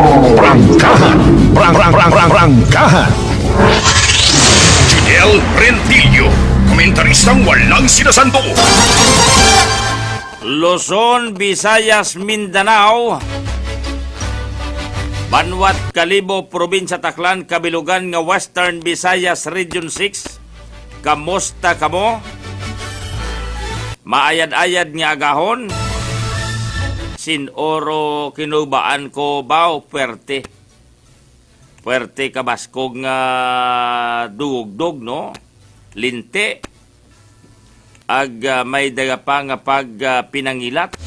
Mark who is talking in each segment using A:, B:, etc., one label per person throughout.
A: Prangkahan. Prangkahan.
B: Fidel Rentillo, komentaristang walang sinasando.
C: Luzon, Visayas, Mindanao, Banwat, Kalibo, Probinsya Taclan, Kabilugan nga Western Visayas Region 6. Kamusta kamo? Maayad-ayad nga agahon. Sinoro kinubaan ko bao puwerte. Puwerte kabaskog nga dugdog no. Linte. Ag may daga pa nga pag pinangilat.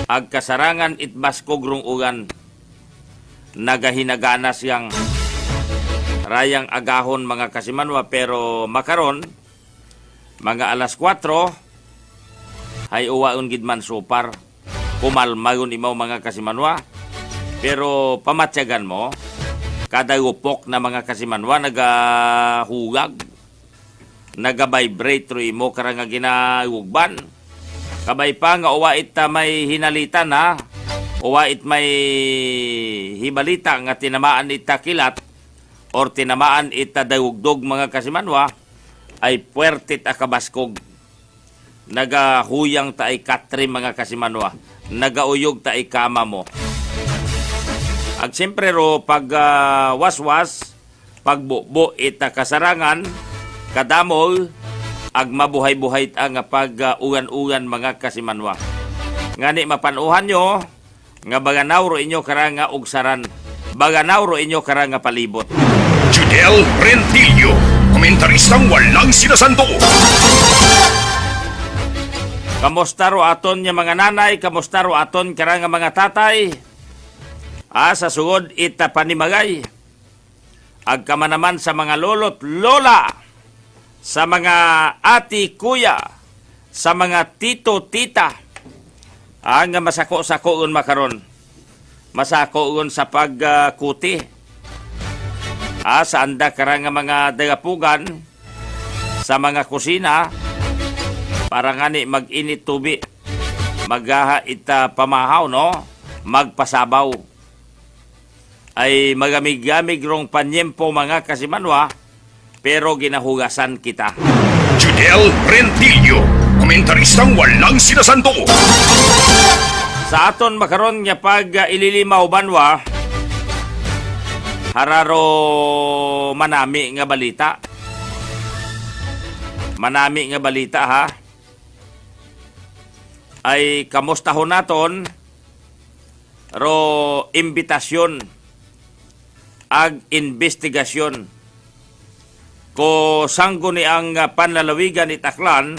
C: Ag kasarangan itbaskog rung ugan. Nagahinaganas yang rayang agahon mga kasimanwa, pero makaron mga alas 4 ay uwaon gid man supar. Kumalmagon imaw mga kasimanwa, pero pamatyagan mo kada upok na mga kasimanwa nagahugag, nagabibrate ro imo karang nga ginahugban. Kabay pa nga uwait may hinalitan ha, uwait may hibalita nga tinamaan ita kilat or tinamaan ita dayugdog mga kasimanwa, ay puwerte ta kabaskog. Nagahuyang ta ay katri mga kasimanwa, nagauyog ta ay kama mo. Ag siyempre ro pag waswas, pagbubo ita kasarangan, kadamol, ag mabuhay-buhay ta nga pag ugan-ugan mga kasimanwa. Ngani mapanuhan nyo, nga baganaw ro inyo karang nga ugsaran, baganaw ro inyo karang nga palibot.
B: Fidel Rentillo, komentaristang walang sinasando.
C: Kamusta ro aton nga mga nanay, kamusta ro aton karang nga mga tatay? Sa sugod ita panimagay. Agkama naman sa mga lolo't lola, sa mga ati kuya, sa mga tito tita, nga masako-sakoon makaron. Masakoon sa pagkuti. Sa anda karang nga mga dagapugan, sa mga kusina, para nga ni mag-init tubi, magaha ita pamahaw, no? Magpasabaw. Ay magamig-gamig rong panyempo mga kasimanwa, pero ginahugasan kita.
B: Fidel Rentillo, komentaristang walang sinasando.
C: Sa aton makaron nga pag ililimaw banwa, hararo manami nga balita. Manami nga balita ha. Ay kamustahon naton ro imbitasyon ag investigasyon ko sanggo ni ang panlalawigan ni Taclan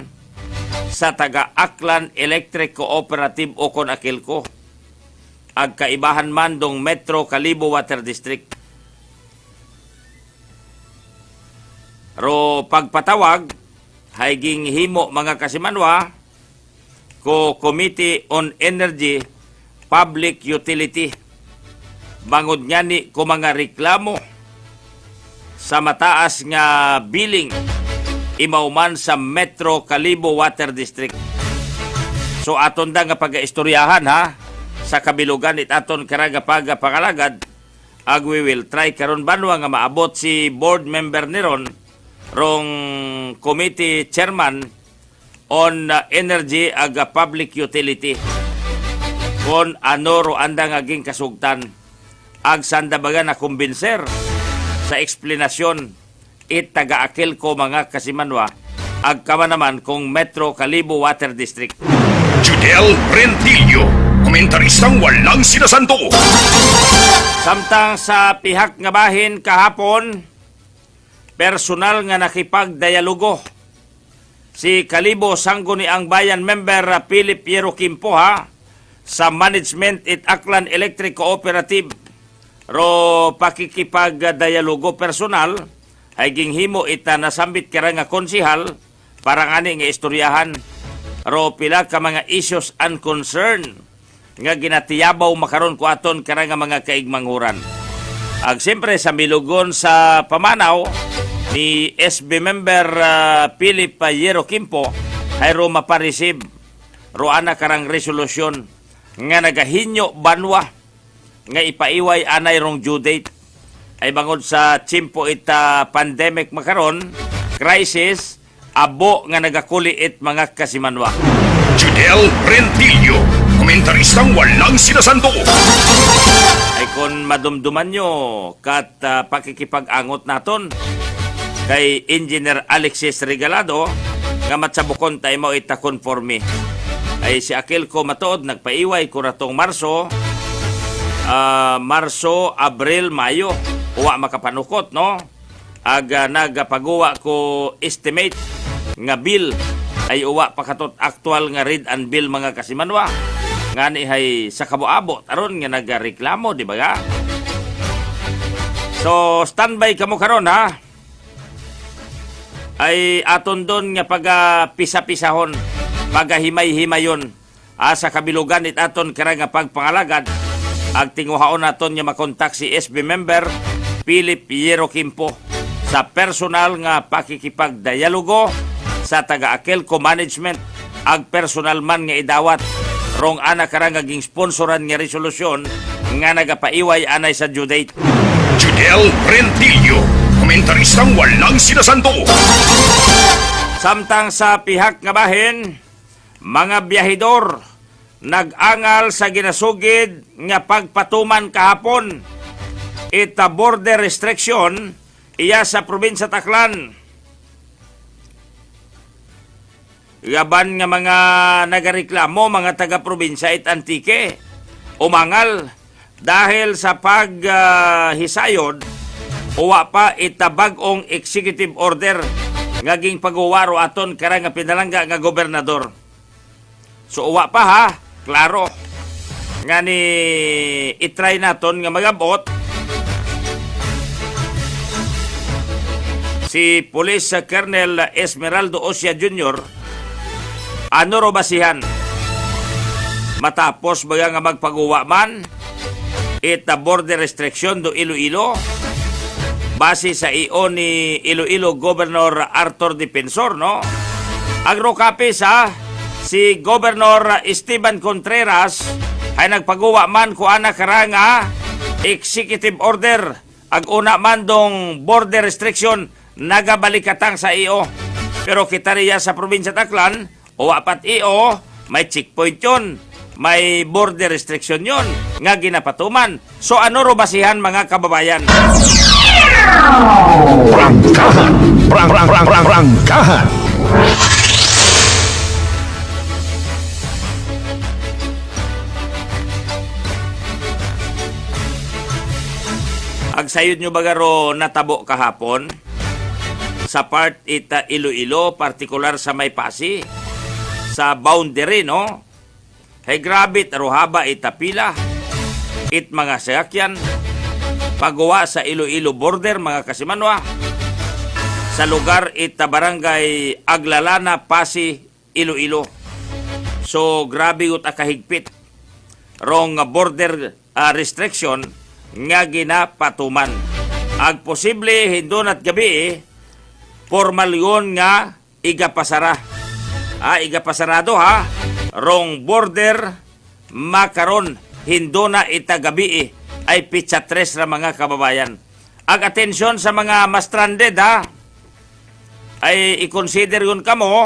C: sa taga-Aklan Electric Cooperative o kon Akilco ag kaibahan man dong Metro Kalibo Water District. Ro pagpatawag hayging himo mga kasimanwa ko Committee on Energy Public Utility. Bangod nga ni ko mga reklamo sa mataas nga billing imauman sa Metro Kalibo Water District. So aton da nga pag-istoryahan ha sa kabilugan it aton karaga pangalagad, ag we will try karon banwa nga maabot si board member ni ron rong committee chairman on energy ag public utility kon ano ro anda nga ging kasugtan ag sanda baga na kumbinser sa eksplanasyon it taga-akil ko mga kasimanwa ag kama naman kung Metro Kalibo Water District.
B: Fidel Rentillo, komentaristang walang sinasando.
C: Samtang sa pihak nga bahin kahapon, personal nga nakipagdialogo si Kalibo Sanggo ni ang Bayan member Philip Piero Kimpo ha sa management it Aklan Electric Cooperative ro pakikipagdialogo personal ay ginghimo ita nasambit kara nga konsihal para ngani nga istoryahan ro pila ka mga issues and concern nga ginatiyabaw makaron ko aton kara nga mga kaigmanghuran. Ag siyempre sa milugon sa pamanaw ni SB member Philip Piero Kimpo ay ro mapareceive ro ana karang resolusyon nga nagahinyo banwa nga ipaiway anay rong due date ay bangod sa tsimpo ita pandemic makaron, crisis, abo nga nagakuliit mga kasimanwa.
B: Judel Rentillo, komentaristang walang sinasando.
C: Ay kung madumduman nyo kat pakikipag-angot naton kay Engineer Alexis Regalado nga matsabukon tayo mo ita konforme. Ay si Akil ko matuod nagpaiway ko ratong Marso, Abril, Mayo. Uwa makapanukot, no? Nagapagawa ko estimate nga bill ay uwa pakatot actual nga read and bill mga kasimanwa. Nga ni hay sa kabuabot aron nga nagareklamo, di ba ga? So, standby kamo karon ha. Ay aton doon nga pisa-pisahon, pagahimay-himayon sa kabilugan it aton kara nga pagpangalagad. Ag tinguhaon naton nga makontak si SB member Philip Piero Kimpo sa personal nga pakikipagdialogo sa taga-Akelco Management ag personal man nga idawat rong ana karang naging sponsoran nga resolusyon nga nagapaiway anay sa due date.
B: Judel Rentillo, komentaristang walang sinasando.
C: Samtang sa pihak nga bahin, mga biyahidor nag-angal sa ginasugid nga pagpatuman kahapon ita border restriction iya sa probinsya Taclan. Yaban nga mga nagareklamo mga taga-probinsya it Antique umangal dahil sa paghisayod uwa pa ita bag-ong executive order ngaging pag-uwaro aton karang nga pinalangga nga gobernador. So uwa pa ha, klaro nga ni itry naton nga magabot si Police Colonel Esmeraldo Osia Jr. ano ro basihan matapos baga nga magpagawa man ita border restriction do Iloilo base sa iyo ni Iloilo Governor Arthur Defensor, no? Agro kapis ha, si Governor Esteban Contreras ay nagpagawa man ko ana karanga executive order ag una man dong border restriction nagabalikatang sa iyo. Pero kita riya sa probinsya Taclan o apat iyo may checkpoint yon, may border restriction yon nga ginapatuman. So ano ro basihan mga kababayan?
A: Prangkahan. Prangkahan.
C: Agsayod nyo bagaro natabo kahapon sa part ita Iloilo, partikular sa Maypasi, sa boundary, no? Hey grabe, taruhaba ita pila, it mga sayakyan, pagawa sa Iloilo border, mga kasimanwa, sa lugar ita barangay Aglalana, Pasi, Iloilo. So, grabe ut akahigpit. Rong border restriction nga ginapatuman. Ag posible hindon at gabi formal yun nga igapasara. Igapasarado ha. Rong border makaron hindona itagabi ay pitsa 3 ra mga kababayan. Ag atensyon sa mga ma-stranded ha. Ay i-consider yun kamo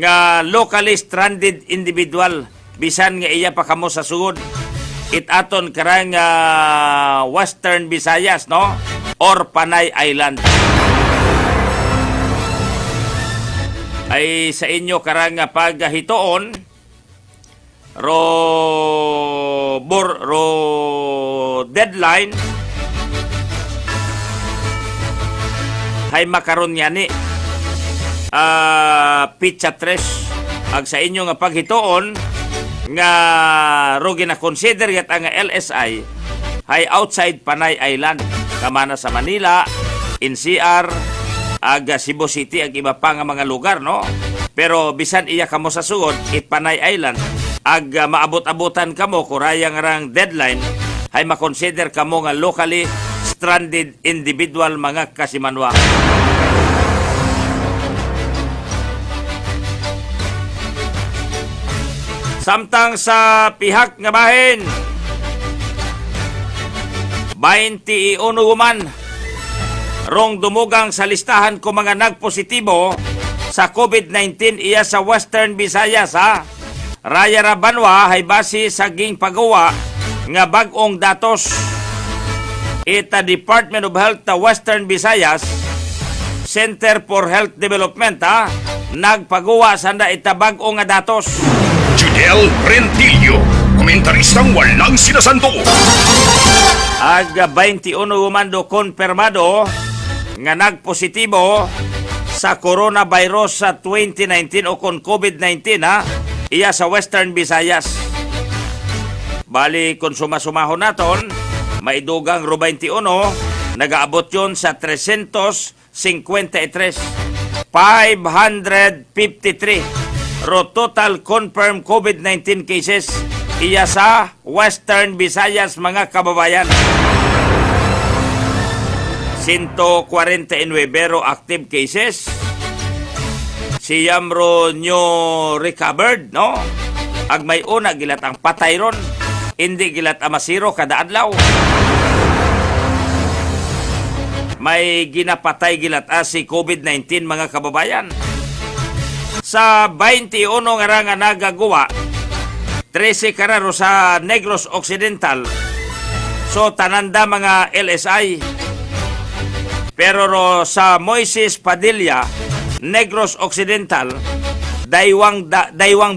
C: nga locally stranded individual bisan nga iya pa kamo sa sugod. It aton karang Western Visayas, no? Or Panay Island. Ay sa inyo karang paghitoon ro deadline hay makaron yani pitsa 3 ag sa inyo nga paghitoon nga ro gina-consider gat nga LSI hay outside Panay Island kamana sa Manila, NCR, ag Cebu City ag iba pa nga mga lugar, no? Pero bisan iya kamo sa sugod it Panay Island ag maabot-abutan kamo kurayang rang deadline hay makonsider kamo nga locally stranded individual mga kasimanwa. Samtang sa pihak nga bahin, 21 man rong dumugang sa listahan ko mga nagpositibo sa COVID-19 iya sa Western Visayas ha. Raya ra banwa hay base sa ging pagawa nga bag-ong datos. Ita Department of Health ta Western Visayas Center for Health Development ha, nagpagawa sanda ita bag-o nga datos.
B: Judel Rentillo, komentaristang walang sinasanto.
C: Aga 21 humando konfirmado nga nagpositibo sa coronavirus sa 2019 o kon COVID-19 ha, iya sa Western Visayas. Bali kung sumasumahon naton, maidugang ro 21, nagaabot yun sa 353. 553 ro total confirmed COVID-19 cases iya sa Western Visayas mga kababayan. 149 ro active cases. Siyam ro new recovered, no? Ag may una gilat ang patay ron. Hindi gilat ang masiro kada adlaw. May ginapatay gilat si COVID-19 mga kababayan. Sa 21 nga nagagawa, 13 kararo sa Negros Occidental. So tananda mga LSI. Pero ro sa Moises Padilla, Negros Occidental, daywang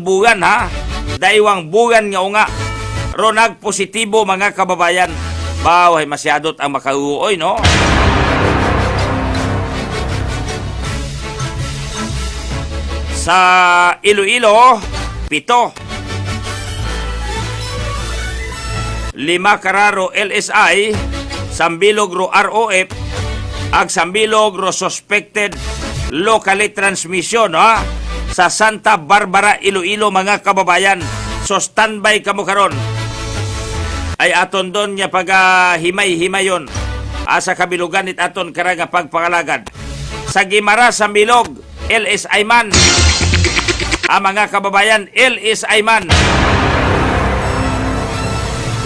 C: bugan ha. Daywang bugan nga unga. Ro nagpositibo mga kababayan. Baway masyadot ang makauoy no. Sa Iloilo, 7. 5 kararo LSI, sambilog ro ROF, ag sambilog ro suspected locally transmission ha, sa Santa Barbara, Iloilo mga kababayan. So standby kamo karon. Ay aton doon niya himay-himayon asa kabilugan it aton karanga pagpangalagad. Sa Gimara, sambilog, LSI man. Ang mga kababayan, LSI man.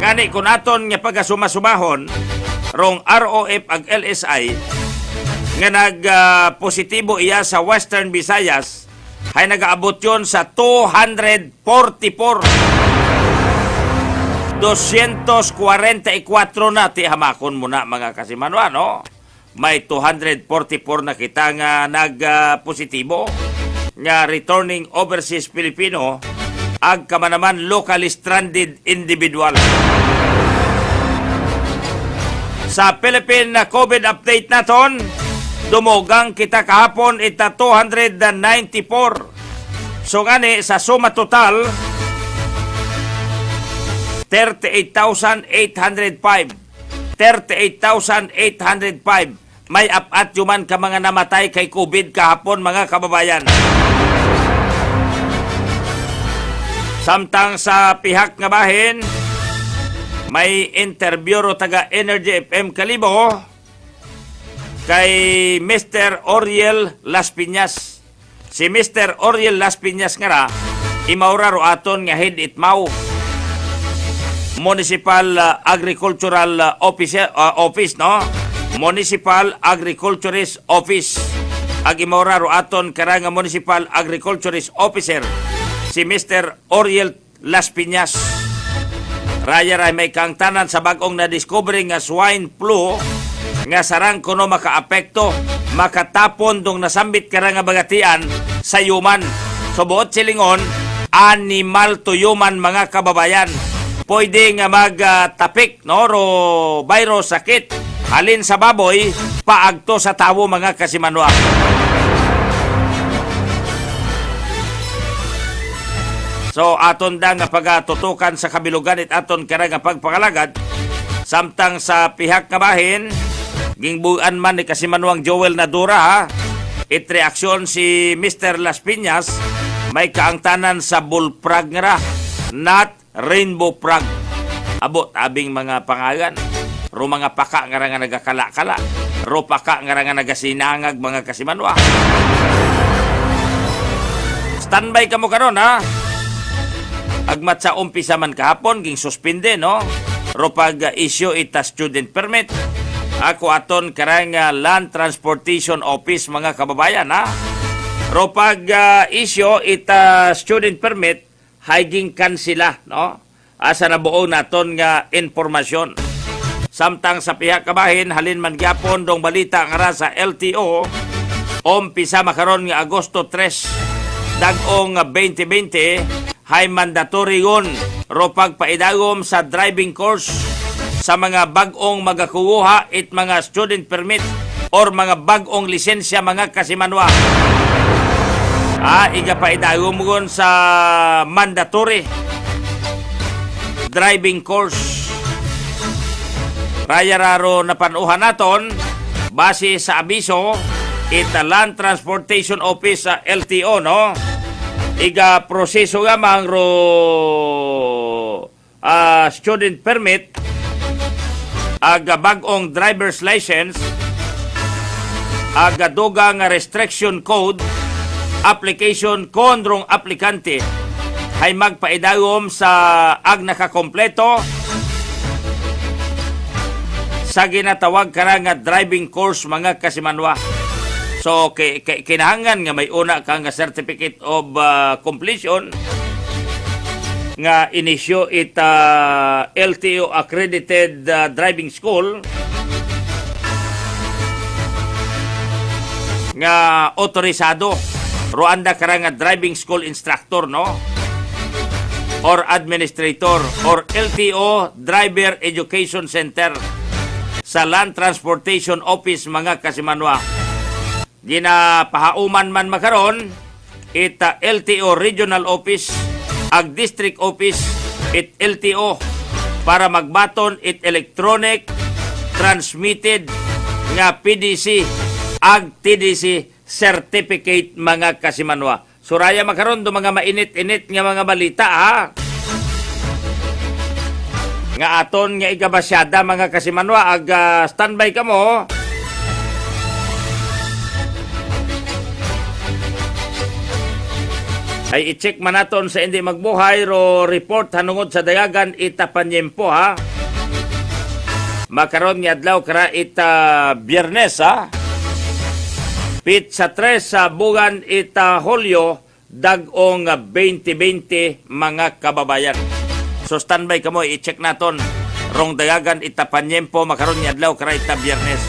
C: Ngani kung aton nga pagasumasumahon rong ROF ag LSI nga nag-positibo iya sa Western Visayas ay nagaabot yon sa 244. 244 na ti hamakon muna mga kasimanwa no. May 244 na kita nga nag-positibo nga returning overseas Filipino ag kamanaman locally stranded individual. Sa Philippine COVID update naton, dumugang kita kahapon ita 294. So ngani sa suma total 38,805. 38,805. May apat yuman ka mga namatay kay COVID kahapon mga kababayan. Samtang sa pihak nga bahin, may interview ro taga Energy FM Kalibo kay Mr. Oriel Las Piñas. Si Mr. Oriel Las Piñas nga ra, imaura ro aton nga head itmaw Municipal Agricultural Office no? Municipal Agriculturist Office. Ag imaura ro aton karanga Municipal Agriculturist Officer si Mr. Oriel Las Piñas. Raya ray may kangtanan sa bagong na-discover nga swine flu nga sarang kuno makaapekto, makatapon dong nasambit karanga bagatian sa human. So buot silingon, animal to human mga kababayan. Pwede nga magtapik no ro virus sakit halin sa baboy paagto sa tawo mga kasimanwa. So aton da nga pagatutukan sa kabilugan it aton karanga pagpangalagad samtang sa pihak nga bahin gingbuan man ni kasimanwang Joel Nadura ha. It reaksyon si Mr. Las Piñas may kaangtanan sa bullfrog nga ra, not rainbow frog. Abot abing mga pangalan. Ro mga paka nga nga nagakala-kala. Ro paka nga nagasinangag mga kasimanwa. Standby ka mo karon ha. Agmat sa umpisa man kahapon ging suspinde no. ro pag-issue ita student permit. Ako aton karang Land Transportation Office mga kababayan ha. Ro pag-issue ita student permit higing kansila no. Asa na buo naton nga informasyon. Samtang sa pihak kabahin halin man gyapon dong balita nga sa LTO umpisa makaron nga Agosto 3 dag-ong 2020 hay mandatory gon ro pagpaidagom sa driving course sa mga bag-ong magakuha it mga student permit or mga bag-ong lisensya mga kasimanwa. Igapaidagom gon sa mandatory driving course. Raya raro napanuhan naton base sa abiso ita Land Transportation Office sa LTO no. Iga proseso gamang ro student permit aga bag-ong driver's license aga dugang restriction code application kondrong aplikante ay magpaidagom sa ag nakakompleto sa ginatawag karang driving course mga kasimanwa. So kinahangan nga may una kang certificate of completion nga inisyo ita LTO accredited driving school nga otorisado Rwanda karang driving school instructor no or administrator or LTO driver education center sa Land Transportation Office mga kasimanwa. Ginapahauman man makaron ita LTO Regional Office ag District Office it LTO para magbaton it electronic transmitted nga PDC ag TDC certificate mga kasimanwa. Suraya makaron do mga mainit-init nga mga balita ha. Nga aton nga igabasyada mga kasimanwa ag standby ka mo. Ay i-check man naton sa hindi magbuhay ro report hanungod sa dayagan ita panyempo ha. Makaron nga adlaw kara ita Biyernes ha. Pit sa 3 sa bugan ita Hulyo dag-ong 2020 mga kababayan. So standby ka mo i-check naton rong dayagan ita panyempo makaron nga adlaw kara ita Biyernes.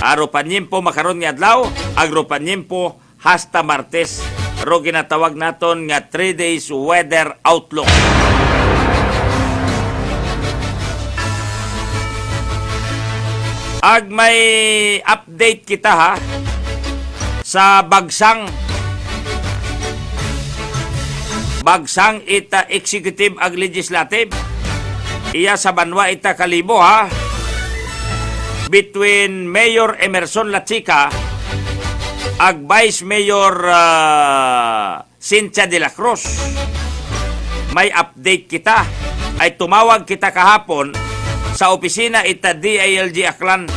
C: Aro panyempo makaron nga adlaw agro panyempo hasta Martes. Ro ginatawag naton nga 3 days weather outlook. Ag may update kita ha sa Bagsang ita executive ag legislative. Iya sa banwa ita Kalibo ha. Between Mayor Emerson Lachica ag Vice Mayor Cynthia de la Cruz. May update kita. Ay tumawag kita kahapon sa opisina ita DILG Aklan.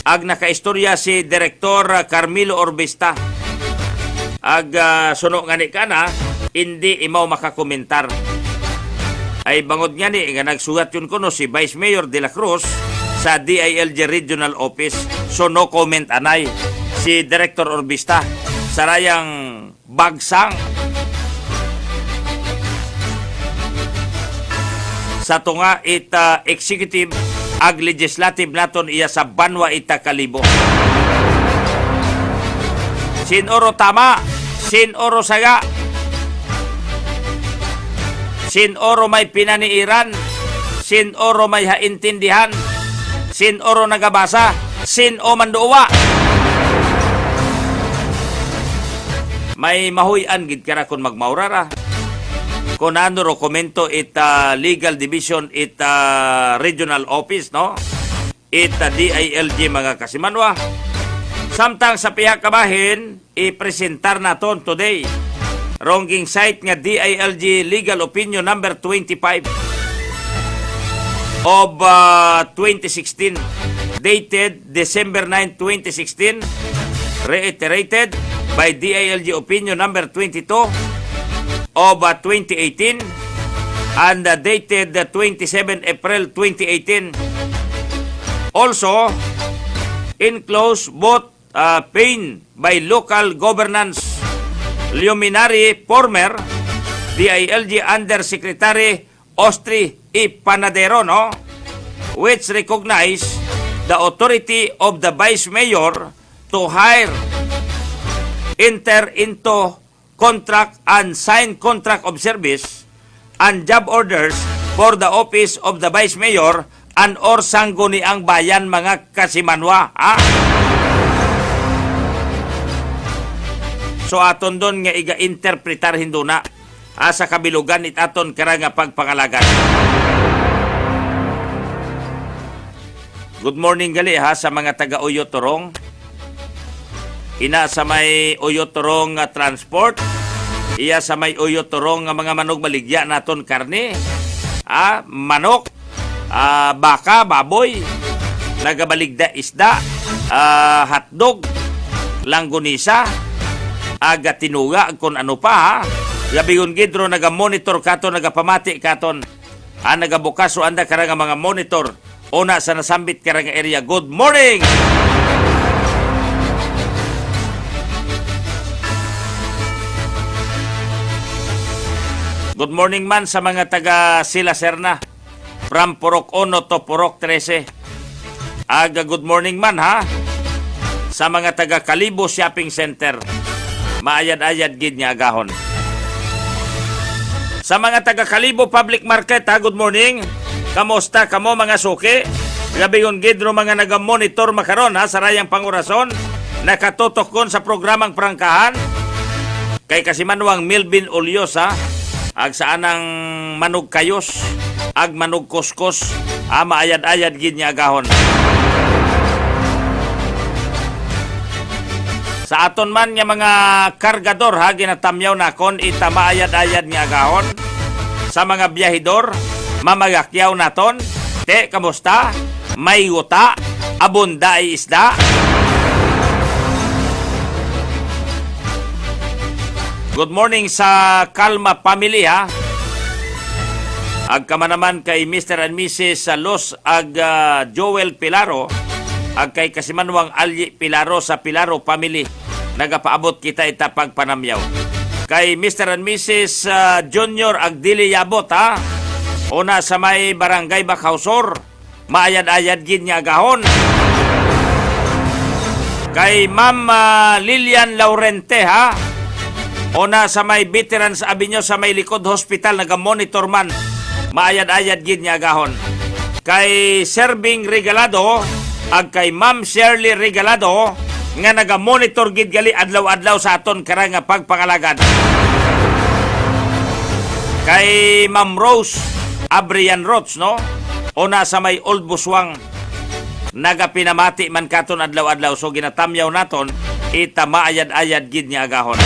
C: Ag nakaistorya si Direktor Carmelo Orbista. Ag suno nga ni kana, hindi imaw makakomentar. Ay bangod nga ni, nga nagsugat yun kuno si Vice Mayor de la Cruz sa DILG Regional Office. So no comment anay. Si Director Orbista sarayang Bagsang sa tunga ita executive ag legislative naton iya sa banwa ita Kalibo. Sinoro tama, sinoro saga, sinoro may pinaniiran, sinoro may haintindihan, sinoro nagabasa, sino manduwa. May mahuyan gid kara kun magmaurara. Kung ano ro komento ita legal division ita regional office no. Ita DILG mga kasimanwa. Samtang sa pihak kabahin i-presentar naton today wronging site nga DILG legal opinion number 25 of 2016 dated December 9, 2016 reiterated by DILG opinion number 22 of 2018 and dated 27 April 2018. Also, enclosed both pain by local governance luminary former DILG Undersecretary Austri E. Panadero, no? Which recognize the authority of the Vice Mayor to hire, enter into contract and sign contract of service and job orders for the office of the Vice Mayor and or sangguniang bayan mga kasimanwa. Ha? So aton doon nga iga-interpretar hinduna sa kabilugan it aton kara nga pagpangalagan. Good morning gali ha sa mga taga Uyo Torong. Ina sa may Uyo Torong transport. Iya sa may Uyo Torong nga mga manog baligya naton karne. Manok, baka, baboy, nagabaligda isda, hotdog, langgunisa, aga tinuga kung ano pa ha. Gabigon gidro naga-monitor katon, nagapamati katon. Nagabukas o anda karang mga monitor. Una sa nasambit karang area. Good morning! Good morning man sa mga taga Sila Serna. From Purok 1 to Purok 13. Good morning man ha. Sa mga taga Kalibo Shopping Center. Maayad-ayad gid nga agahon. Sa mga taga Kalibo Public Market ha, good morning. Kamusta kamo mga suki? Gabigon gidro mga naga-monitor makaron ha sa rayang pangurason. Nakatutok kon sa programang prangkahan. Kay kasimanwang Milvin Ulyos ha. Ag saan ang manog kayos, ag manog kuskos, maayad-ayad gid niya agahon. Sa aton man nga mga kargador ha, ginatamyaw na kon ita maayad-ayad niya agahon. Sa mga biyahidor, mamagakyaw naton, te, kamusta? May guta, abunda ay isda. Good morning sa Kalma family ha. Agkama naman kay Mr. and Mrs. Los Joel Pilaro. Ag kay kasimanwang Alyi Pilaro sa Pilaro family. Nagapaabot kita ita pagpanamyaw. Kay Mr. and Mrs. Junior Agdili Yabot ha. Una sa may barangay Bakausor. Maayad-ayad gid niya agahon. Kay Ma'am Lilian Laurente ha. Una sa may Veterans Avenue sa may likod hospital naga-monitor man. Maayad-ayad gid niya agahon. Kay Serving Regalado ag kay Ma'am Shirley Regalado nga naga-monitor gid gali adlaw-adlaw sa aton karang nga pagpangalagad. Kay Ma'am Rose Abrian Rots no. Una sa may Old Buswang nagapinamati man katon adlaw-adlaw so ginatamyaw naton ita maayad-ayad gid niya agahon.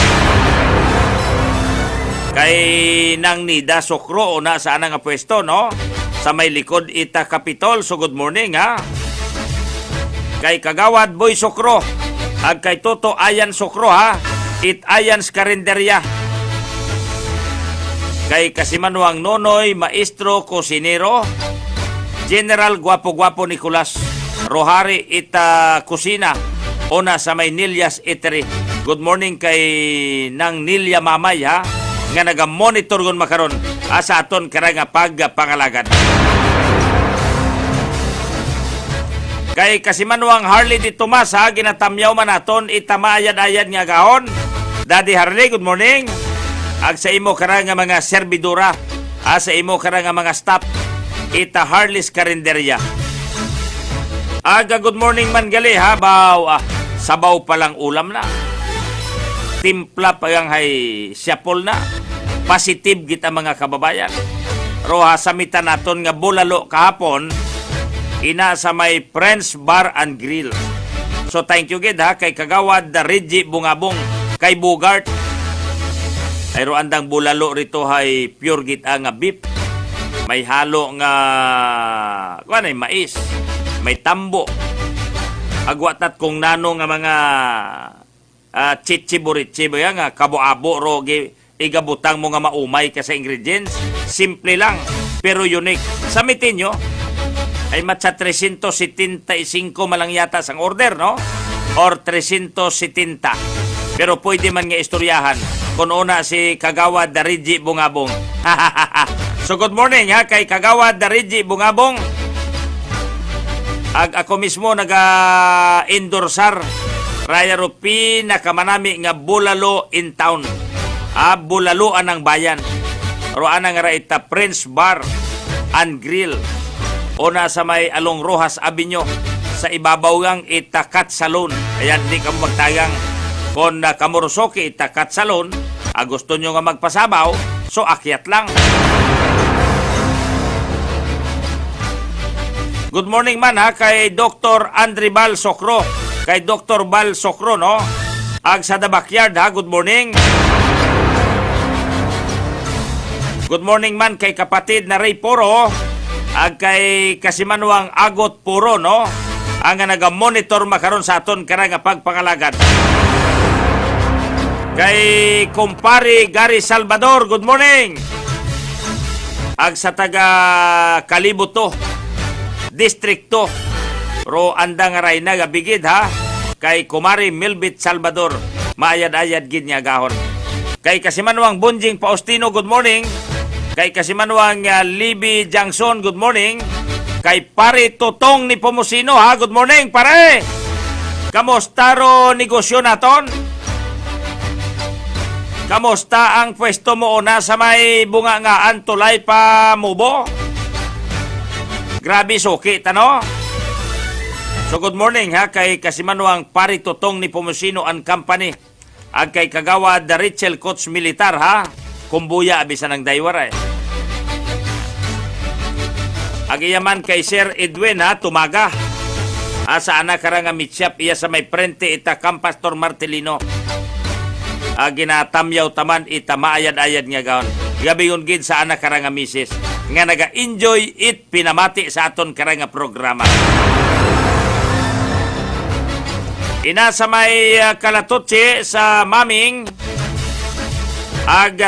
C: Kay nang Nida Sokro na saan nga pwesto no sa may likod ita Capitol so good morning ha. Kay Kagawad Boy Sokro ag kay Toto Ayan Sokro ha it Ayan's Karinderya. Kay kasimanwang Nonoy Maestro Kusinero General Guapo-Guapo Nicolas Rohari ita Kusina una sa may Nilyas Eatery. Good morning kay nang Nilya Mamay ha nga naga-monitor gon makaron sa aton karang nga pagpangalagan. Kay kasimanwang Harley Di Tomas ha ginatamyaw man naton itamaayad-ayad nga gahon. Daddy Harley, good morning. Ag sa imo karang nga mga servidora, sa imo karang nga mga staff ita Harley's Karinderya. Aga good morning man gali ha baw sabaw pa lang ulam na. Timpla pa yang hay siyapol na. Positive kita mga kababayan. Roha samitan naton nga bulalo kahapon ina sa may Friends Bar and Grill. So thank you gid ha kay Kagawad Reggie Bungabong kay Bugart. Ay andang bulalo rito hay pure gid nga beef. May halo nga kuanay mais, may tambo. Agwatat kung nano nga mga chichiburitsi ba nga kabo-abo ro igabutang mo nga maumay ka sa ingredients. Simple lang, pero unique. Samitin nyo, ay matsa 375 malang yata sang order, no? Or 370. Pero pwede man nga istoryahan kung una si Kagawad Darigi Bungabong. So good morning ha, kay Kagawad Darigi Bungabong. Ako mismo naga-endorsar raya ro pinakamanami nga bulalo in town. Bulaluan ng bayan. Roan nga ra ita Prince Bar and Grill. Una sa may Along Rojas Avenue sa ibabaw gang Itakat Salon. Ayan, di ka magtagang kung Kamurosoki Itakat Salon, gusto nyo nga magpasabaw, so akyat lang. Good morning man ha kay Dr. Andre Bal Sokro. Kay Dr. Bal Sokro, no? Ag sa the backyard ha, good morning. Good morning man kay kapatid na Ray Poro. Ag kay Kasimanwang Agot Puro, no? Ang naga-monitor makaron sa aton karang pagpangalagad. Kay kumpari Gary Salvador, good morning. Ag sa taga Kalibuto, distrikto. Ro andang aray na gabigid ha. Kay kumari Milbit Salvador, maayad-ayad gid niya gahon. Kay Kasimanwang Bunjing Paustino, good morning. Kay Kasimanwang Libby Jangson, good morning. Kay pare Totong ni Pomusino ha, good morning pare. Kamusta ro negosyo naton? Kamusta ang pwesto mo na sa may bunga nga antulay pa mubo? Grabe suki tano. So good morning ha kay Kasimanwang pare Totong ni Pomusino and Company. Ag kay Kagawad Rachel Coach Militar ha. Kumbuya abisan ng daywara eh. Agiyaman kay Sir Edwin ha, tumaga. Sa anak karang mitsyap iya sa may prente ita Campastor Martelino. Ginatamyaw taman ita maayad-ayad nga gaon. Gabiyon gid sa anak karang misis. Nga naga-enjoy it pinamati sa aton karang programa. Ina sa may kalatotse sa maming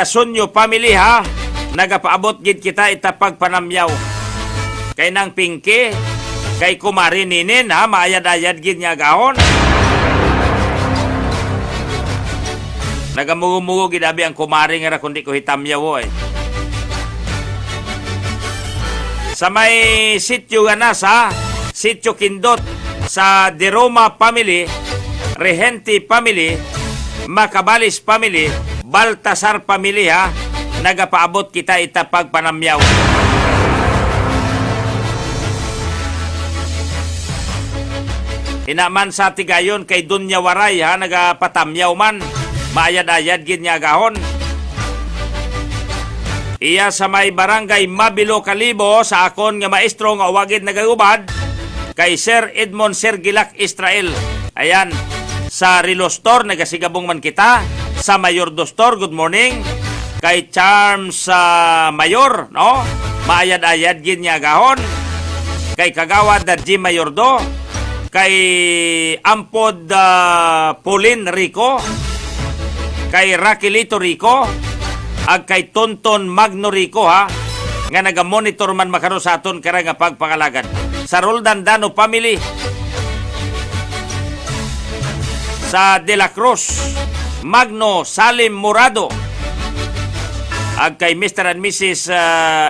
C: Sonyo family ha, nagapaabot gid kita ita pagpanamyaw. Kay nang Pinky, kay kumari ninin ha, maayad-ayad gid nga gahon. Nagamugo-mugo gid abi ang kumari nga ra kundi ko hitamyaw eh. Sa may sityo nga nasa, sityo Kindot, sa De Roma family, Regente family, Macabalis family, Baltasar family ha, nagapaabot kita ita pagpanamyaw. Inaman sa tigayon kay Dunya Waray ha, nagapatamyaw man, maayad-ayad gid nga gahon. Iya sa may barangay Mabilo Kalibo sa akon nga maestro nga wagid nagagubad kay Sir Edmond Sergilak Israel. Ayan, sa Rilo Store nagasigabong man kita. Sa Mayor Dostor, good morning. Kay Charms Mayor, no? Maayad-ayad gid nga gahon. Kay Kagawad G Mayordo. Kay Ampod Pauline Rico. Kay Raquelito Rico. Ag kay Tonton Magno Rico ha. Nga naga-monitor man makaron sa aton kara nga pagpangalagan. Sa Roldan Dano family. Sa De La Cruz, Magno Salim Murado. Ag kay Mr. and Mrs.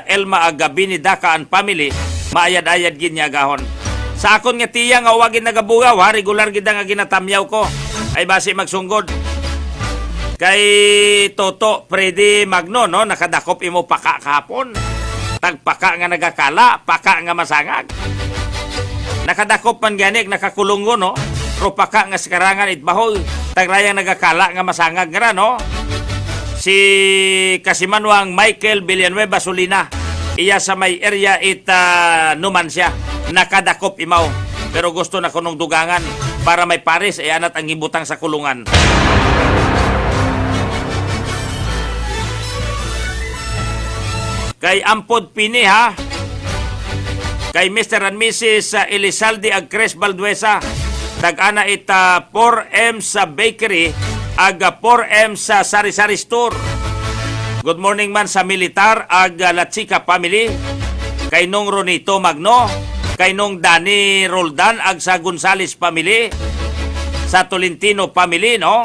C: Elma Agabini Daka and family, maayad-ayad gid nga gahon. Sa akon nga tiya nga wagin nagabugaw ha, regular gid nga ginatamyaw ko. Ay basi magsunggod. Kay Toto Freddy Magno no, nakadakop imo paka kahapon. Tagpaka nga nagakala, paka nga masangag. Nakadakop man ganik nakakulungo no. Pero paka nga sekarangan itbahoy. Tagrayang nagakala nga masangag nga no. Si Kasimanwang Michael Villanueva Solina. Iya sa may area Numancia. Nakadakop imaw. Pero gusto na kunong dugangan para may pares anat ang ibutang sa kulungan. Kay Ampod Pini ha. Kay Mr. and Mrs. Elizalde Agcres Balduesa. Tag-ana ita 4M sa bakery, aga 4M sa sari-sari store. Good morning man sa militar ag Latsika family, kay nung Ronito Magno, kay nung Dani Roldan ag sa Gonzales family, sa Tolentino family, no?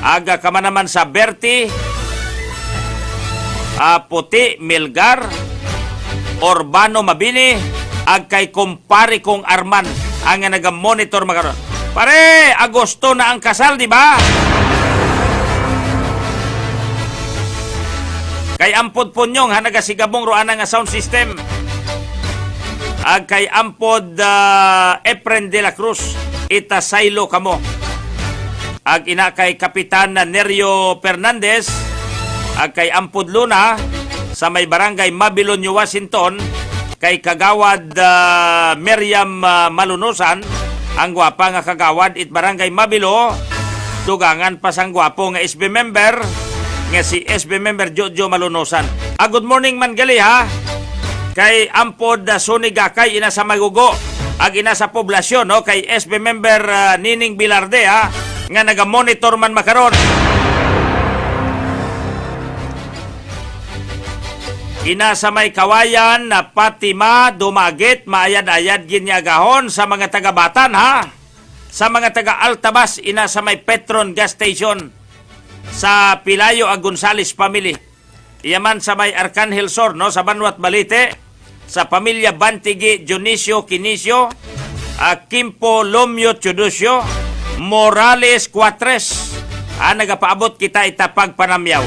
C: Ag kamanaman sa Berti, Puti Milgar, Urbano Mabini, ag kay kumpare kong Arman ang naga-monitor makaron. Pare, Agosto na ang kasal, di ba? Kay Ampod Punyong hanagasigabong roan nga sound system. Ag kay Ampod Efren de la Cruz itasaylo kamo. Ag ina kay Kapitan Nerio Fernandez, ag kay Ampod Luna sa may barangay Mabilon, New Washington, kay Kagawad Miriam Malunusan, ang gwapa nga kagawad it barangay Mabilo, dugangan pa sang gwapo nga SB member nga si SB member Jojo Malunusan. Good morning man gali ha. Kay Ampod Sunigakay ina sa Magugo, ag ina sa poblasyon, no, kay SB member Nining Bilarde ha, nga naga-monitor man makaron. Ina sa may kawayan na Patima, Dumagit, maayad-ayad ginyagahon sa mga taga-Batan ha. Sa mga taga-Altabas, ina sa may Petron gas station sa Pilayo ag Gonzales family. Iyaman sa may Arcangel Sur, no, sa Banwat Balite, sa pamilya Bantigi, Dionisio Kinisio, Kimpo Lomyo Chudusio, Morales Cuatres. Nagapaabot kita itapag panamyaw.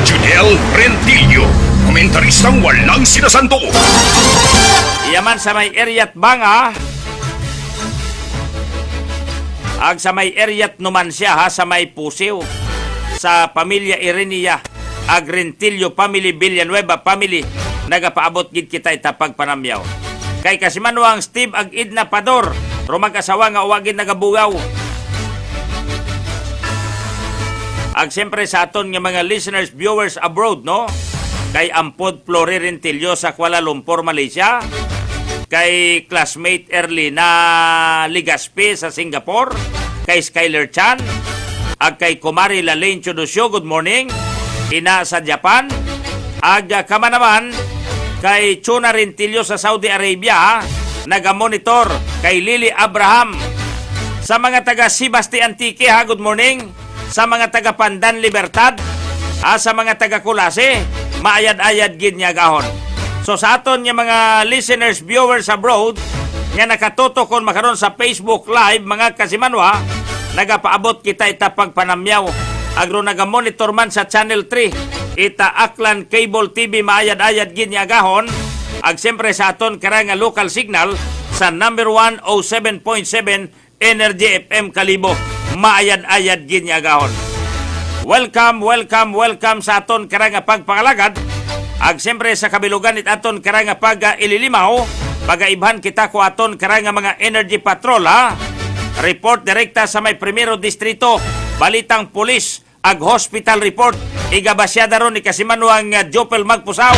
B: Junel Rentillo, komentaristang walang sinasanto.
C: Iyaman sa may Eriat Banga, ag sa may Eriat Numancia ha, sa may Pusiw, sa pamilya Irenia, ag Rentillo family, Villanueva family, nagapaabot gid kita itapag panamyaw. Kay Kasimanwang Steve ag Idna Pador, rumag asawa nga uwagin nagabugaw. Ag siyempre sa aton nga mga listeners, viewers abroad, no? Kay Ampod Flori Rentillo sa Kuala Lumpur, Malaysia. Kay classmate Erlina Ligaspi sa Singapore. Kay Skyler Chan. Ag kay Kumari Lalaine Chudusyo, good morning. Ina sa Japan. Ag kama naman kay Chuna Rentillo sa Saudi Arabia, naga-monitor. Kay Lily Abraham. Sa mga taga Sibasti Antique, ha, good morning. Sa mga taga Pandan Libertad, sa mga taga Kulase, maayad-ayad gid niya gahon. So sa aton nga mga listeners, viewers abroad, nga nakatuto kon makaron sa Facebook Live, mga kasimanwa, nagapaabot kita itapag panamyaw. Agro naga-monitor man sa Channel 3, ita Aklan Cable TV, maayad-ayad gid niya gahon. Ag siyempre sa aton karang nga local signal sa number 107.7 Energy FM Kalibo, maayad-ayad gid niya gahon. Welcome, welcome, welcome sa aton karang nga pagpangalagad. Ag siyempre sa kabilugan it aton karang nga pag-ililimaw, pag-aibhan kita ko aton karang nga mga energy patrol ha. Report direkta sa may primero distrito, balitang pulis ag hospital report. Igabasyada ron ni Kasimanwang Jopel Magpusaw.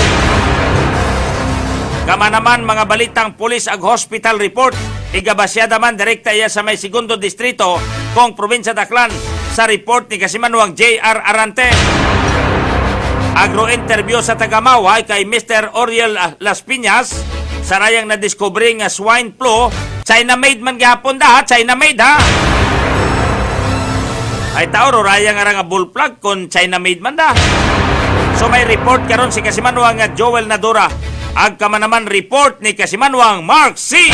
C: Kama naman mga balitang pulis ag hospital report, igabasyada man direkta iya sa may segundo distrito kong probinsya Daklan sa report ni Kasimanwang J.R. Arante. Agro-interview sa Tagamaway kay Mr. Oriel Las Piñas sa rayang na-discover nga swine flu. China-made man gihapon da ha, China-made ha. Ay taoro rayang nga bullplug kon China-made man da. So may report karon si Kasimanwang Joel Nadura. Ag kama naman report ni Kasimanwang Mark C.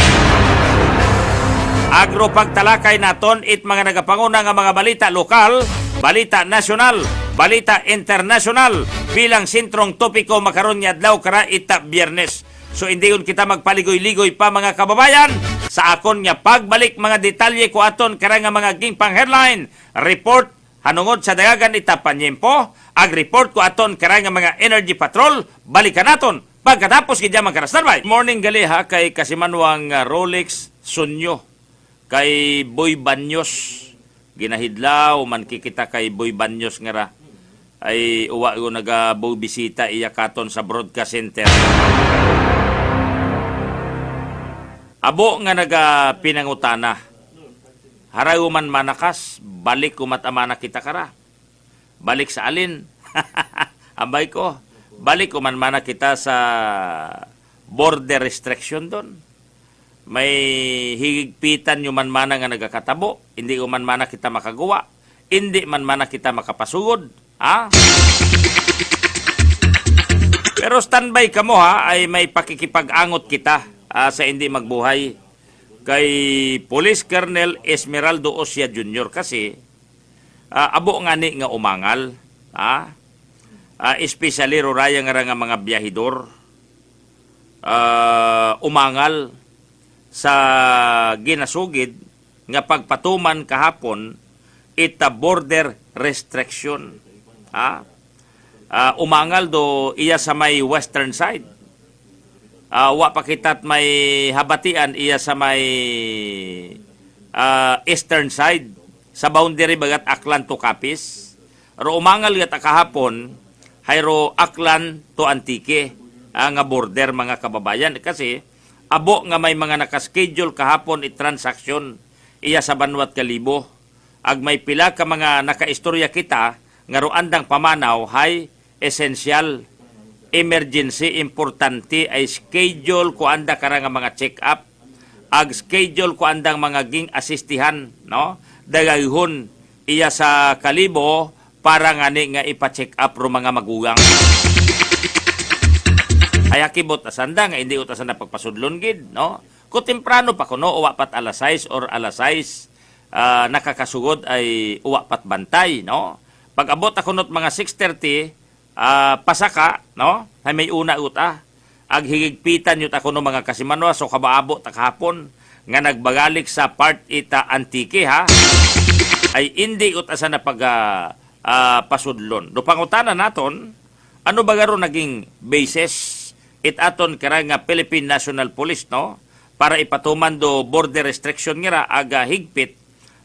C: Agro pagtalakay naton it mga nagapanguna nga mga balita lokal, balita nasyonal, balita internasyonal bilang sentrong topiko makaron nga adlaw kara ita Biyernes. So hindi yun kita magpaligoy-ligoy pa mga kababayan sa akon nga pagbalik mga detalye ko aton kara nga mga gingpang headline report hanungod sa dagagan ita panyempo. Ag report ko aton kara nga mga energy patrol, balikan naton pagkatapos gidya magkarastarbay. Morning gali ha kay Kasimanwang Rolex Sunyo, kay Boy Banyos. Ginahidlaw man kikita kay Boy Banyos nga ra. Ay uwa ko nagabaw bisita iya katon sa broadcast center. Abo nga pinangutana. Haraw man manakas, balik kumatama na kita kara. Balik sa alin? Ambay ko, balik ko man mana kita sa border restriction doon. May higigpitan yung man mana nga nagakatabo, hindi ko man mana kita makagawa, hindi man mana kita makapasugod. Ha? Pero standby ka mo ha, ay may pakikipag-angot kita sa hindi magbuhay kay Police Colonel Esmeraldo Osia Jr. kasi abo nga ni nga umangal. Ha? Especially ruraya nga mga biyahidor umangal sa ginasugid nga pagpatuman kahapon ita border restriction. Umangal do iya sa may western side. Wa pakitat may habatian iya sa may eastern side sa boundary bagat Aklan to Capiz. Ro umangal nga kahapon hayro Aklan to Antique nga border mga kababayan kasi abo nga may mga nakaschedule kahapon i-transaction iya sa Banwat Kalibo ag may pila ka mga nakaistorya kita nga roandang pamanaw hay essential emergency importante ay schedule ko anda kara nga mga check up ag schedule ko andang mga ging asistihan no dagayhon iya sa Kalibo para ngani nga ipa-check up ro mga magugang. Ay akibot asanda nga hindi utasan na pagpasudlon gid, no? Ko temprano pa kuno uwa pat alas 6 or alas 6 nakakasugod ay uwa pat bantay, no? Pag abot akunot mga 6:30 pasaka, no? Hay may una uta. Ag higigpitan yut ako no mga kasimanwa so kabaabo ta kahapon nga nagbagalik sa part ita Antique ha. Ay hindi utasan na pag pasudlon. Do pangutana naton, ano ba garo naging basis it aton kara nga Philippine National Police no para ipatuman do border restriction ngira aga higpit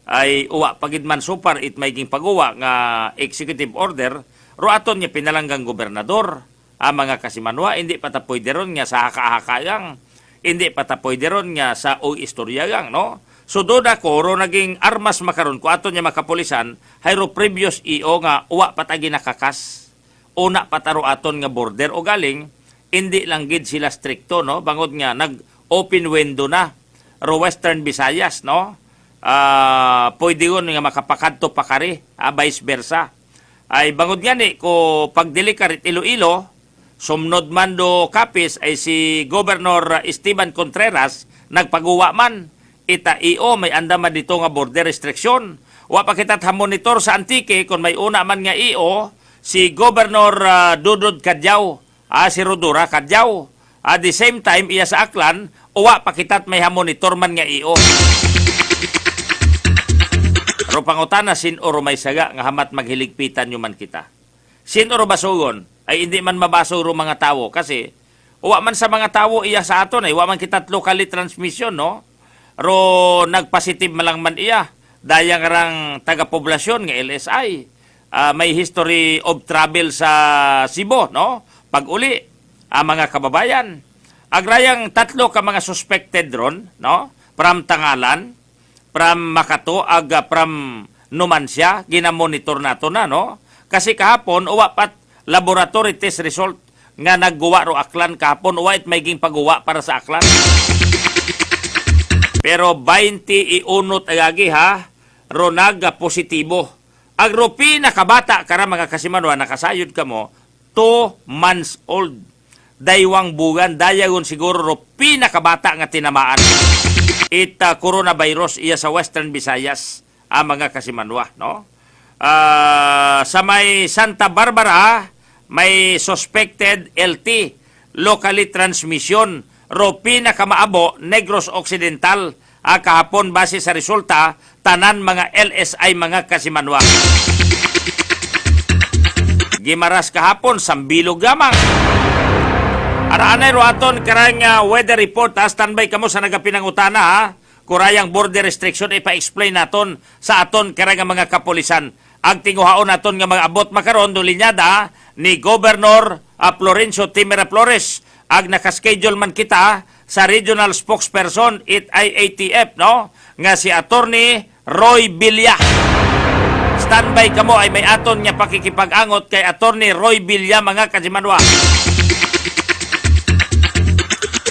C: ay uwa pagidman super it mayging paguwa nga executive order ro aton nya pinalanggang gobernador mga kasimanwa hindi patapoy deron nga sa haka-hakayang hindi patapoy deron nga sa o istoryagang no. So doda ko, ro naging armas makaron ko ato niya makapulisan, hayro previous EO nga uwa patagi nakakas. Una pataro aton nga border o galing, hindi lang gid sila stricto, no? Bangod nga, nag-open window na, ro Western Visayas, no? Pwede yun nga makapakadto pakari, vice versa. Ay bangod nga ni, ko pagdelikarit Iloilo, sumnod man do Capiz ay si Governor Esteban Contreras, nagpaguwa man, ita EO may andaman dito nga border restriction. Wa pa kita monitor sa Antique kung may una man nga EO si Governor Dudod Kadyaw, si Rodora Kadyaw. At the same time iya sa Aklan, wa pa kita may monitor man nga EO. Ro pangutana sin oro may saga nga hamat maghiligpitan nyo man kita. Sin oro basugon ay hindi man mabaso ro mga tawo kasi wa man sa mga tawo iya sa aton ay wa man kita locally transmission no. Ro nagpositive malang man iya dayang rang taga-poblasyon nga LSI may history of travel sa Cebu no pag-uli mga kababayan agrayang tatlo ka mga suspected ron no from Tangalan from Makato aga from Numancia ginamonitor nato na no kasi kahapon uwa pat laboratory test result nga nagguwa ro Aklan kahapon uwa it mayging pagguwa para sa Aklan. Pero 20 iunot agagi ha, ronag positibo. Agro pinakabata kara mga kasimanwa, nakasayod ka mo, 2 months old. Daywang bugan, dayagon siguro ro pinakabata nga tinamaan. Coronavirus iya sa Western Visayas, mga kasimanwa, no? Sa may Santa Barbara, may suspected LT, locally transmission, ro pinakamaabo Negros Occidental kahapon base sa resulta tanan mga LSI mga kasimanwa. Gimaras kahapon sambilog gamang. Araanay ro aton karang weather report standby kamo sa nagapinangutana ha. Kurayang border restriction ipa-explain naton sa aton karang mga kapulisan. Ang tinguhaon naton nga mga abot makaron do linyada ni Governor Florencio Timera Flores ag nakaschedule man kita sa regional spokesperson it IATF no nga si Attorney Roy Villa. Standby kamo ay may aton nga pakikipag-angot kay Attorney Roy Villa mga kasimanwa.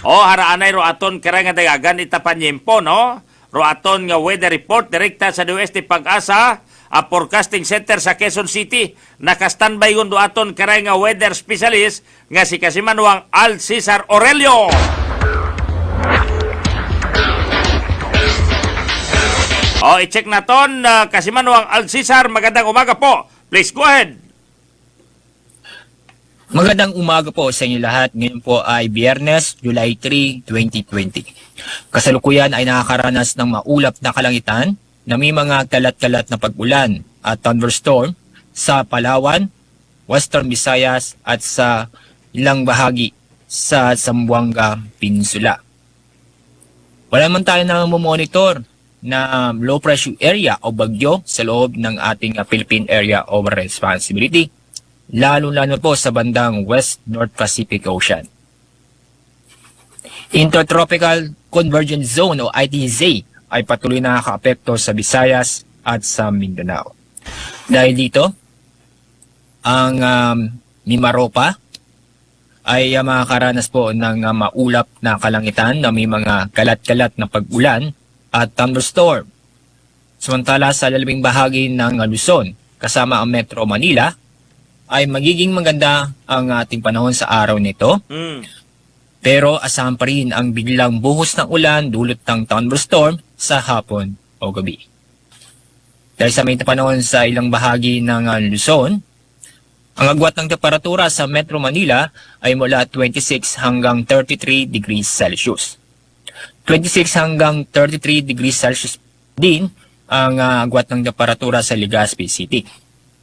C: O haraanay ro aton kara nga dagagan itapanyempo no. Ro aton nga weather report direkta sa Oeste Pag-asa a forecasting center sa Quezon City. Naka-standby yun do aton kara nga weather specialist nga si kasimanwang Al Cesar Aurelio. O i-check naton kasimanwang Al Cesar, magandang umaga po. Please go ahead.
D: Magandang umaga po sa inyo lahat. Ngayon po ay Biyernes, July 3, 2020. Kasalukuyan ay nakakaranas ng maulap na kalangitan na may mga kalat-kalat na pag-ulan at thunderstorm sa Palawan, Western Visayas at sa ilang bahagi sa Zamboanga Peninsula. Wala man tayo na monitor na low pressure area o bagyo sa loob ng ating Philippine Area of Responsibility, lalo-lalo po sa bandang West North Pacific Ocean. Intertropical Convergence Zone o ITZ ay patuloy na nakaka-apekto sa Visayas at sa Mindanao. Dahil dito, ang Mimaropa ay makakaranas po ng maulap na kalangitan na may mga kalat-kalat na pag-ulan at thunderstorm. Samantala sa lalabing bahagi ng Luzon, kasama ang Metro Manila, ay magiging maganda ang ating panahon sa araw nito. Pero asahan pa rin ang biglang buhos ng ulan dulot ng thunderstorm sa hapon o gabi. Dahil sa may panahon sa ilang bahagi ng Luzon, ang agwat ng temperatura sa Metro Manila ay mula 26 hanggang 33 degrees Celsius. 26 hanggang 33 degrees Celsius din ang agwat ng temperatura sa Legazpi City.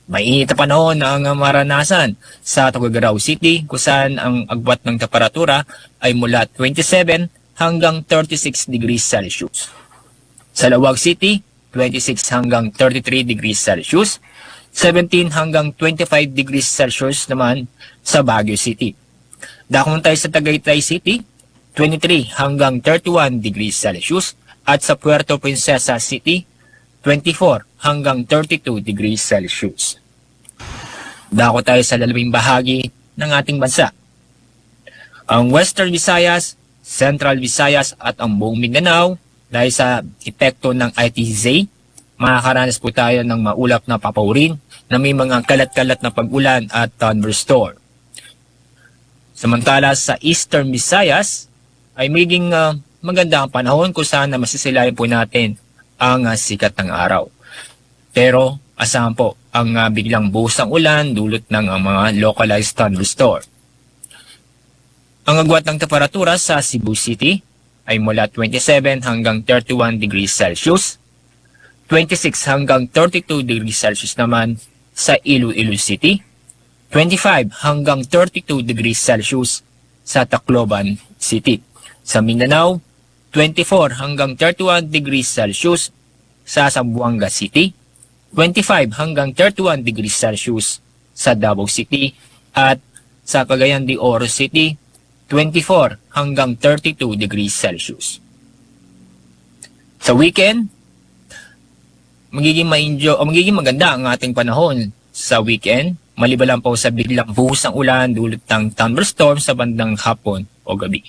D: Mainit na panahon ang maranasan sa Tuguegarao City kung saan ang agwat ng temperatura ay mula 27 hanggang 36 degrees Celsius. Sa Lawag City, 26 hanggang 33 degrees Celsius. 17 hanggang 25 degrees Celsius naman sa Baguio City. Dakong tayo sa Tagaytay City, 23 hanggang 31 degrees Celsius. At sa Puerto Princesa City, 24 hanggang 32 degrees Celsius. Dako tayo sa lalabing bahagi ng ating bansa. Ang Western Visayas, Central Visayas at ang buong Mindanao, dahil sa epekto ng ITZ, makakaranas po tayo ng maulap na papaurin na may mga kalat-kalat na pag-ulan at thunderstorm. Samantala sa Eastern Visayas ay magiging maganda ang panahon kung saan na masisilayan po natin ang sikat ng araw. Pero asahan po ang biglang buhos ng ulan dulot ng mga localized thunderstorm. Ang agwat ng temperatura sa Cebu City ay mula 27 hanggang 31 degrees Celsius. 26 hanggang 32 degrees Celsius naman sa Iloilo City. 25 hanggang 32 degrees Celsius sa Tacloban City. Sa Mindanao, 24 hanggang 31 degrees Celsius sa Zamboanga City, 25 hanggang 31 degrees Celsius sa Davao City, at sa Cagayan de Oro City, 24 hanggang 32 degrees Celsius. Sa weekend, magiging maganda ang ating panahon sa weekend, maliban lang po sa biglang buhos ng ulan dulot ng thunderstorm sa bandang hapon o gabi.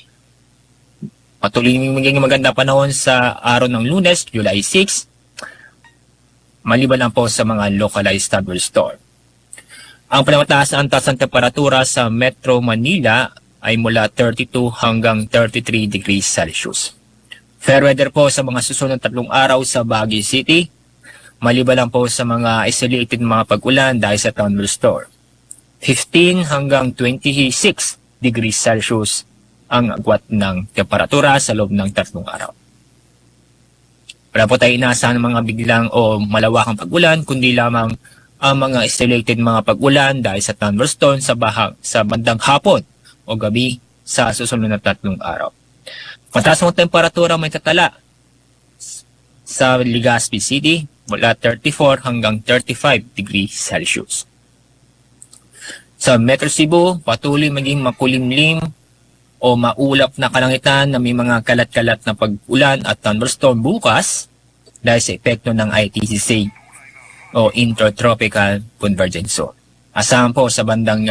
D: Patuloy magiging maganda panahon sa araw ng Lunes, July 6, maliban lang po sa mga localized thunderstorm. Ang pinamataas na antas ng temperatura sa Metro Manila ay mula 32 hanggang 33 degrees Celsius. Fair weather po sa mga susunod 3 araw sa Baguio City, maliban lang po sa mga isolated mga pag-ulan dahil sa thunderstorm. 15 hanggang 26 degrees Celsius ang agwat ng temperatura sa loob ng 3 araw. Wala po tayo inaasahan ng mga biglang o malawakang pag-ulan, kundi lamang ang mga isolated mga pag-ulan dahil sa thunderstorm sa bandang hapon o gabi sa susunod na 3 araw. Mataas ang temperatura may tatala sa Legazpi City mula 34 hanggang 35 degrees Celsius. Sa Metro Cebu, patuloy maging makulimlim o maulap na kalangitan na may mga kalat-kalat na pag-ulan at thunderstorm bukas dahil sa epekto ng ITCC. o Intertropical Convergence Zone. Asahan po sa bandang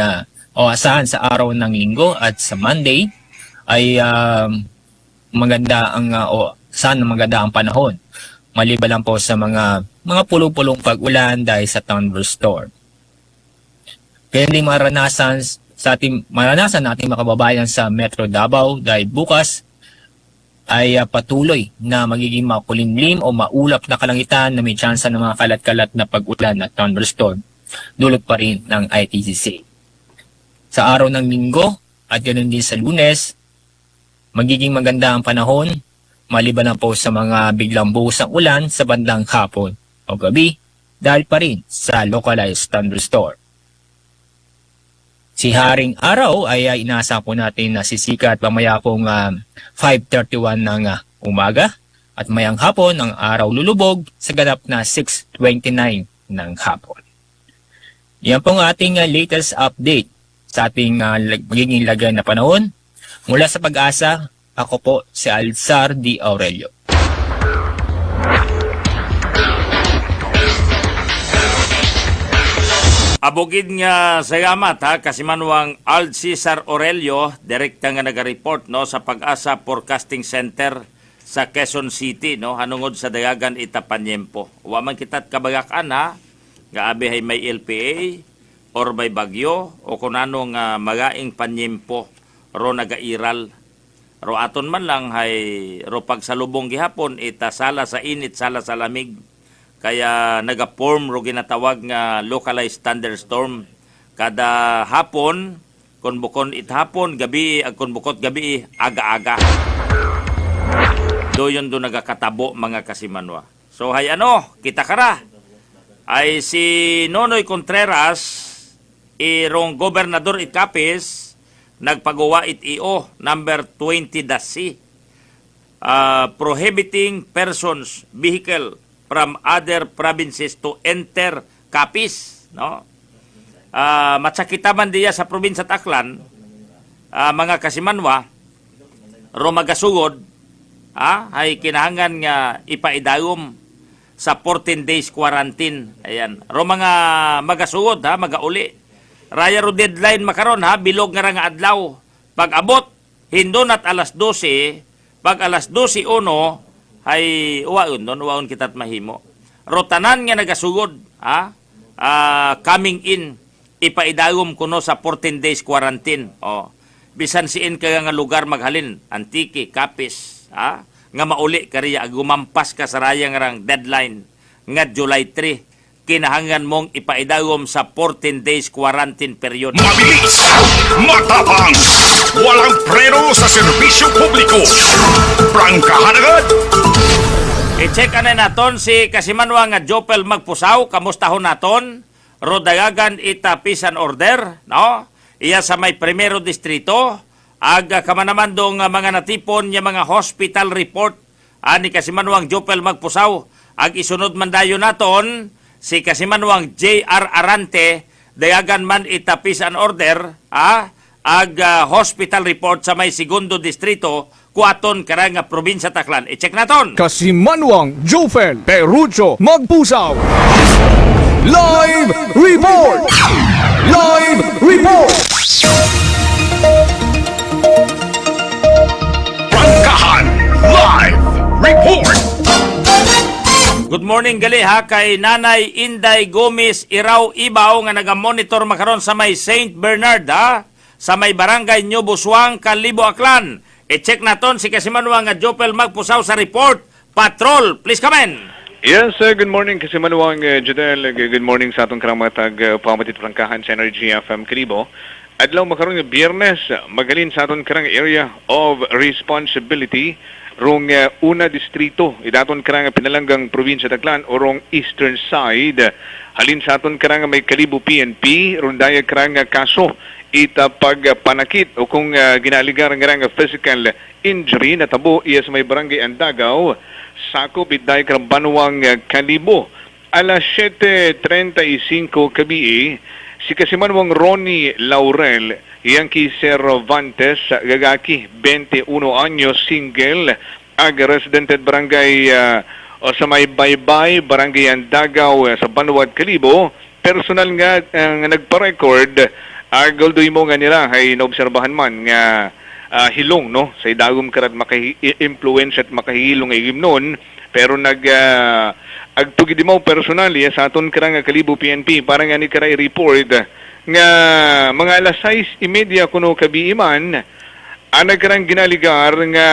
D: asahan sa araw ng Linggo at sa Monday ay maganda ang sana maganda ang panahon. Maliban lang po sa mga pulong-pulong pag-ulan dahil sa thunderstorm. Kaya hindi maranasan nating makababayan sa Metro Davao dahil bukas ay patuloy na magiging makulimlim o maulap na kalangitan na may tsansa ng mga kalat-kalat na pag-ulan at thunderstorm. Dulot pa rin ng ITCC. Sa araw ng Linggo at ganoon din sa Lunes, magiging maganda ang panahon maliban na po sa mga biglang buhos ng ulan sa bandang hapon o gabi dahil pa rin sa localized thunderstorm. Si Haring Araw ay inaasahan po natin na sisikat mamaya pong 5:31 ng umaga at mayang hapon ang araw lulubog sa ganap na 6:29 ng hapon. Yan pong ating latest update sa ating magiging lagay na panahon. Mula sa Pag-asa, ako po si Alzar D. Aurelio.
C: Abogid nga salamat Kasimanwang Ald Cesar Aurelio, direkta nga naga-report no sa Pag-asa Forecasting Center sa Quezon City no hanungod sa dayagan itapanyempo. Wa man kitat kabagakan nga abi hay may LPA or may bagyo o kunano nga magaing panyempo ro nagairal. Ro aton man lang hay ro pagsalubong gihapon itasala sa init sala sa lamig. Kaya nag-form ro ginatawag nga localized thunderstorm kada hapon kun bukon hapon gabi ag kun bukot gabi aga-aga. Doyon do nagakatabo mga Kasimanwa. So hay kita kara ay si Nonoy Contreras irong gobernador Capiz nagpagawa ito number 20-C prohibiting persons vehicle from other provinces to enter Capiz no matsakita man diya sa probinsya Aklan mga Kasimanwa ro magasugod ay kinahangan nga ipaidayom sa 14 days quarantine. Ayan. Ro mga magasugod magauli. Raya ro deadline makaron bilog nga nga adlaw. Pag abot hindon at alas 12, pag alas 12:01 ay uwaon kitat mahimo. Ro tanan nga nagasugod coming in ipaidayom kuno sa 14 days quarantine. Bisan siin kaya nga lugar maghalin, Antique, Capiz, nga mauli kariya gumampas ka sa raya nga rang deadline nga July 3 kinahangan mong ipaidawom sa 14 days quarantine period.
B: Mabilis, matapang, walang preno sa serbisyo publiko. Prangkahan agad.
C: I-check naton si Kasimanwa nga Jopel Magpusaw, kamustahon naton, rodayagan ita peace and order, no? Iya sa may primero distrito, aga kamanaman dong mga natipon niya mga hospital report ani Kasimanwang Jopel Magpusaw. Ag isunod man dayo naton si Kasimanwang J.R. Arante dayagan man ita peace and order ag hospital report sa may segundo distrito kuaton karang probinsya Taclan. I-check naton.
A: Kasimanwang Jopel Perucho Magpusaw. Live report! Live report!
B: Prangkahan live report.
C: Good morning gali kay Nanay Inday Gomez Iraw Ibaw nga nagamonitor makaron sa may St. Bernard sa may barangay New Buswang, Kalibo, Aklan. I-check naton si Kasimanwang nga Jopel Magpusaw sa report. Patrol, please come in.
E: Yes, good morning Kasimanwang Jadel. Good morning sa atong karamatag pamatit prangkahan sa Energy FM Kalibo. Adlaw makaron nga Biyernes, magalin sa aton karang area of responsibility rong una distrito idaton karang pinalanggang probinsya Taclan o rong eastern side. Halin sa aton karang may Kalibo PNP rong daya karang kaso ita pagpanakit o kung ginaligar nga physical injury na tabo iya sa may barangay Andagaw sakop itday karang Banwang Kalibo. Alas 7:35 kabi si Kasimanwang Ronnie Laurel iyang ki Cervantes gagaki 21 anyos single ag resident barangay o sa may Baybay, Barangay Andagaw sa Banwad, Kalibo, personal nga nga nagpa-record goldoy mo nga nila ay naobserbahan man nga hilong no sa idagom karat maka-influence at makahilong ay gimnon pero agtugi di mo personal sa aton karang Kalibo PNP para nga ni karay report nga mga alas 6:30 kuno kabiiman nagkarang ginaligar nga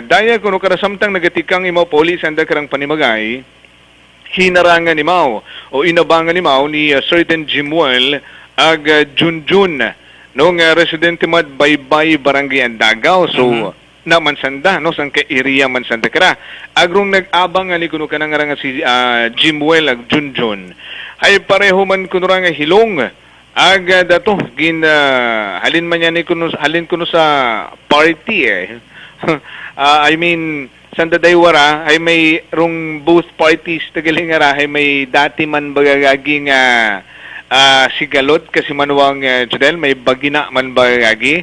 E: daya kuno karasamtang nagatikang imaw polis anda karang panimagay hinarangan ni Mao o inabangan ni Mao ni certain Jimuel ag Junjun nung residente mad Baybay Barangay Andagaw so na mansanda no sang ka area mansanda kara agrong nag-abang ni kuno kanang nga si Jimuel ag Junjun ay pareho man kuno nga hilong ag dato halin man yan halin kuno sa party I mean sanda daywara ay may rong both parties tagalingara ay may dati man bagagagi nga sigalot kasi manuwang Jodel may bagina man bagagi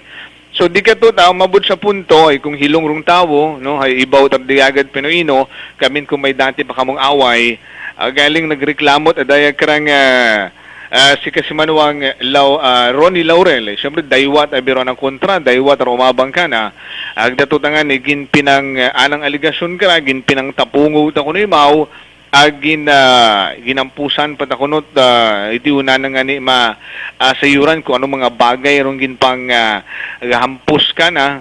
E: so di ka to tao mabot sa punto ay kung hilong rong tawo no ay ibaw tabdiagad Pinoyno kamin kung may dati pa kamong away galing nagreklamot adaya karang si kasimanuang Ronnie Laurel siyempre daywat abiro ng kontra daywat rumabang ka na agdatutangan ginpinang anang aligasyon ka ginpinang tapungo ta kuno imaw ginampusan patakunot iti una nga ni sayuran kung ano mga bagay rong ginpang hampus ka na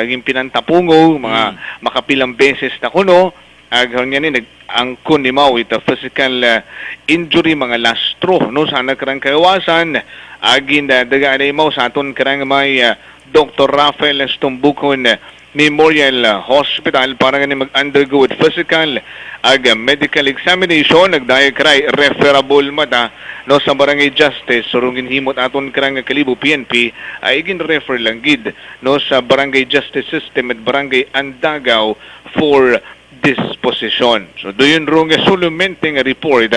E: ginpinang tapungo mga makapilang beses ta kuno aghaw niya ni nag-angkon ni Mao ita physical injury mga lastro no sana karang kawasan agin daga ni Mao sa aton karang may Dr. Rafael Stumbukon Memorial Hospital para nga ni mag-undergo with physical medical examination nagdaya karay referable mata no sa Barangay Justice surungin himot aton karang Kalibo PNP ay igin refer lang gid no sa Barangay Justice System at Barangay Andagaw for disposition. So doon rong sulumente nga report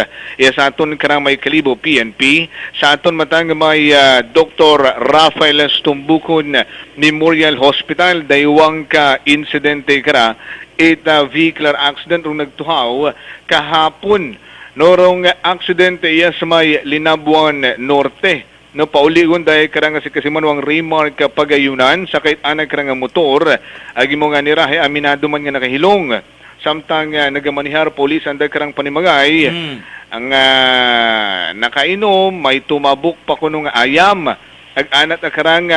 E: sa aton karang may Kalibo PNP sa aton matang may Dr. Rafael Stumbukon Memorial Hospital daywang ka insidente kara vehicular accident rong nagtuhaw kahapon norong aksidente sa may Linabuan Norte no pauligon dahil karang si kasimanwang Raymark Pagayunan sakit anak karang motor agi mo nga nirahe aminado man nga nakahilong samtang nagamanihar polis anda karang panimagay ang nakainom may tumabok pa kuno nga ayam ag-anat karang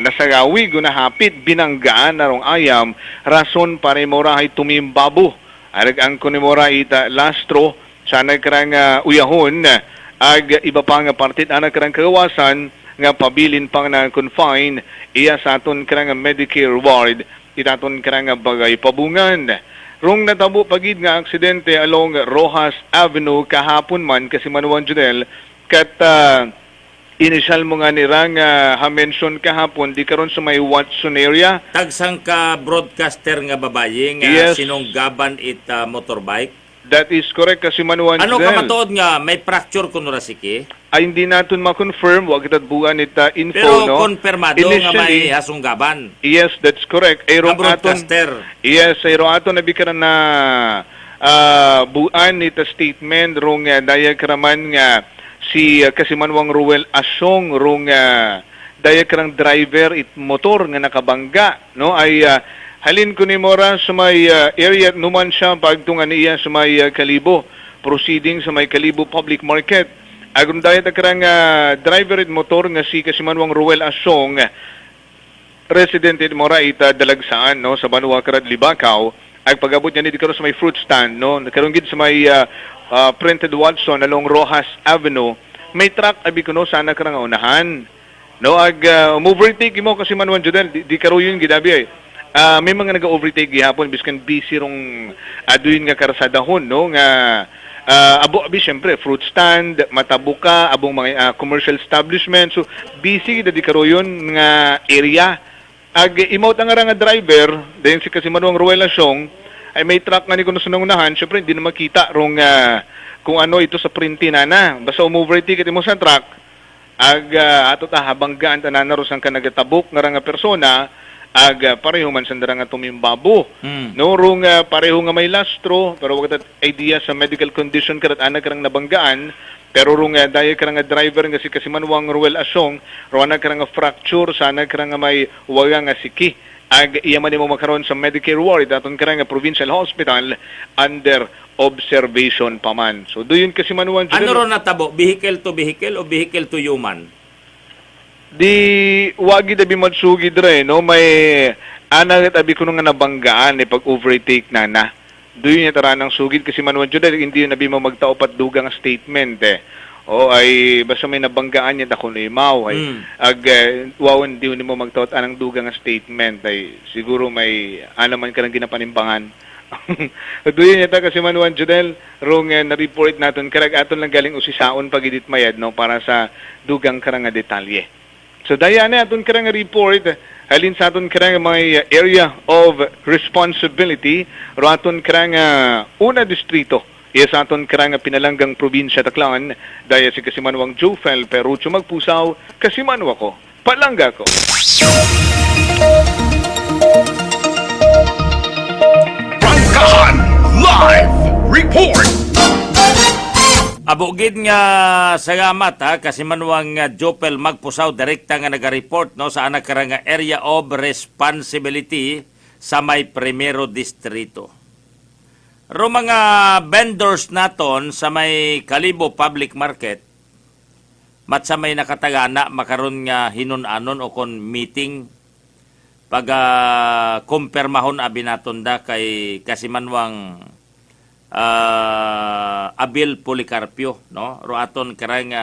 E: nasagawi guna hapit binanggaan narong ayam rason para morahay tumimbabo arag ang kunimora ita lastro sana karang uyahon ag iba pa nga partit anak karang kawasan nga pabilin pang na confine iya sa aton karang Medicare ward itaton karang bagay pabungan rong natabo pagid nga aksidente along Rojas Avenue kahapon man kasi manuwan Judel kat initial mo nga nirang ha-mention kahapon di karon sa may Watson area
C: Tagsang ka broadcaster nga babae nga
E: Yes.
C: sinunggaban it motorbike.
E: that is correct kasi manuwan
C: Ano
E: Judel
C: ka matuod nga may fracture kuno ra siki?
E: ay hindi natin ma-confirm wag kita buwan ita info
C: Pero
E: no
C: konfirmado nga may
E: Initially,
C: hasunggaban.
E: yes that's correct ay
C: Nga
E: rong aton
C: broadcaster.
E: yes ay rong aton nabikaran na buan ita statement rong diagraman nga si kasimanwang Ruel Asong rong diagram driver it motor nga nakabangga no ay halin ko ni Mora sa may area numan siya pagtungan niya sa may Kalibo proceeding sa may Kalibo Public Market agun dayat karang driver it motor nga si kasimanwang Ruel Asong resident it Mora ita dalagsaan no sa Banwa Karad Libakaw ay pagabot niya dito sa may fruit stand no nagkaroon gid sa may printed Watson along Rojas Avenue may truck abi kuno sana karang unahan no ag overtake mo kasi manuan Judel di karo yun gidabi ay may mga nag-overtake gihapon biskan busy rong aduin nga karasadahon no nga abo abi syempre fruit stand matabuka abong mga commercial establishment so busy di karo yun nga area ag imot ang nga driver then si kasi manuang Ruel Asong ay may truck nga ni kuno sunungunahan syempre hindi na makita rong kung ano ito sa printina na basta overtake mo sa truck ag ato ta habang gaan tanan ro sang ka nagatabok nga nga persona pareho man sandara nga tumimbabo.
C: Hmm.
E: No, rung pareho nga may lastro, pero wag idea sa medical condition karat anak karang nabanggaan, pero rung daya karang nga driver nga si Kasimanwang Ruel Asong, ro anak karang nga fracture, sana karang nga may waga nga siki. Iya man mo makaroon sa Medicare ward aton karang nga provincial hospital under observation pa man. So doon Kasimanwang
C: Ano ro natabo? Vehicle to vehicle o vehicle to human?
E: Di wagi dabi matsugid re no may anang tabi kuno nga nabanggaan pag overtake na. Doon niya taranang sugid kasi manuwan jud hindi nabi mo magtaopat dugang statement O ay basta may nabanggaan niya dako no imaw ay wawan di mo magtaot anang dugang statement ay siguro may anaman ka lang ginapanimbangan. Doon niya ta kasi manuwan judel rong na-report naton karag aton lang galing usisaon pagidit mayad no para sa dugang karang nga detalye. So daya na aton karang report halin sa aton karang may area of responsibility ro aton karang una distrito iya sa aton karang pinalanggang probinsya Tacloban daya si Kasimanwang Jofel Perucho Magpusaw Kasimanwa ko palangga ko.
B: Prangkahan Live Report.
C: Abugid nga salamat kasi manuang Jopel Magpusaw direkta nga naga-report no sa anak karang nga area of responsibility sa may primero distrito. Ro mga vendors naton sa may Kalibo Public Market mat sa may nakatagana makaron nga hinunanon o kon meeting pag kumpirmahon abi naton da kay Kasimanwang Abil Policarpio no ro aton karang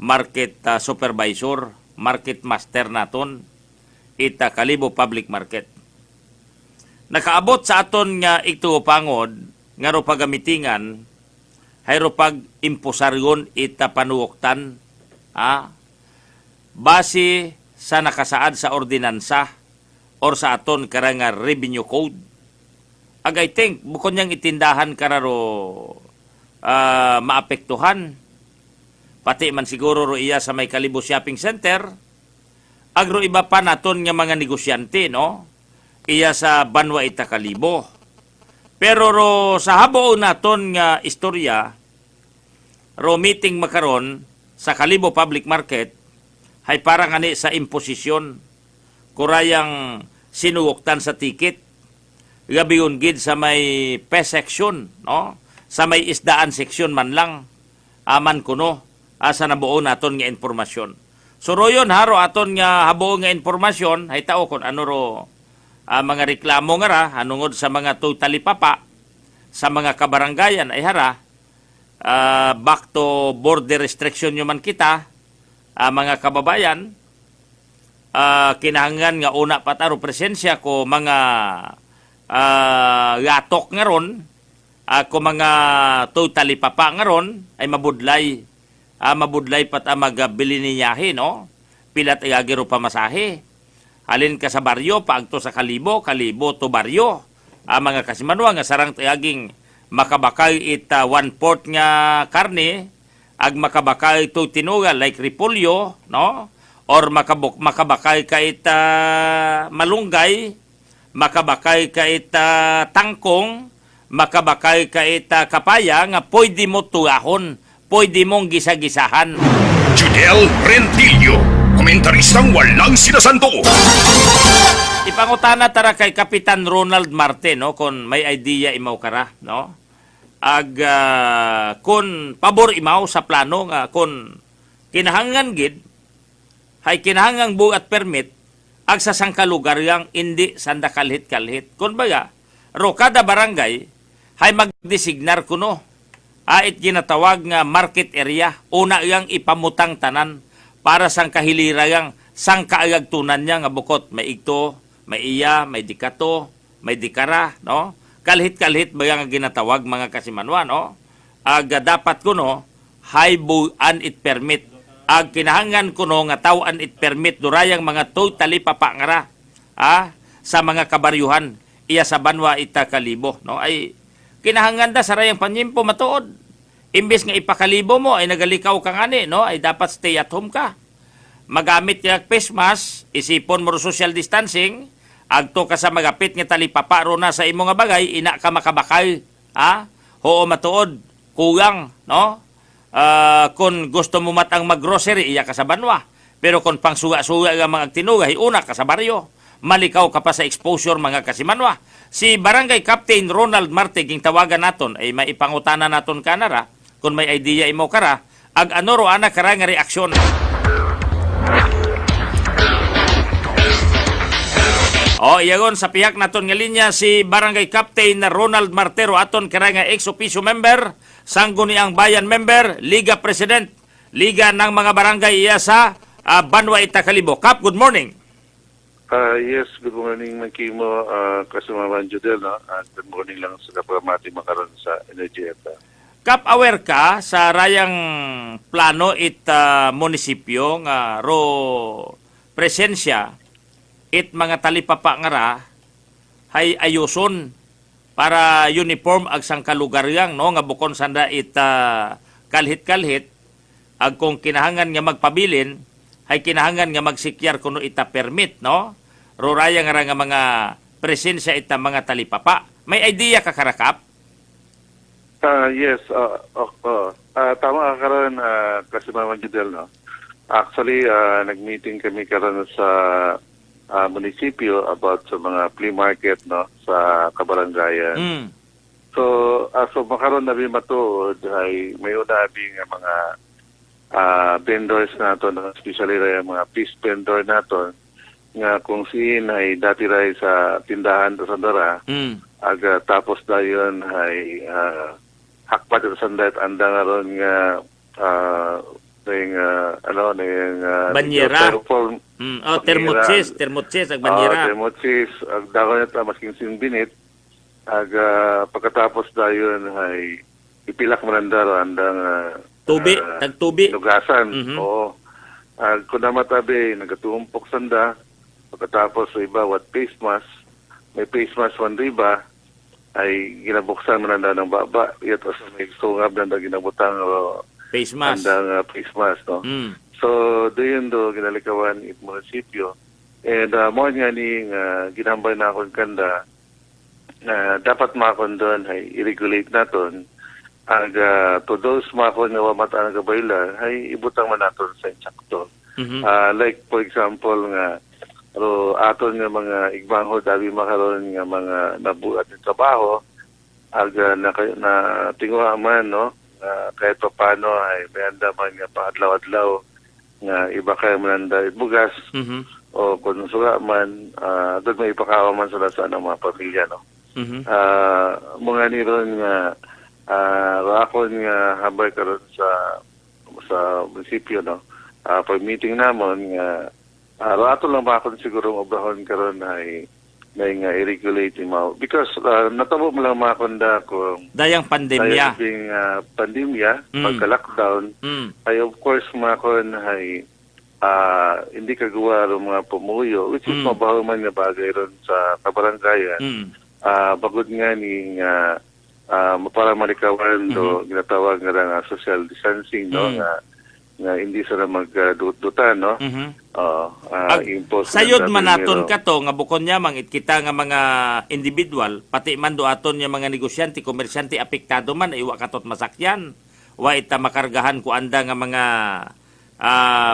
C: market supervisor, market master naton ita Kalibo Public Market. Nakaabot sa aton nga ito pangod nga ro pagamitingan hayro pag imposaryon ita panuoktan base sa nakasaad sa ordinansa or sa aton karang revenue code. I think, bukod niyang itindahan kararo maapektuhan. Pati man siguro ro iya sa may Kalibo Shopping Center. Agro iba pa naton nga mga negosyante, no? Iya sa Banwa Ita Kalibo. Pero ro sa habo naton nga istorya, ro meeting makaron sa Kalibo Public Market, hay parang ani sa imposisyon. Kurayang sinuwoktan sa ticket. Gabiyon gid sa may pest section, no? Sa may isdaan section man lang, aman kuno, asa nabuo naton nga informasyon. So royon haro aton nga habuo nga informasyon, hay tao kon ano ro mga reklamo nga ra, hanungod sa mga totally papa, sa mga kabarangayan ay hara, back to border restriction nyo man kita, mga kababayan, kinahanglan nga una pataro presensya ko mga gatok nga ron, kung mga totally papa nga ron, ay mabudlay pat magabili ninyahe, no? Pilat agagiro pamasahe. Halin ka sa baryo, paagto sa Kalibo, Kalibo to baryo. Mga Kasimanwa nga sarang tayaging makabakay ita 1/4 nga karne, ag makabakay to tinuga like repolyo, no? Or makabakay ka ita malunggay, makabakay ka ita tangkong, makabakay ka ita kapaya nga pwede mo tuahon, pwede mong gisa-gisahan.
B: Judel Rentillo, komentaristang walang sinasanto.
C: Ipangutana tara kay Kapitan Ronald Marte, no, kung may idea imaw kara, no? Kung pabor imaw sa plano nga kung kinahangan gid, hay kinahangang bugat permit ag sa sangkalugar yang hindi sanda kalhit-kalhit. Kung baga, ro kada barangay, hay magdesignar kuno. Ait ginatawag nga market area. Una yang ipamutang tanan para sang kahilira yang sang kaagagtunan niya nga bukot. May igto, may iya, may dikato, may dikara, no? Kalhit-kalhit ba yang ginatawag mga Kasimanwa, no? Dapat kuno, hay buan it permit. Ag kinahangan kuno nga tawan it permit durayang mga totally papangara sa mga kabaryuhan iya sa Banwa Ita Kalibo, no? Ay kinahangan da sa rayang panyimpo matuod. Imbes nga ipakalibo mo ay nagalikaw ka ngani, no? Ay dapat stay at home ka. magamit niya face mask, isipon mo ro social distancing, agto ka sa magapit nga talipapa ro na sa imo nga bagay, ina ka makabakay, ha? Oo matuod, kugang, no? Kung gusto mo matang mag-grocery, iya ka sa banwa. Pero kung pangsuga-suga nga mga tinugay, una ka sa baryo. Malikaw ka pa sa exposure mga kasimanwa. Si Barangay Captain Ronald Marte, ging tawagan naton, ay maipangutana naton kanara, kung may idea imo kara, ag ano ro ana kara nga reaksyon. O, iyagon sa pihak naton nga linya si Barangay Captain na Ronald Martero aton kara nga ex-officio member, Sangguniang Bayan member, Liga President, Liga ng mga barangay iya sa Banwa Itakalibo. Kap, good morning.
F: Yes, good morning, Kimo, Kasamaman Judel, no? Good morning lang sa kapamati makaroon sa Energy at
C: Kap, aware ka sa rayang plano it munisipyo nga ro presensya it mga talipapa nga ra hay ayuson para uniform ag sang kalugaryang no nga bukon sanda it kalhit-kalhit ag kung kinahangan nga magpabilin hay kinahangan nga magsikyar kuno ita permit no ro rayang nga mga presensya ita mga talipapa. May idea ka karakap?
F: Yes, tama ka karoon, Kasamaman Judel, no? Actually, nag-meeting kami karoon sa munisipyo about sa mga flea market, no, sa kabarangayan.
C: Mm.
F: So makaroon na matuod ay may unabi nga mga vendors naton, especially yung mga fish vendor naton, nga kung siin ay dati ray sa tindahan sa Sandara, tapos dayon ay hakpat sa Sandat, anda nga ron nga
C: banyera. Termotsis ag banyera.
F: Termotsis ag dagon ito masking sinbinit ag pagkatapos dayon ay ipilak manandaro andang
C: tagtubi
F: lugasan. Oo. Kung namatabi nagatumpok sanda pagkatapos sa iba what face mask, may face mask one riba ay ginabuksan mananda ng baba ito sa may sungab nanda ginabutang
C: face mask.
F: Andang face mask, no? So, doon ginalikawan it munisipyo. And mo nga ni ginambay na akong kanda dapat makon doon ay i-regulate naton ang to those makon nga wamata nga bayla ay ibutang man naton sa insakto. Like for example nga aton nga mga igbanghod abi makaroon nga mga nabuhat ng trabaho ag na tinguha man, no? Kahit pa paano ay may andaman nga paadlaw-adlaw nga iba kayo mananda bugas o kung suga man doon may ipakawa man sila sa mga pamilya, no? Mga niron nga rakon nga habay karon sa munisipyo, no? Pag meeting namon nga ato lang ba ako siguro obrahon karon ay may nga i-regulate mo because natabo mo lang makunda ko
C: dayang pandemya
F: pandemya pagka-lockdown ay of course makon ay hindi kagawa ro mga pumuyo which is mabaho man nga bagay ron sa kabarangayan bagod nga ni para malikawan do ginatawag nga social distancing, no, nga hindi sila magdutan, no?
C: Sayod man naton kato nga bukon niya mangit kita nga mga individual pati man do aton nga mga negosyante, komersyante apektado man ay wa katot masakyan. Wa ita makargahan ko anda nga mga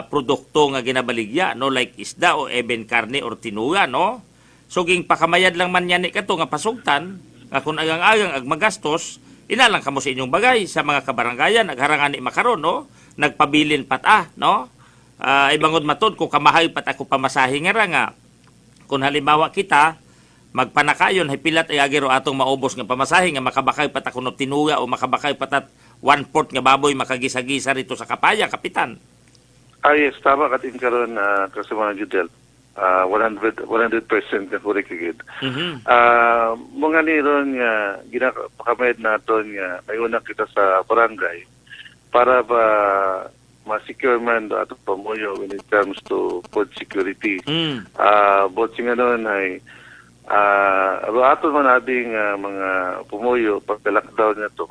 C: produkto nga ginabaligya, no, like isda o even karne or tinuga, no? So ging pakamayad lang man yan kato nga pasugtan nga kung agang-agang ag magastos inalang kamo sa inyong bagay sa mga kabarangayan agharangan ni makaron, no? Nagpabilin pata, no? Ibangod matod ko kamahay pat ako pamasahe nga kung halimbawa kita magpanakayon hay pilat ay agiro atong maubos nga pamasahe nga makabakay pat ako no tinuga o makabakay patat 1/4 nga baboy makagisa-gisa rito sa kapaya, kapitan.
F: Yes, tama katin karon kasama Judel. 100% na correct agad. Mga niron nga ginapakamayad naton nga may una kita sa barangay para ba ma-secure man do ato pamuyo when it comes to food security. But nga nun ay ato man abing mga pumuyo pagka-lockdown na to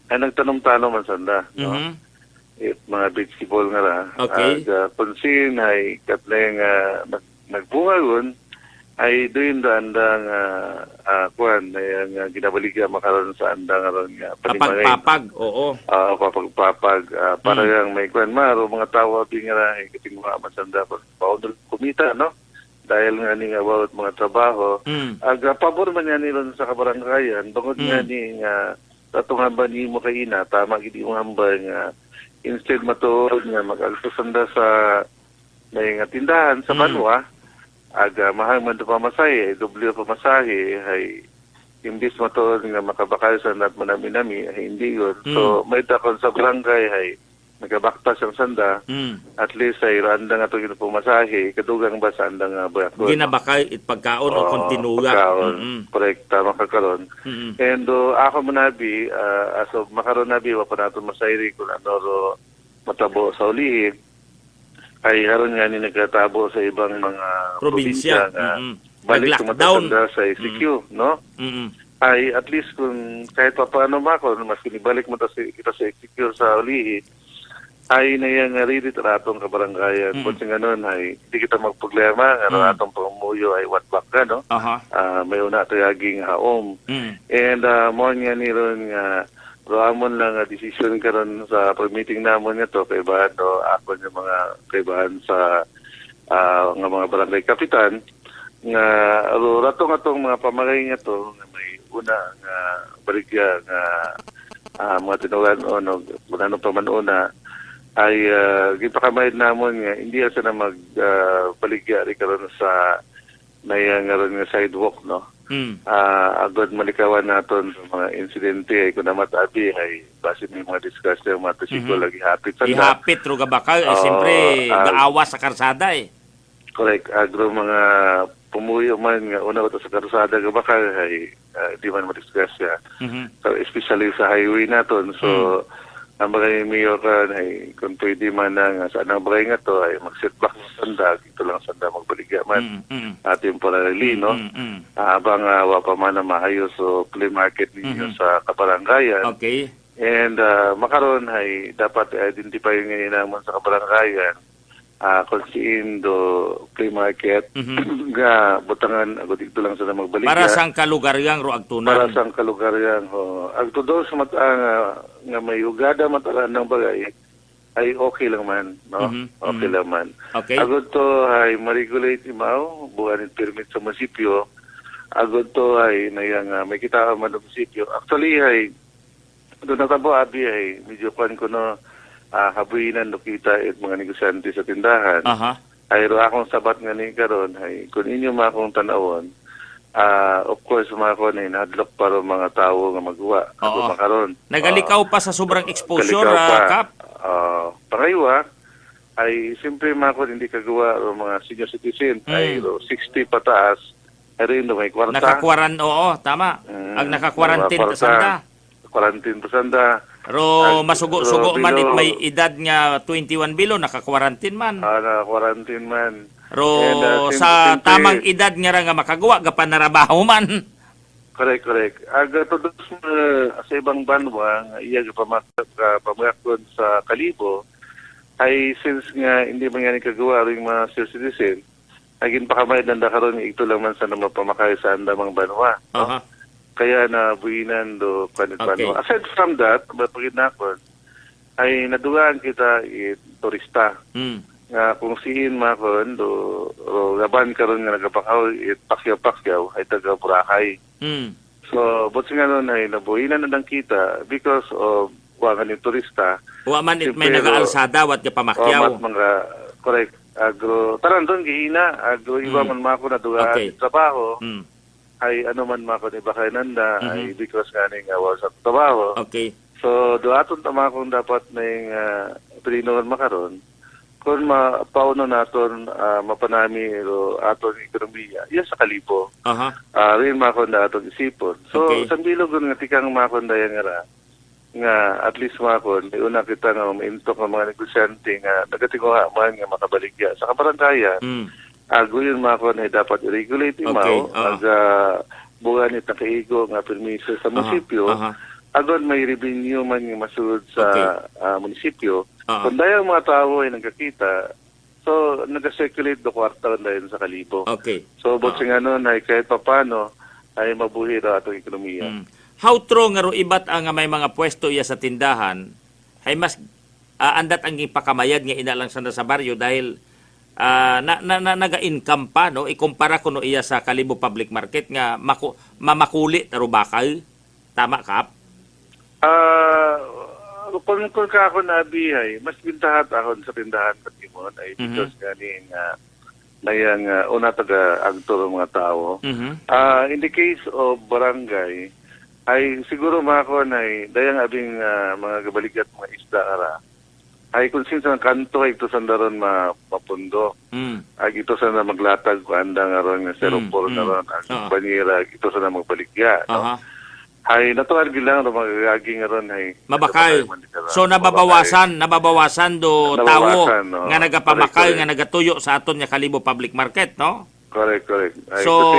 F: ay nagtanong-tanong man sanda, no? mga vegetable nga ra.
C: Okay.
F: Pansin ay katleng nagbungagon ay doon andang kuan ay ginabaliga makaroon sa andang aron nga panimangay.
C: Papag, oo.
F: Papag para yang may kuan maro mga tawo bingara ay kating mga masanda pa paudol kumita no dahil nga ni about mga trabaho pabor man niya nilon sa kabarangayan bangod nga ni nga tatungan ba ni mo kaina tama gid mo hambay nga instead matuod nga mag-altusanda sa may nga tindahan sa banwa mahal man do pamasahe doble pamasahe ay imbis matuod nga makabakal sa nat manami-nami ay hindi yun so may takon sa barangay ay nagabaktas ang sanda at least ay randa nga ito pamasahe kadugang ba sa andang bayakon
C: Ginabakay it pagkaon o kontinuya.
F: pagkaon correct tama kakaroon and ako manabi as of makaroon nabi wa pa nato masayri kung ano ro matabo sa ulihin ay haron nga ni nagkatabo sa ibang mga probinsya nga balik
C: Nag-lockdown.
F: tumatanda sa ICQ no ay at least kung kahit pa paano mako mas kinibalik mo kita sa ICQ sa ulihin ay nayang ririt ratong kabarangayan kung ganun ay hindi kita magproblema nga ratong pangumuyo ay what back ka no may una tayaging haom and mo nga ni ron nga roamon lang decision karon sa meeting namon nga to kay bahan do ako nga mga kaibahan sa nga mga barangay kapitan nga ratong atong mga pamagay nga to nga may una nga baligya nga mga tinugan o no pa man una ay gipakamayad namon nga hindi asa na magbaligya ri karon sa nayang nga sidewalk no agad malikawan naton sa mga insidente ay kung namatabi ay base may mga discussion mga tricycle lagi hapit sa
C: Ihapit ro gabakal siyempre gaawa sa karsada
F: correct agro mga pumuyo man nga una ito sa karsada gabakal ay di man madiscuss siya so, especially sa highway naton so ang bagay mayor ka ay kung pwede man nga sa anong bagay nga to ay mag-setback sa sanda, ito lang sanda magbaligya man temporarily, no? Habang wapa man na maayos so play market ninyo sa kabarangayan.
C: Okay.
F: And makaroon ay dapat identify ngayon naman sa kabarangayan kung siin do play market nga butangan agad ito lang sa magbaligya.
C: Para sang kalugaryang ro agtunan.
F: Para sang kalugaryang agto do sa mata nga may ugada matalan ng bagay ay okay lang man no okay lang man agad to ay ma-regulate imaw buwan ng permit sa munisipyo agad to ay nayang may kita man ng munisipyo actually ay doon natabo abi ay medyo kan ko no habuinan do kita at mga negosyante sa tindahan ay ro akong sabat nga ni karon ay kun inyo akong tanawon of course mga ko na inadlock para mga tao nga magawa ako makaroon.
C: Nagalikaw pa sa sobrang exposure, Kap?
F: Pangaywa, ay siyempre mga ko hindi kagawa o mga senior citizen ay 60 pataas ay rin may kwarta.
C: Tama. Ang naka-quarantine pasanda.
F: Quarantine pasanda.
C: Pero masugo-sugo man it may edad nga 21 bilo, naka-quarantine man.
F: Naka-quarantine man.
C: Pero sa tamang edad nga nga makagawa gapan narabaho man.
F: Correct. Aga todos sa ibang banwa iya pamakon sa Kalibo ay since nga hindi man nga kagawa ring mga citizen ay ginpakamayad nanda karon ito lang man sa mapamakay sa andamang banwa. Kaya na buinan do kanit banwa. Aside from that, mapagid na ko ay nadugaan kita turista. Nga kung siin makon do laban karon nga nagapakaw pakyaw ay taga Boracay. So but nga nun ay nabuhinan na lang kita because of wangan ni turista.
C: Wa man it may nagaalsada wat ka pamakyaw.
F: Mga correct agro taran doon gihina agro iba man mako na dugaan trabaho. Ay ano man mako ni Bakaynanda ay because ganing awas sa trabaho.
C: Okay.
F: So do aton tama kung dapat ning pininoon makaron kung mapauno naton mapanami ro aton ekonomiya iya sa Kalibo rin makonda aton isipon so sa bilog nga tikang makonda yan nga at least makon una kita nga maintok ng mga negosyante nga nagatinguha man nga makabaligya sa kabarangayan aguyon makon ay dapat i-regulate imaw buwan ni takaigo nga permiso sa munisipyo agad may revenue man yung masulod sa munisipyo.
C: Oo.
F: Kung dahil mga tao ay nagkakita, so nag-circulate do kwarta dahil sa kalibo.
C: Okay.
F: So, bukod nga nun, ay kahit papano, ay mabuhi raw atong ekonomiya.
C: How true nga ro ibat ang may mga pwesto iya sa tindahan ay mas andat ang ipakamayad nga ina lang sa baryo dahil naga-income pa no ikumpara kuno iya sa Kalibo Public Market nga mamakuli taro bakal. Tama kap?
F: Kung ka ako nabihay, mas bintahat ako sa tindahan sa Timon ay because ganing mayang una taga agtor mga tao. In the case of barangay, ay siguro mako na dayang abing mga gabaligat mga isda ara. Ay kung sinsa ng kanto ay ito sandaron mapundo. Ay ito sana maglatag ko andang aron nga 04 na ron ang banyera ito sana magbaligya. No? Ay natural gilang ro magaging aron ay
C: mabakal. So nababawasan do tawo
F: no?
C: nga nagapamakal
F: Correct.
C: nga nagatuyo sa aton nga Kalibo Public Market, no?
F: Correct. Ay,
C: So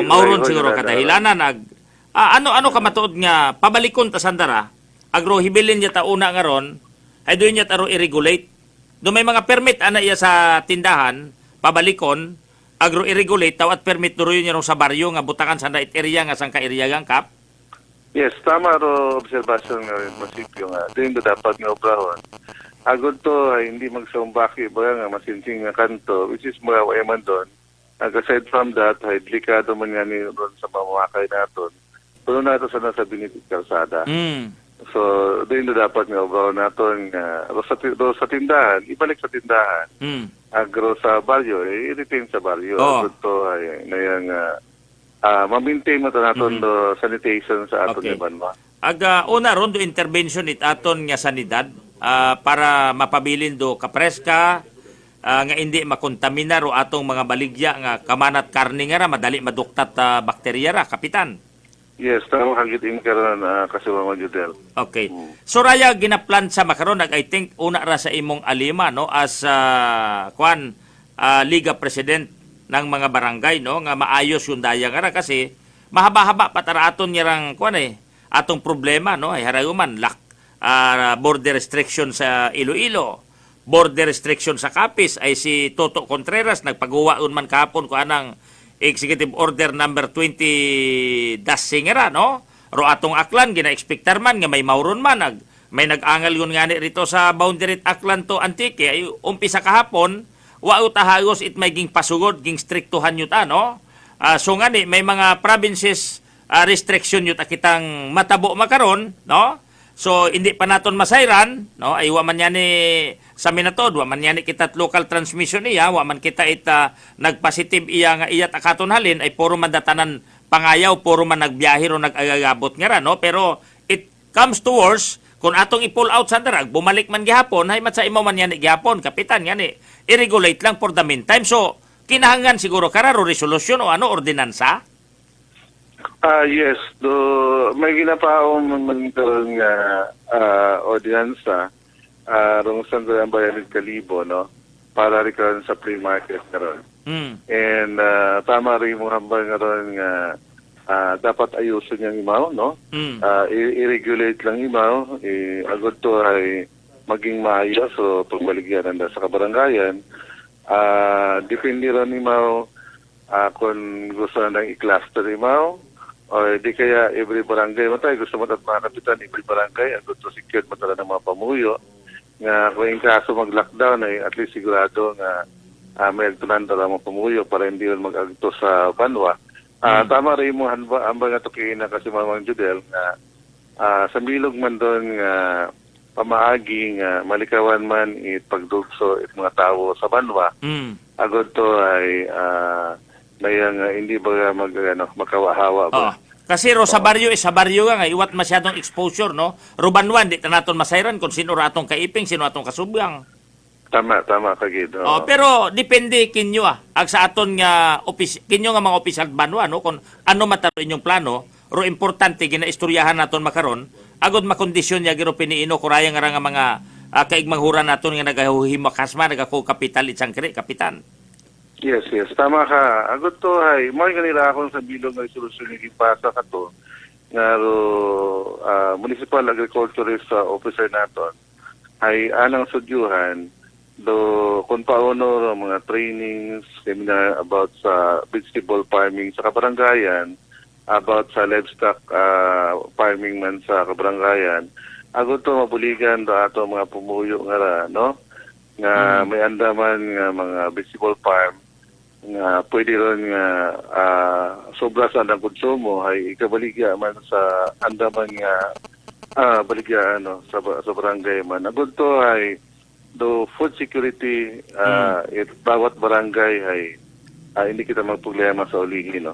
C: mauron siguro kadahilanan ano ka matuod nga pabalikon ta sandara agro hibilin niya ta una nga ron ay doon niya taro i-regulate. Do may mga permit ana iya sa tindahan pabalikon agro i-regulate tawat permit duro yun sa baryo nga butakan sa night area nga sang ka-area gang kap.
F: Yes, tama ro obserbasyon nga rin masipyo nga. Ito yung dapat nga obrahon. Agad to ay hindi magsumbaki ba nga masinsing nga kanto which is mga wayaman doon. Aside from that, ay delikado man nga ni ron sa pamamakay natin. Puno na ito sa nasa binitig kalsada. So, doon na dapat nga obrahon natin sa tindahan, ibalik sa tindahan. Agro sa baryo, i-retain sa baryo. Agad to ay nayang ma-maintain mo ito natin do sanitation sa aton nga banwa.
C: Una ron do intervention it aton nga sanidad para mapabilin do kapreska nga hindi makontamina ro atong mga baligya nga kamanat karne nga ra madali maduktat bakterya ra kapitan.
F: Yes, tama kagiting karon kasi mga judel.
C: Okay. So raya ginaplan sa makaron I think una ra sa imong alima no as Liga President ng mga barangay no nga maayos yung daya nga ra kasi mahaba-haba patara aton nirang atong problema no ay harayuman border restriction sa Iloilo, border restriction sa Capiz ay si Toto Contreras nagpagawaon man kahapon ko anang Executive Order number 20 dasingera no ro atong Aklan gina-expectar man nga may mauron man may nag-angal yun nga rito sa boundary Aklan to Antique ay umpisa kahapon wa utahagos it may ging pasugod ging striktuhan yun no so nga ni may mga provinces restriction yun kitang matabo makaron no so hindi pa naton masayran no ay wa man yan sa minatod wa man yan kita local transmission iya wa man kita nagpositive iya nga iya takaton halin ay puro mandatanan pangayaw puro man nagbiyahe ro nagagabot nga ra no pero it comes to worse kung atong i-pull out sa darag bumalik man gihapon hay matsa imo man yan gihapon kapitan yan i-regulate lang for the meantime so kinahanglan siguro kararo resolution o ordinansa.
F: Yes, may ginapaong man karon nga ordinansa rong sa bayan ng Kalibo no para rin sa free market karon. And tama rin mo hambal karon nga dapat ayusin yung imaw no. I-regulate lang imaw agad to ay maging maayos so pagbaligyan sa kabarangayan depende rin imaw kung gusto nang i-cluster imaw o di kaya every barangay matay gusto mo at mga kapitan every barangay ang gusto secured matala ng mga pamuyo nga kung kaso mag-lockdown ay at least sigurado nga may agtunan tala mga pamuyo para hindi rin mag-agto sa banwa. Tama rin mo hambang nga tukiin na kasi mga judel nga sa milog man doon nga pamaagi nga malikawan man pagdugso mga tao sa banwa agad to ay mayang hindi ba makawahawa ba?
C: Kasi sa baryo nga iwat masyadong exposure no. Rubanwan di naton masayran kung sino ra atong kaiping, sino atong kasubgang.
F: Tama kagid.
C: Pero depende kinyo ag sa aton nga kinyo nga mga opisyal banwa no kung ano mataro inyong plano, ro importante ginaistoryahan naton makaron agod makondisyon ya giro piniino kuraya nga nga mga kaigmanghuran naton nga nagahimakasma nagako kapital itsang kri kapitan.
F: Yes. Tama ka. Agad to ay, mga kanila akong sa bilog ng solusyon yung ipasa ka to. nga municipal agriculturist officer naton ay anang sudyuhan do kung paano mga trainings, seminar about sa vegetable farming sa kabarangayan, about sa livestock farming man sa kabarangayan. Agon to mabuligan do ato mga pumuyo nga ra, no? Nga may andaman nga mga vegetable farm nga pwede ron nga sobra sa andang konsumo ay ikabaligya man sa andaman nga baligya sa barangay man. Agon to ay do food security bawat barangay ay hindi kita magproblema sa ulihin, no?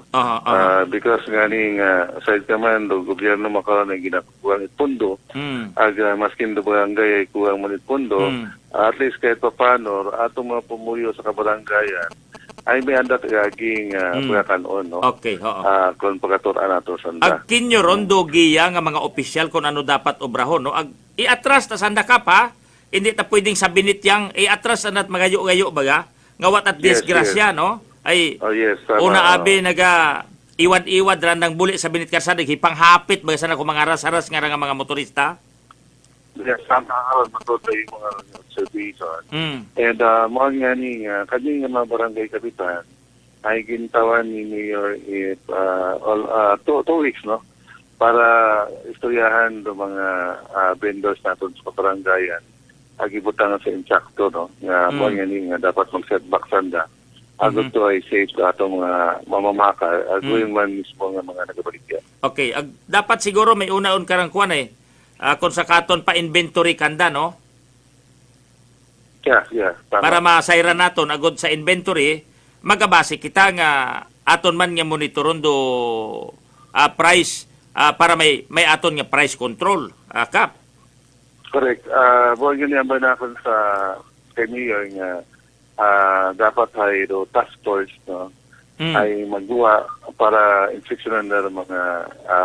F: Because ngani nga side kaman do gobyerno makaroon ng ginakuha ng pondo ag maskin do barangay ay kuha mo ng pondo at least kahit paano atong mga pumuyo sa kabarangayan ay may andat aging kanon, no?
C: Okay,
F: kung pagaturan nato sanda.
C: Ag kinyo rondo giya nga mga opisyal kung ano dapat obrahon, no? Ag iatras ta sanda ka pa. Hindi ta pwedeng sabinit yang iatras anat magayo-gayo baga ngawat at disgrasya, no? Ay una abi naga iwad-iwad randang buli sa binit karsada hipanghapit baga sana ko mga aras-aras nga nga mga motorista.
F: Yes, sama karon matutoy yung mga observation. And mo nga ni kani nga mga barangay kapitan ay gintawan ni Mayor two weeks, no? Para istoryahan do mga vendors naton sa barangayan agibutang sa insakto, no? Nga mo nga ni nga dapat mag-setback sanda. Agot to ay safe sa atong mga mamamaka. Agoy man mismo nga mga nagabaligya.
C: Okay. Dapat siguro may una-un karang kuan kung sa katon pa inventory kanda, no?
F: Yeah. Tama.
C: Para masayran naton agod sa inventory, magabase kita nga aton man nga monitoron do price para may aton nga price control. Kap.
F: Correct. Buwan yun yan ba na ako sa Mayor nga dapat ay do task force, no? Ay magduwa para inspeksyonan na mga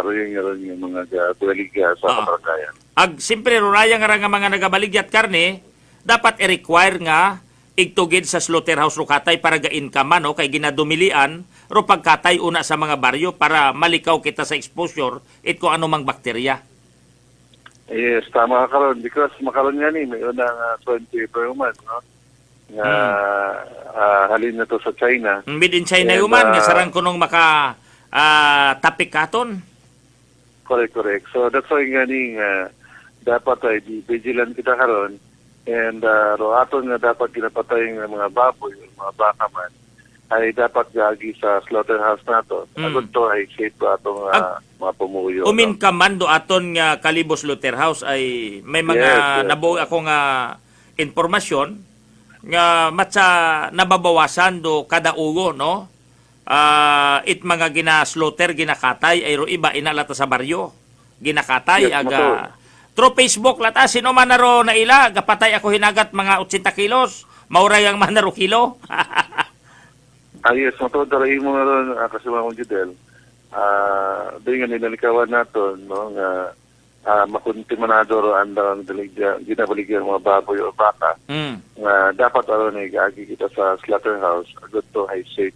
F: royong yung mga baligya sa kabaranggayan.
C: Ag simpre ruraya nga mga nagabaligyat karne, dapat i-require nga igtugid sa slaughterhouse ro katay para ga-income, no? Kay ginadumilian ro pagkatay una sa mga baryo para malikaw kita sa exposure it kung anumang bakterya.
F: Yes, tama karon because makaroon nga ni may unang 20 per month, no? Nga halin na to sa China.
C: Made in China human nga sarang kunong maka tapik katon.
F: Correct. So that's why nga ni dapat ay vigilant kita karon and ro aton nga dapat ginapatay ng mga baboy, mga baka man ay dapat gagi sa slaughterhouse nato. Agon to ay safe pa atong mga pumuyo.
C: Umin ka man do aton nga Kalibo Slaughterhouse ay may mga nabuo ako nga informasyon nga matsa nababawasan do kada ugo, no? It mga gina-slaughter, ginakatay ay ro iba inalata sa baryo. Ginakatay aga through Facebook lata sino man naro na ila gapatay ako hinagat mga 80 kilos. Mauray ang manaro kilo.
F: Yes, matod dara mo na ron kasi mga Judel. Doon nga nilalikawan naton, no, nga makuntimanado ro andang ginabaligyan mga baboy o baka. Nga dapat aron ay gagi kita sa slaughterhouse agad to high safe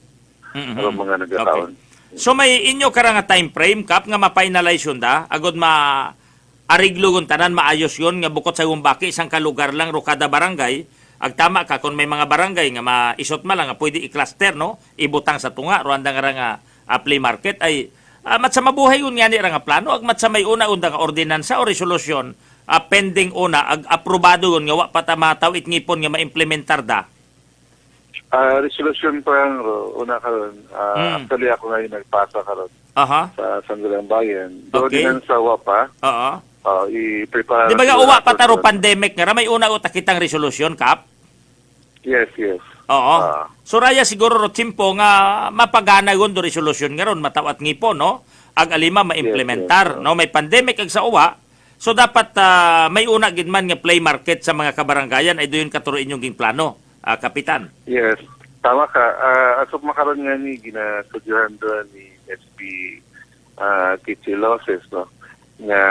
F: aron mga nagataon.
C: Okay. So may inyo kara nga time frame kap nga ma-finalize yun da agad ariglo gun tanan maayos yon nga bukod sa gumbaki isang kalugar lang ro kada barangay. Ag tama ka kung may mga barangay nga maisot lang nga pwede i-cluster, no? Ibutang sa tunga ro andang nga play market ay matsa mabuhay yun nga ni nga plano ag matsa may una undang ordinansa o resolusyon pending una ag aprobado yun nga wa pata mataw it ngipon nga maimplementar da.
F: Resolution pa ang una karon. Actually ako ngayon nagpasa karon. Sa Sangguniang Bayan. Ordinansa wa pa. I-prepare.
C: Di ba nga uwa pa taro pandemic nga may una uta kitang resolusyon kap?
F: Yes.
C: Oo. So raya siguro ro timpo nga mapagana gon do resolusyon nga ron matawat ngipo, no? Ag alima maimplementar, no? May pandemic ag sa uwa. So dapat may una gid man nga play market sa mga kabarangayan ay doyon katuro inyong ging plano, kapitan.
F: Yes. Tama ka. Asok makaroon nga ni ginastudyohan doon ni SB Kichiloses, no? Nga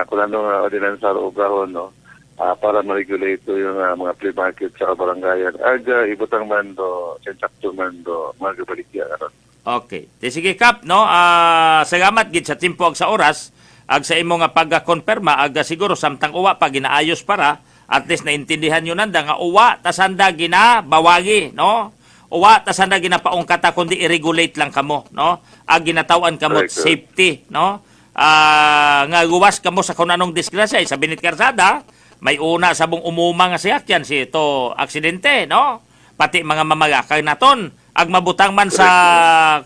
F: kung ano nga ordinansa o obrahon, no? Para ma-regulate yung mga flea market sa kabarangayan. Aga, ibutang man do, sensakto man do, mga gabaligya.
C: Okay. Sige Kap, no? Salamat gid sa timpo ag sa oras ag sa imo nga pagkonperma ag siguro samtang uwa pa ginaayos para at least naintindihan nyo nanda nga uwa tasanda ginabawagi, no? Uwa tasanda ginapaungkata kundi i-regulate lang kamo, no? Ag ginatawan kamo
F: Correct, sir.
C: safety, no? Nga guwas kamo sa kung anong disgrasya sa Binit Karsada, may una sa bong umuma nga siyakyan si ito aksidente, no? Pati mga mamagakay naton ag mabutang man sa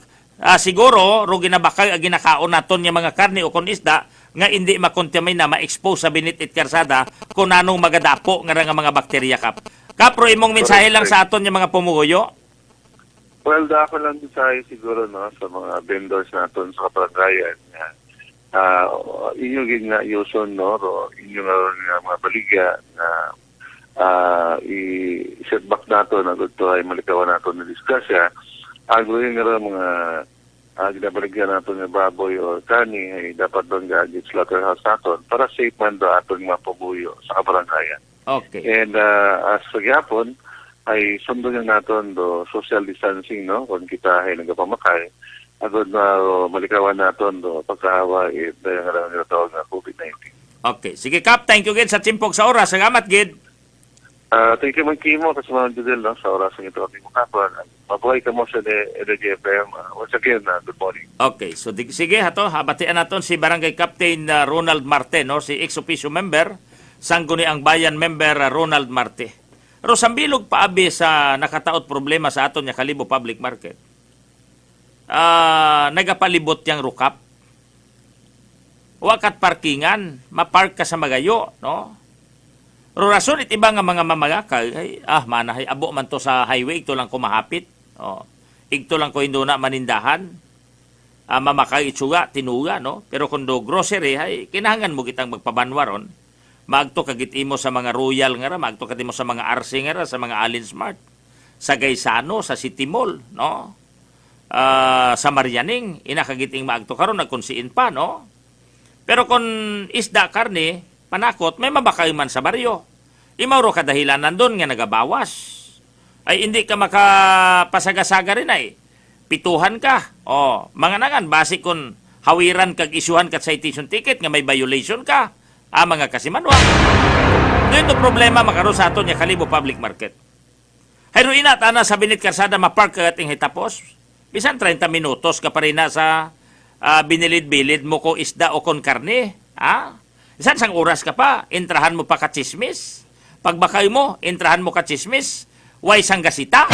C: siguro ro ginabakay ag ginakaon naton yung mga karne o kon isda nga hindi makontamin na ma-expose sa Binit at Karsada kung anong magadapo nga mga bakterya Kap. Kapro imong mensahe lang sa aton yung mga pumuguyo.
F: Well, dako lang sa siguro no sa mga vendors naton sa kabaranggayan nga inyo gid nga yuson no ro inyo nga mga baligya na i-set back nato na dito ay malikawan nato na diskusya ang nga mga ginabaligyan nato nga baboy o kani ay dapat doon gagit slaughterhouse nato para safe man do aton mga pabuyo sa kabaranggayan.
C: Okay.
F: And as sa gyapon ay sundo nga naton do social distancing no kung kita ay nagapamakay agad na malikawan naton do pagkahawa nga tawag nga COVID-19.
C: Okay. Sige Kap, thank you gid sa timpog sa oras. Salamat gid.
F: Thank you, Kimo, kasi mga Judel, no, sa oras ng ito ating mukhapan. Mabuhay ka mo sa Energy FM. Once again, good morning.
C: Okay. So sige hato, habatian naton si Barangay Captain Ronald Marte, no, si ex-officio member, Sangguniang Bayan member Ronald Marte. Pero sambilog paabi sa nakataot problema sa aton nga Kalibo Public Market. Nagapalibot yang rukap. Wakat parkingan, mapark ka sa magayo, no? Pero rason it iba nga mga mamagakay, ay, manahay, abo man to sa highway, ito lang ko mahapit. Oh. Ito lang ko hindi na manindahan. Mamakay itsuga, tinuga, no? Pero kung do grocery, ay, kinahangan mo kitang magpabanwaron. Maagto kagit imo sa mga Royal nga ra, maagto kagit mo sa mga RC nga ra, sa mga Allen Smart, sa Gaisano, sa City Mall, no? Sa Marianing, inakagiting maagto karon nagkunsiin pa, no? Pero kung isda karne, panakot, may mabakay man sa baryo. Imauro kadahilan nandun nga nagabawas. Ay hindi ka makapasaga-saga rin ay. Pituhan ka. O, mga nangan, basi kung hawiran kag isuhan ka citation ticket nga may violation ka. Mga kasimanwa. Doon ito problema makaroon sa aton nga Kalibo Public Market. Hayro inatana sa Binit Karsada mapark ka ating hitapos. Bisan 30 minutos ka pa rin na sa binilid-bilid mo ko isda o kon karne. Isan sang oras ka pa, entrahan mo pa ka chismis. Pagbakay mo, entrahan mo ka chismis. Way sang gasita.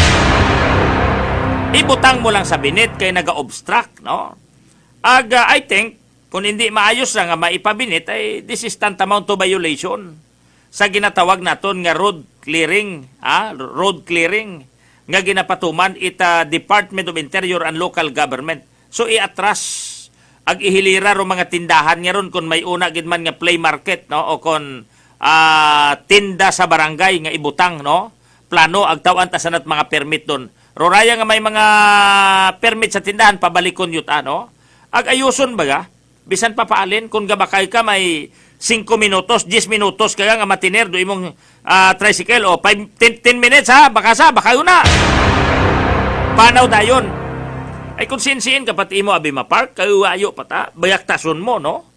C: Ibutang mo lang sa binit kay naga-obstruct, no? I think, kung hindi maayos na nga maipabinit, ay this is tantamount to violation sa ginatawag naton nga road clearing, road clearing nga ginapatuman ita Department of Interior and Local Government. So, iatras ag ihilira ro mga tindahan nga ron kung may una gid man nga play market, no, o kung tinda sa barangay nga ibutang, no, plano ag tawan ta sanat mga permit don. Roraya nga may mga permit sa tindahan pabalikon yuta, no, ag ayuson baga bisan papaalin kung gabakay ka may 5 minutos 10 minutos kaya nga matiner do imong tricycle o 10 minutes baka kayo na panaw dayon. Ay kung sin-sin ka pati mo abi mapark, kayo ayo pata, bayaktason mo, no?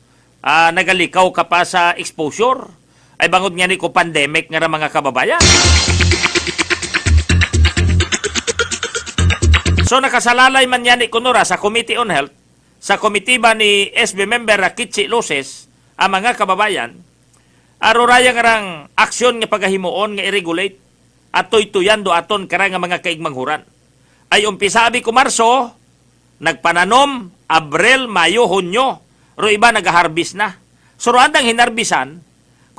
C: Nagalikaw ka pa sa exposure. Ay bangod nga ni ko pandemic nga ra mga kababayan. So nakasalalay man yan ni Kunura sa Committee on Health, sa komitiba ni SB member Kitsi Loses, ang mga kababayan, aroraya nga rang aksyon nga pagahimuon nga i-regulate at tuytuyan do aton kara nga mga kaigmanghuran. Ay umpisa abi ko Marso, nagpananom, Abril, Mayo, Hunyo. Ro iba nag-harvest na. So roandang hinarbisan,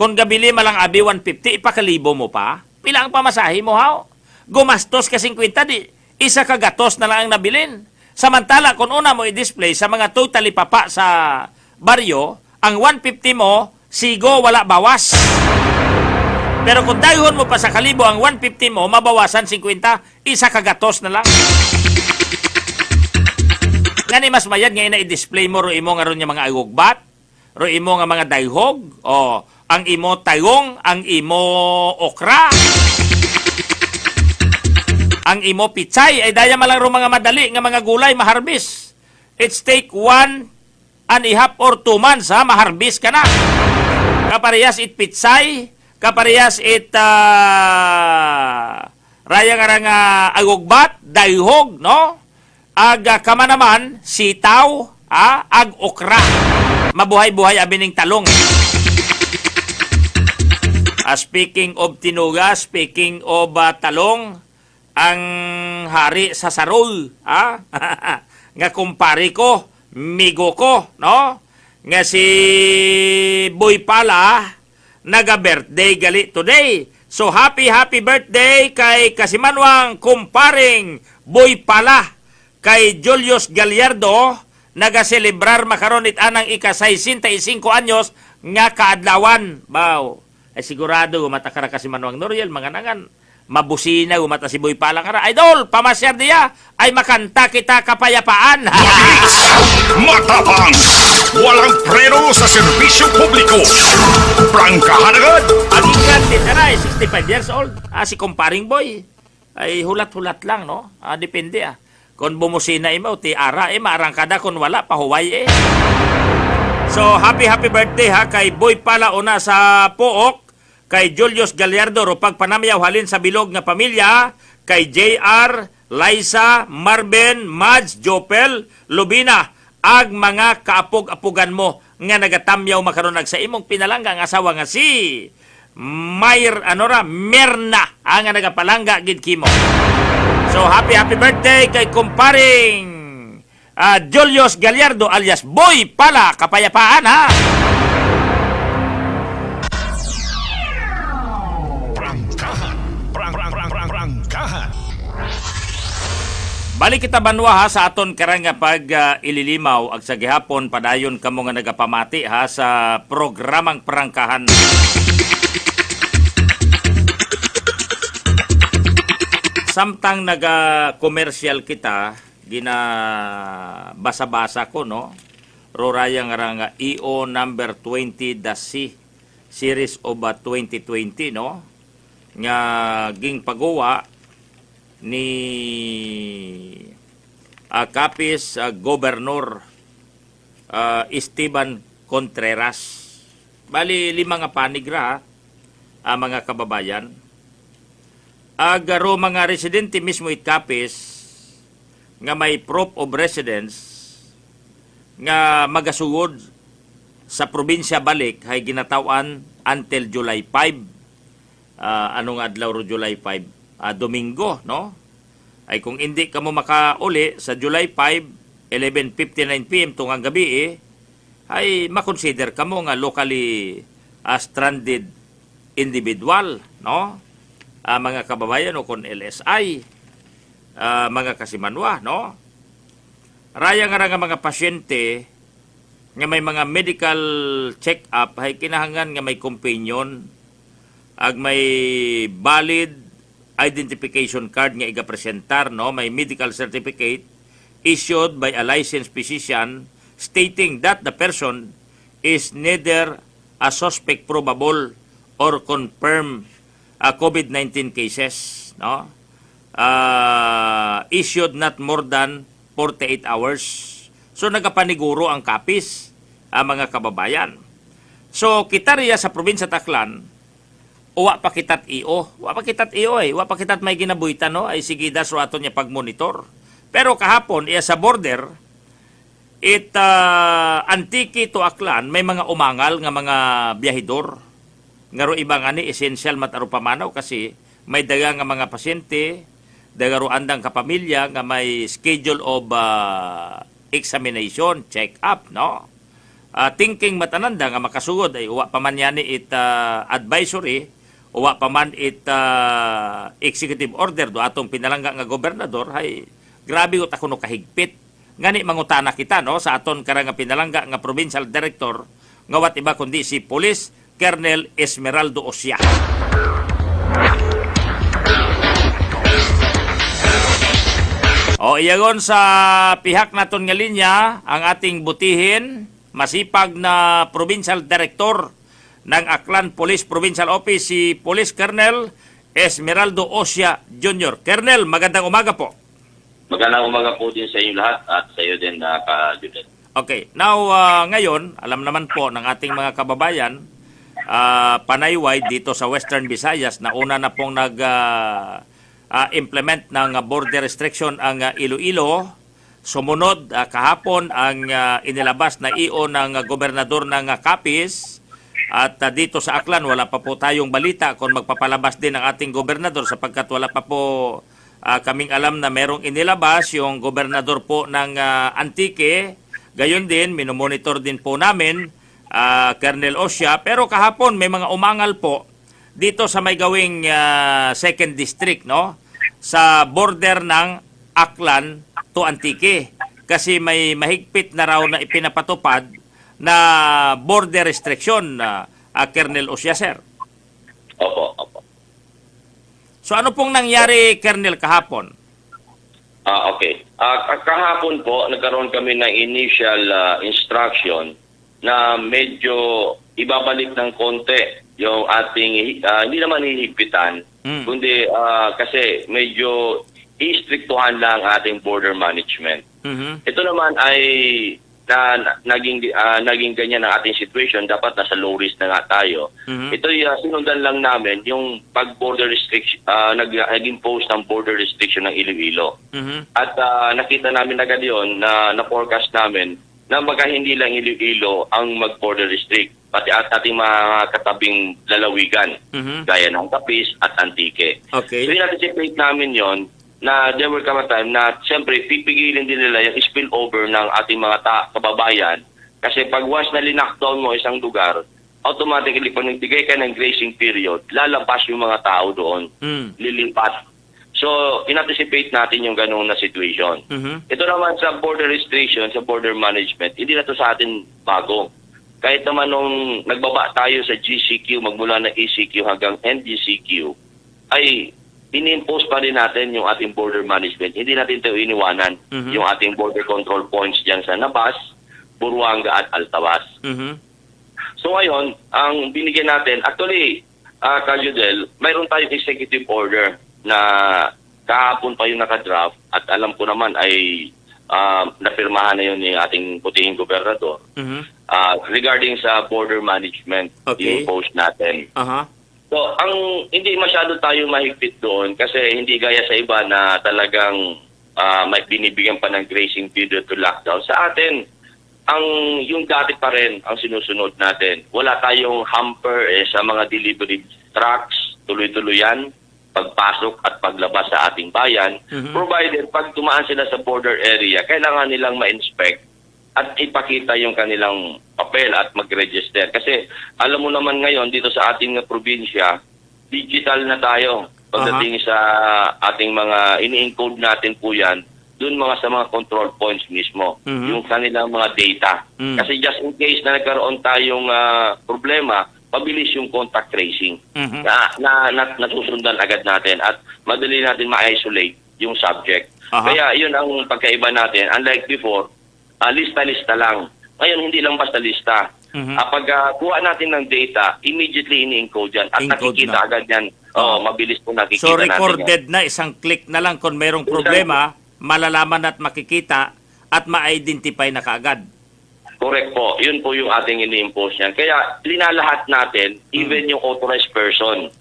C: kung gabili malang abi 150, ipakalibo mo pa, pila ang pamasahe mo haw? Gumastos ka 50, di isa ka gatos na lang ang nabilin. Samantala, kung una mo i-display sa mga totally papa sa baryo, ang 150 mo, sigo, wala bawas. Pero kung dahon mo pa sa kalibo, ang 150 mo, mabawasan 50, isa ka gatos na lang. Ngani mas mayad nga ina-display mo ro imo nga ron yung mga agugbat, ro imo nga mga dayhog, o ang imo tayong, ang imo okra. Ang imo pitsay ay daya malang ro mga madali nga mga gulay maharbis. It's take 1.5 or 2 months ha, maharbis ka na. Kaparehas it pitsay, kaparehas it raya nga agugbat, dayhog, no? Ag kama naman, sitaw, ag okra. Mabuhay-buhay abining talong. Speaking of tinuga, speaking of talong, ang hari sa sarol, nga kumpari ko, migo ko, no? Nga si Boy Pala, naga-birthday gali today. So happy birthday kay Kasimanwang kumparing Boy Pala, kay Julius Gallardo, naga-celebrar makaron it anang ika-65 anyos nga kaadlawan. Bao. Ay sigurado matakara Kasimanwang Noriel, mga nangan, mabusina umata si Boy Pala kara. Idol, pamasyar diya, ay makanta kita kapayapaan.
B: Mabilis, matapang, walang preno sa serbisyo publiko. Prangkahan agad.
C: Ang ingat din na 65 years old. Si kumparing Boy, ay hulat-hulat lang, no? Depende Kung bumusina ima, ti ara, maarangkada. Kung wala, pahuway So, happy birthday kay Boy Pala una sa Pook, kay Julius Gallardo, ro pagpanamyaw halin sa bilog nga pamilya, kay JR, Liza, Marben, Mads, Jopel, Lubina, ag mga kaapog-apugan mo nga nagatamyaw makaron sa imong pinalangga nga asawa nga si Merna, ang nga nagapalangga gid kimo. So happy birthday kay kumparing Julius Gallardo alias Boy Pala, kapayapaan
B: Prangkahan. Prangkahan.
C: Balik kita banwa sa aton karang nga pag ililimaw ag sa gihapon padayon kamo nga nagapamati sa programang Prangkahan. Samtang naga-commercial kita, basa-basa ko, no? Roraya nga EO number 20-C, series of 2020, no? Nga ging pagawa ni Capiz Governor Esteban Contreras. Bali, 5 nga panigra, mga kababayan. Agaro mga residente mismo it Capiz, nga may proof of residence nga magasugod sa probinsya balik hay ginatawan until July 5. Anong adlaw ro July 5? Domingo, no? Ay kung hindi ka mo makauli sa July 5, 11:59 PM tungang gabi ay makonsider ka mo nga locally stranded individual, no? Mga kababayan o kon LSI, mga kasimanwa, no? Raya nga mga pasyente nga may mga medical check-up ay kinahangan nga may companion ag may valid identification card nga igapresentar, no? May medical certificate issued by a licensed physician stating that the person is neither a suspect probable or confirmed COVID-19 cases, no? Issued not more than 48 hours. So nagapaniguro ang Capiz, mga kababayan. So kita riya sa probinsya Taclan, wa pa kitat iyo. Wa pa kitat iyo wa pa kitat may ginabuhitan, no? Ay sige das aton niya pagmonitor. Pero kahapon iya sa border Antiki to Aklan may mga umangal nga mga biyahidor. Ngaro ibang ani essential mataro pamanaw kasi may daga nga mga pasyente, dagaro andang kapamilya nga may schedule of examination, check-up, no? Thinking matananda nga makasugod ay uwa pa man yani it advisory, uwa pa man it executive order do atong pinalangga nga gobernador, hay grabe ko takuno kahigpit. Ngani mangutana kita, no, sa aton karang nga pinalangga nga provincial director nga wat iba kundi si Police Colonel Esmeraldo Osya. Iyagon sa pihak naton nga linya ang ating butihin, masipag na Provincial Director ng Aklan Police Provincial Office, si Police Colonel Esmeraldo Osia Jr. Colonel, magandang umaga po.
G: Magandang umaga po din sa inyo lahat at sa iyo din na ka-Judel.
C: Okay, now ngayon, alam naman po ng ating mga kababayan, panayway dito sa Western Visayas na una na pong nag-implement ng border restriction ang Iloilo. Sumunod kahapon ang inilabas na EO ng gobernador ng Capiz. At dito sa Aklan, wala pa po tayong balita kung magpapalabas din ang ating gobernador sapagkat wala pa po kaming alam na merong inilabas yung gobernador po ng Antique. Gayon din, minomonitor din po namin, Colonel Osia. Pero kahapon may mga umangal po dito sa may gawing 2nd District, no? Sa border ng Aklan to Antique. Kasi may mahigpit na raw na ipinapatupad na border restriction, Colonel Osia, sir.
G: Opo.
C: So ano pong nangyari, Colonel, kahapon?
G: Okay. Kahapon po, nagkaroon kami ng initial instruction na medyo ibabalik ng konti yung ating, hindi naman hihigpitan, kundi kasi medyo istriktuhan lang ating border management. Ito naman ay naging ganyan ang ating situation, dapat nasa low risk na nga tayo. Ito sinundan lang namin yung pag-border restriction, nag-impose ng border restriction ng Iloilo. At nakita namin agad yun na forecast namin na baka hindi lang Iloilo ang mag-border restrict, pati at ating mga katabing lalawigan, gaya ng Capiz at Antique.
C: Okay.
G: So in-anticipate namin yon na there will come a time na siyempre pipigilin din nila yung spillover ng ating mga kababayan. Kasi pag once na linakdown mo isang lugar, automatically pag nagbigay ka ng grazing period, lalabas yung mga tao doon, lilipat. So, in-anticipate natin yung ganung na situation. Ito naman sa border restriction, sa border management, hindi na to sa atin bago. Kahit naman nung nagbaba tayo sa GCQ, magmula na ECQ hanggang NGCQ, ay ini-impose pa rin natin yung ating border management. Hindi natin ito iniwanan. Yung ating border control points dyan sa Nabas, Buruanga at Altabas. So ngayon, ang binigyan natin, actually, Kajudel, mayroon tayong executive order na kahapon pa yung nakadraft at alam ko naman ay napirmahan na yun yung ating putihing gobernador regarding sa border management, i-impose natin. So, ang hindi masyado tayo mahigpit doon kasi hindi gaya sa iba na talagang may binibigyan pa ng grazing period to lockdown. Sa atin, yung dati pa rin ang sinusunod natin. Wala tayong hamper sa mga delivery trucks, tuloy-tuloy yan, pagpasok at paglabas sa ating bayan. Provided pag tumaan sila sa border area, kailangan nilang ma-inspect at ipakita yung kanilang papel at mag-register. Kasi alam mo naman ngayon dito sa ating probinsya, digital na tayo pagdating sa ating mga ini-encode natin po yan, dun sa mga control points mismo, yung kanilang mga data. Kasi just in case na nagkaroon tayong problema, pabilis yung contact tracing na nasusundan agad natin at madali natin ma-isolate yung subject. Kaya yun ang pagkaiba natin. Unlike before, lista-lista lang. Ngayon, hindi lang basta lista. Pag kuha natin ng data, immediately ini-encode yan at nakikita agad yan. Mabilis po nakikita
C: so,
G: natin
C: recorded na, isang click na lang kung mayroong problema, malalaman at makikita at ma-identify na kaagad.
G: Correct po. Yun po yung ating ini-impose yan. Kaya, linalahat natin, even yung authorized person.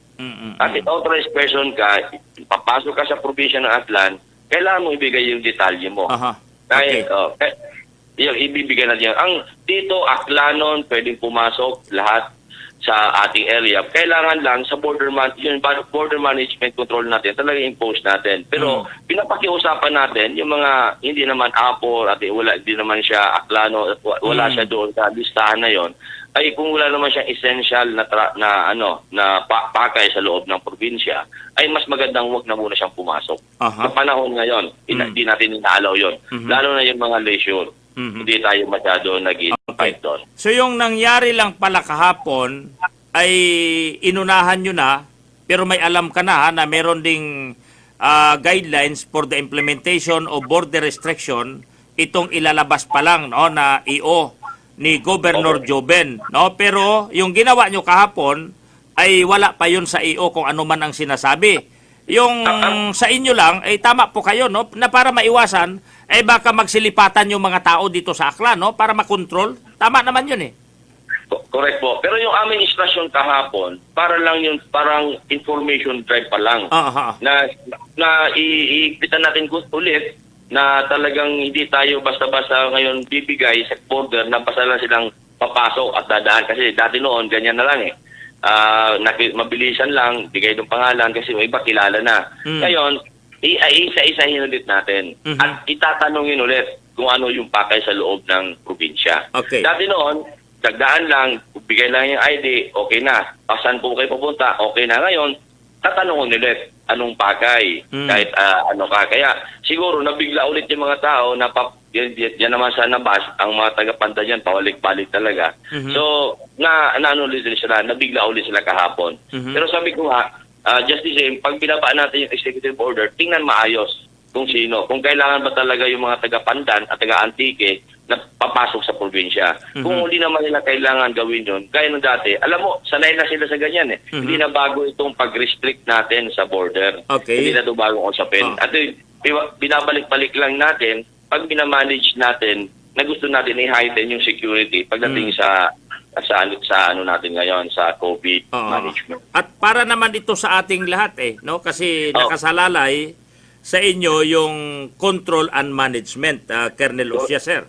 G: At authorized person ka, papasok ka sa probinsya ng Aklan, kailangan mo ibigay yung detalye mo.
C: Okay.
G: Yung ibibigay na diyan. Ang dito, Aklanon, pwedeng pumasok lahat sa ating area. Kailangan lang sa border management control natin, talaga impose natin. Pero pinapakiusapan natin yung mga hindi naman Apo at hindi naman siya Aklano, wala siya doon sa listahan na yon. Ay kung wala naman siyang essential na pakay sa loob ng probinsya, ay mas magandang wag na muna siyang pumasok. Sa panahon ngayon, hindi natin inaalaw yon. Lalo na yung mga leisure. Hindi tayo masyado nag-invite doon.
C: So yung nangyari lang pala kahapon ay inunahan nyo na, pero may alam ka na meron ding guidelines for the implementation of border restriction, itong ilalabas pa lang na EO ni Governor Joben. Pero yung ginawa nyo kahapon ay wala pa yun sa iyo kung ano man ang sinasabi. Yung sa inyo lang, ay tama po kayo, no? Na para maiwasan, ay baka magsilipatan yung mga tao dito sa Aklan, no? Para makontrol. Tama naman yun eh.
G: Correct po. Pero yung aming istasyon kahapon, para lang yung parang information drive pa lang.
C: Aha.
G: Na iipitan natin ulit na talagang hindi tayo basta-basta ngayon bibigay sa border na basta lang silang papasok at dadaan. Kasi dati noon, ganyan na lang eh. Mabilisan lang, bigay ng pangalan kasi yung iba kilala na. Ngayon, isa-isahin ulit natin. At itatanungin ulit kung ano yung pakay sa loob ng probinsya.
C: Okay.
G: Dati noon, dagdaan lang, bigay lang yung ID, okay na. Saan po kayo pupunta, okay na. Ngayon, tatanungin ulit anong pakay, kahit ano ka. Kaya siguro nabigla ulit yung mga tao na yan naman sa nabas, ang mga taga-panta dyan, pawalik-balik talaga. So, ano ulit sila, nabigla ulit sila kahapon. Pero sabi ko nga, just the same, pag binaba natin yung executive order, tingnan maayos kung sino. Kung kailangan ba talaga yung mga taga-pandan at taga-antike na papasok sa probinsya. Kung hindi naman nila kailangan gawin yun, gaya ng dati, alam mo, sanay na sila sa ganyan eh. Hindi na bago itong pag-restrict natin sa border.
C: Okay.
G: Hindi na ito bagong usapin. At binabalik-balik lang natin pag binamanage natin na gusto natin i-heighten yung security pagdating sa ano natin ngayon sa COVID management.
C: At para naman ito sa ating lahat eh, no? Kasi nakasalalay sa inyo yung control and management, Colonel Osya, sir.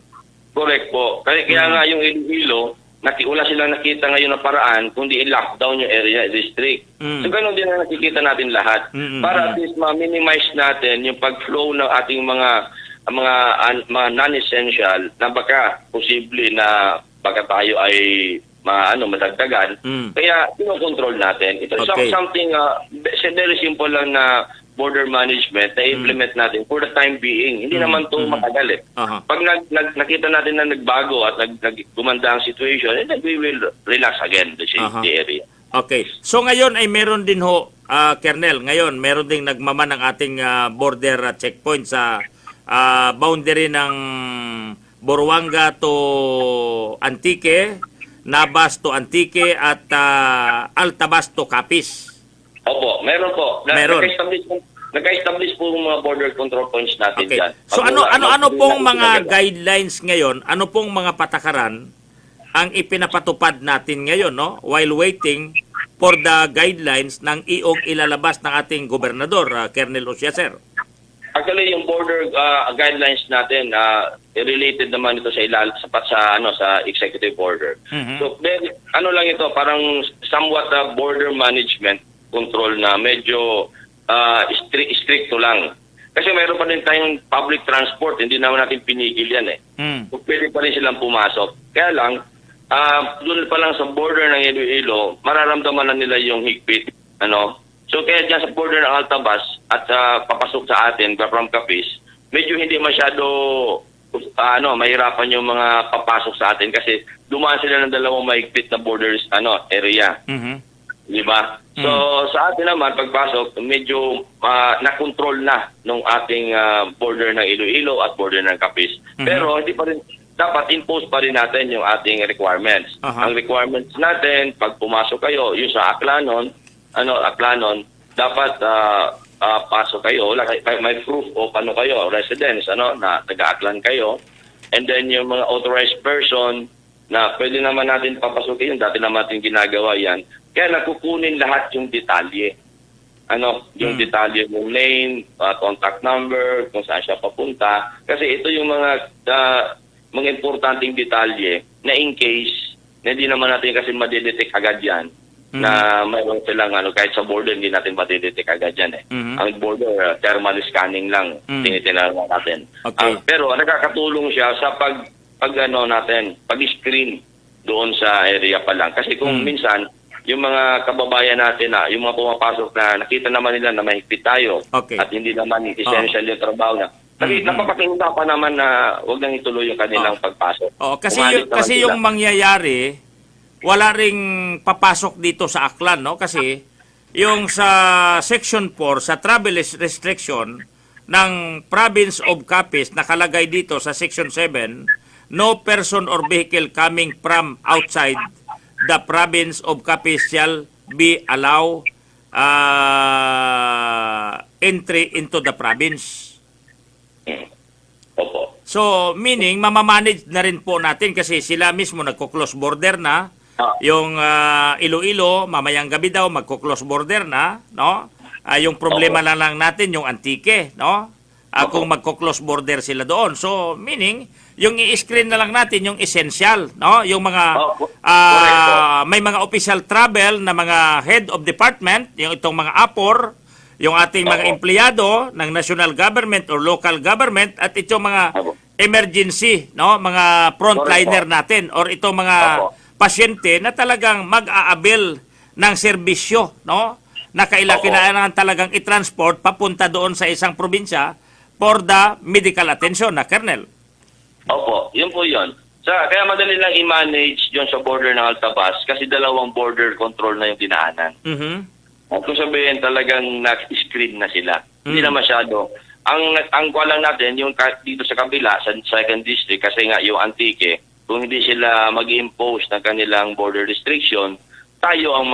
G: Correct po. Kaya nga yung Iloilo, wala silang nakita ngayon na paraan kundi i-lockdown yung area district. So ganun din ang nakikita natin lahat. Para at least ma-minimize natin yung pag-flow ng ating mga non-essential na baka posible na baka tayo ay madagdagan. Kaya kinokontrol natin. Ito something very simple lang na border management na implement natin for the time being. Hindi naman ito matagal eh. Pag nakita natin na nagbago at gumanda ang situation, then we will relax again the area.
C: Okay. So ngayon ay meron din ho, Colonel, ngayon meron ding nagmaman ng ating border checkpoint sa boundary ng Boruanga to Antique, Nabas to Antique at Altabas to Capiz.
G: Opo, meron po.
C: Meron.
G: Nag-establish po yung mga border control points natin
C: Okay.
G: dyan.
C: So ano pong mga guidelines ngayon, ano pong mga patakaran ang ipinapatupad natin ngayon, no? While waiting for the guidelines ng iong ilalabas ng ating gobernador, Colonel Osya, sir.
G: Actually, yung border guidelines natin, related naman ito sa executive order. So, then, ano lang ito, parang somewhat border management control na medyo stricto lang. Kasi mayroon pa rin tayong public transport, hindi naman natin pinigil yan eh. So, pwede pa rin silang pumasok. Kaya lang, doon pa lang sa border ng Iloilo, mararamdaman na nila yung higpit. So, kaya dyan sa border ng Altabas at papasok sa atin from Capiz, medyo hindi masyado mahirapan yung mga papasok sa atin kasi dumaan sila ng dalawang mahigpit na borders area. Di ba? So, sa atin naman, pagpasok, medyo na-control na nung ating border ng Iloilo at border ng Capiz. Pero, hindi pa rin, dapat impose pa rin natin yung ating requirements. Ang requirements natin, pag pumasok kayo, yung sa Aklanon, dapat pasok kayo, may proof o paano kayo, residence, na taga-Aklan kayo. And then, yung mga authorized person na pwede naman natin papasukin, dati naman natin ginagawa yan. Kaya nakukunin lahat yung detalye. Yung detalye ng name, contact number, kung saan siya papunta. Kasi ito yung mga importanteng detalye na in case na hindi naman natin kasi madidetect agad yan. Na mayroon silang kahit sa border hindi natin madidetect agad yan eh. Ang border, thermal scanning lang, tinitingnan natin.
C: Okay.
G: Pero nakakatulong siya sa pag-screen doon sa area pa lang. Kasi kung minsan, yung mga kababayan natin yung mga pumapasok na nakita naman nila na mahigpit tayo at hindi naman essential yung trabaho na. Napapakinggan pa naman na huwag nang ituloy yung kanilang pagpasok.
C: Kasi yung mangyayari, wala ring papasok dito sa Aklan, no? Kasi yung sa Section 4, sa travel restriction ng Province of Capiz, nakalagay dito sa Section 7, no person or vehicle coming from outside the Province of Capiz shall be allow entry into the province.
G: Opo.
C: So, meaning, mamamanage na rin po natin kasi sila mismo nagko-close border na. Yung Iloilo, mamayang gabi daw, magko-close border na, no? Yung problema na lang natin, yung Antique, no? Kung magko-close border sila doon. So, meaning, yung i-screen na lang natin, yung essential, no? Yung mga, may mga official travel na mga head of department, yung itong mga APOR, yung ating mga empleyado ng national government or local government, at itong mga emergency, no? Mga frontliner natin, or itong mga pasyente na talagang mag-aabil ng serbisyo, no? Na kailangan talagang i-transport papunta doon sa isang probinsya for the medical attention na, Colonel.
G: Opo, yun po yun. Kaya madali lang i-manage yun sa border ng Altabas kasi dalawang border control na yung dinaanan. At kung sabihin talagang na-screen na sila, hindi na masyado. Ang kuwalang natin, yung dito sa kabila, sa 2nd District, kasi nga yung Antique, kung hindi sila mag-impose ng kanilang border restriction, tayo ang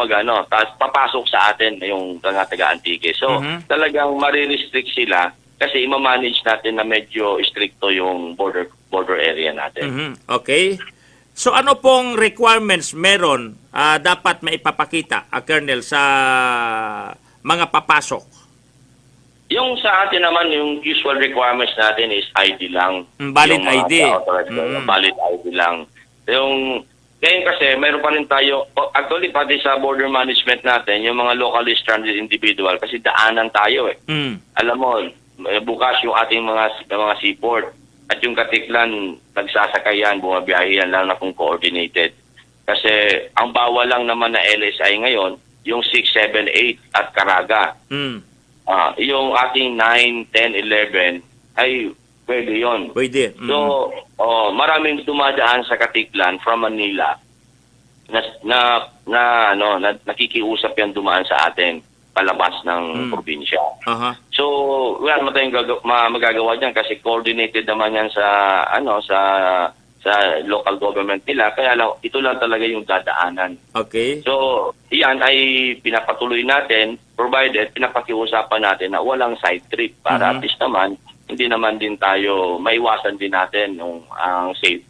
G: papasok sa atin yung taga-Antique. So, talagang marirestrict sila kasi i-manage natin na medyo stricto yung border area natin.
C: Okay. So, ano pong requirements meron dapat maipapakita, Colonel, sa mga papasok?
G: Yung sa atin naman, yung usual requirements natin is ID lang.
C: Valid ID.
G: Valid ID lang. Ngayon kasi, mayroon pa rin tayo, actually pati sa border management natin, yung mga locally stranded individual, kasi daanan tayo eh. Alam mo, bukas yung ating mga seaport at yung Katiklan, nagsasakayan, bumabiyahe yan lang na kung coordinated. Kasi ang bawal lang naman na LSI ngayon, yung 6, 7, 8 at Caraga. Yung ating 9, 10, 11 ay pwede yun.
C: Pwede.
G: So, maraming dumadaan sa Katiklan from Manila na nakikiusap yan dumaan sa atin palabas ng probinsya. So, wala naman tayong magagawa dyan kasi coordinated naman yan sa local government nila. Kaya lang, ito lang talaga yung dadaanan.
C: Okay.
G: So, iyan ay pinapatuloy natin provided pinapakiusapan natin na walang side trip para at least naman hindi naman din tayo maiwasan din natin nung ang safe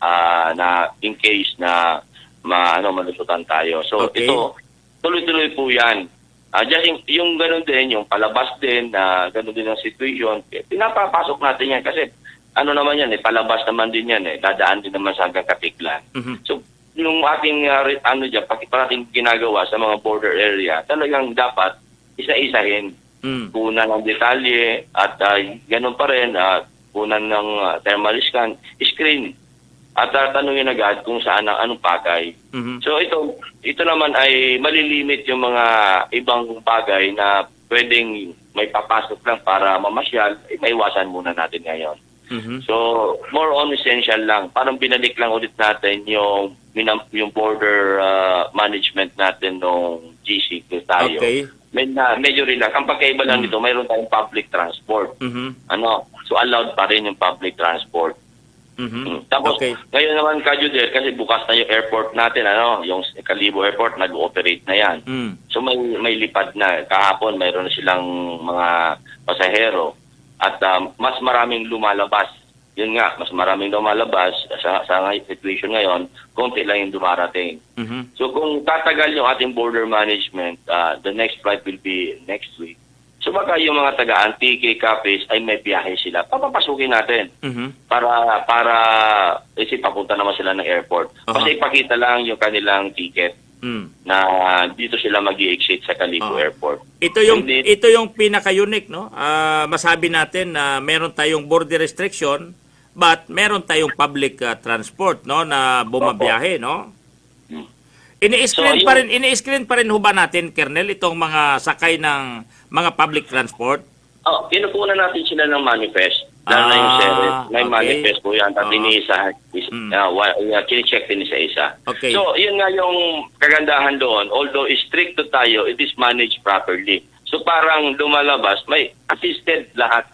G: na in case na malusutan tayo. So ito tuloy-tuloy po 'yan. Just yung ganoon din, yung palabas din na ganoon din ang situation, pinapapasok natin 'yan kasi naman 'yan palabas naman din 'yan dadaan din naman sa hanggang Katiklan. So yung ating parating ginagawa sa mga border area, talagang dapat isa-isahin. Kunan ng detalye at ganun pa rin, kunan ng thermal scan, screen at tanungin agad kung saan anong bagay. So ito naman ay malilimit yung mga ibang bagay na pwedeng may papasok lang para mamasyal, maiwasan muna natin ngayon. So more on essential lang, parang binalik lang ulit natin yung border management natin nung GC tayo.
C: Okay.
G: Medyo relax. Ang pagkaiba lang dito, mayroon tayong public transport. So allowed pa rin yung public transport. Tapos, ngayon naman Kajuder, kasi bukas na yung airport natin, yung Kalibo Airport, nag-ooperate na yan. So may lipad na. Kahapon, mayroon na silang mga pasahero. At mas maraming lumalabas. Yun nga, mas maraming lumalabas sa situation ngayon, konti lang yung dumarating. So kung tatagal yung ating border management, the next flight will be next week. So baka yung mga taga-Antique, Capiz ay may biyahe sila. Papapasukin natin para papunta naman sila ng airport. Kasi ipakita lang yung kanilang ticket na dito sila mag-i-exit sa Kalibo Airport.
C: Ito yung pinaka-unique, no? Masabi natin na meron tayong border restriction but meron tayong public transport, no, na bumabiyahe, no? Ini-screen pa rin ho ba natin, Colonel, itong mga sakay ng mga public transport?
G: Kinukunan natin sila ng manifest. Dahil na yung series, may manifest po yan. At kini-check din isa-isa.
C: Okay.
G: So, yun nga yung kagandahan doon. Although stricto tayo, it is managed properly. So, parang lumalabas, may assisted lahat.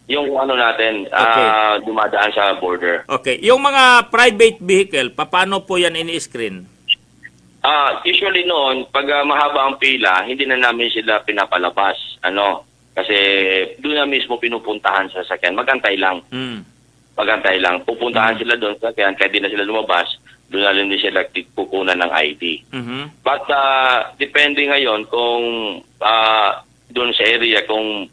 G: Yung natin, dumadaan sa border.
C: Okay. Yung mga private vehicle, paano po yan ini-screen?
G: Usually noon, pag mahaba ang pila, hindi na namin sila pinapalabas. Kasi doon na mismo pinupuntahan sa sasakyan. Magantay lang. Magantay lang. Pupuntahan sila doon sa sasakyan, kaya di na sila lumabas. Doon na rin din sila kukunan ng ID. But depende ngayon kung doon sa area, kung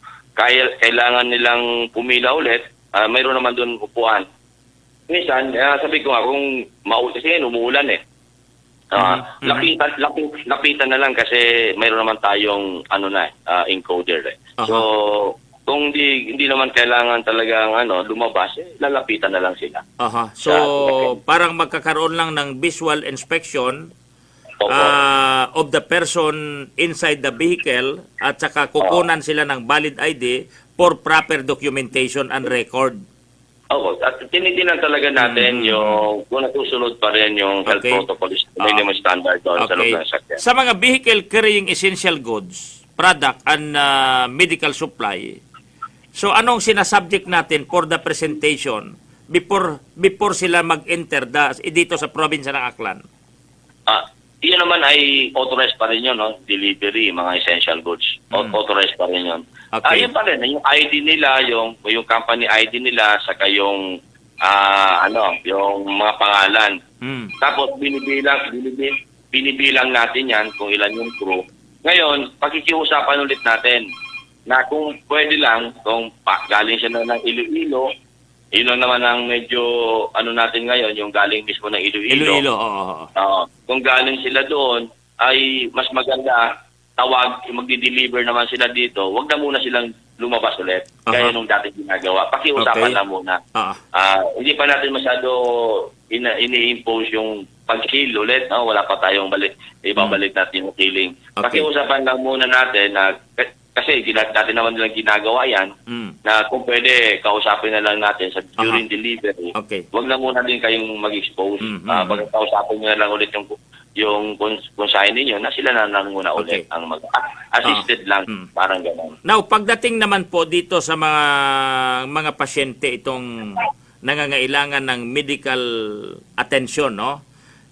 G: kailangan nilang pumila ulit, mayroon naman doon upuan. Minsan, sabi ko nga, kung kasi umuulan lapitan na lang kasi mayroon naman tayong encoder . So kung hindi naman kailangan talagang lumabas, lalapitan na lang sila.
C: So parang magkakaroon lang ng visual inspection of the person inside the vehicle at saka kukunan sila ng valid ID for proper documentation and record.
G: At tinitingnan talaga natin yung kung natusunod pa rin yung health protocols, minimum standard doon sa loob ng sasakyan.
C: Sa mga vehicle carrying essential goods, product and medical supply, so anong sinasubject natin for the presentation before sila mag-enter dito sa probinsya ng Aklan?
G: Iyon naman ay authorized pa rin yun, delivery, mga essential goods. Authorized pa rin yun. Yun pa rin, yung ID nila, yung company ID nila, saka yung, yung mga pangalan. Tapos binibilang natin yan kung ilan yung crew. Ngayon, pakikiusapan ulit natin na kung pwede lang, kung galing siya na ng Iloilo, yun lang naman ang medyo natin ngayon, yung galing mismo ng Iloilo. Kung galing sila doon, ay mas maganda, magdi-deliver naman sila dito, wag na muna silang lumabas ulit. Kaya nung dati ginagawa. Pakiusapan lang muna. Hindi pa natin masyado ini-impose yung pag-kill ulit. Wala pa tayong ibabalik natin yung killing. Pakiusapan lang muna natin na kasi dati naman nilang ginagawa yan, na kung pwede, kausapin na lang natin during delivery. Huwag na muna din kayong mag-expose. Kausapin nyo na lang ulit yung consign ninyo na sila na lang muna ulit ang assisted lang, parang gano'n.
C: Now, pagdating naman po dito sa mga pasyente itong nangangailangan ng medical attention,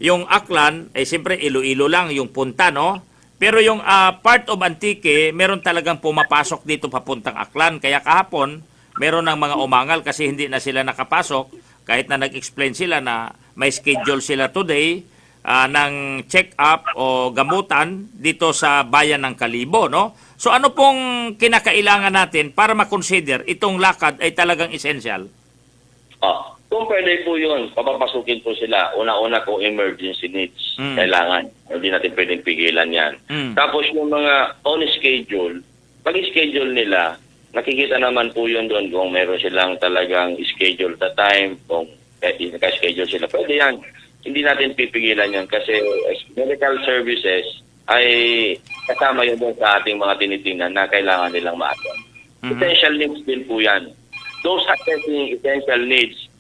C: yung Aklan, siyempre Iloilo lang yung punta, Pero yung part of Antique, meron talagang pumapasok dito papuntang Aklan. Kaya kahapon, meron ng mga umangal kasi hindi na sila nakapasok. Kahit na nag-explain sila na may schedule sila today ng check-up o gamutan dito sa bayan ng Kalibo. So ano pong kinakailangan natin para makonsider itong lakad ay talagang essential?
G: Kung pwede po yun, papapasukin po sila. Una-una kung emergency needs. Kailangan. Hindi natin pwedeng pigilan yan. Tapos yung mga on schedule, pag-schedule nila, nakikita naman po yun doon kung meron silang talagang schedule the time, kung naka-schedule sila. Pwede yan. Hindi natin pipigilan yan kasi medical services ay kasama yun doon sa ating mga tinitingnan na kailangan nilang maaton. Essential needs din po yan. Those accessing essential needs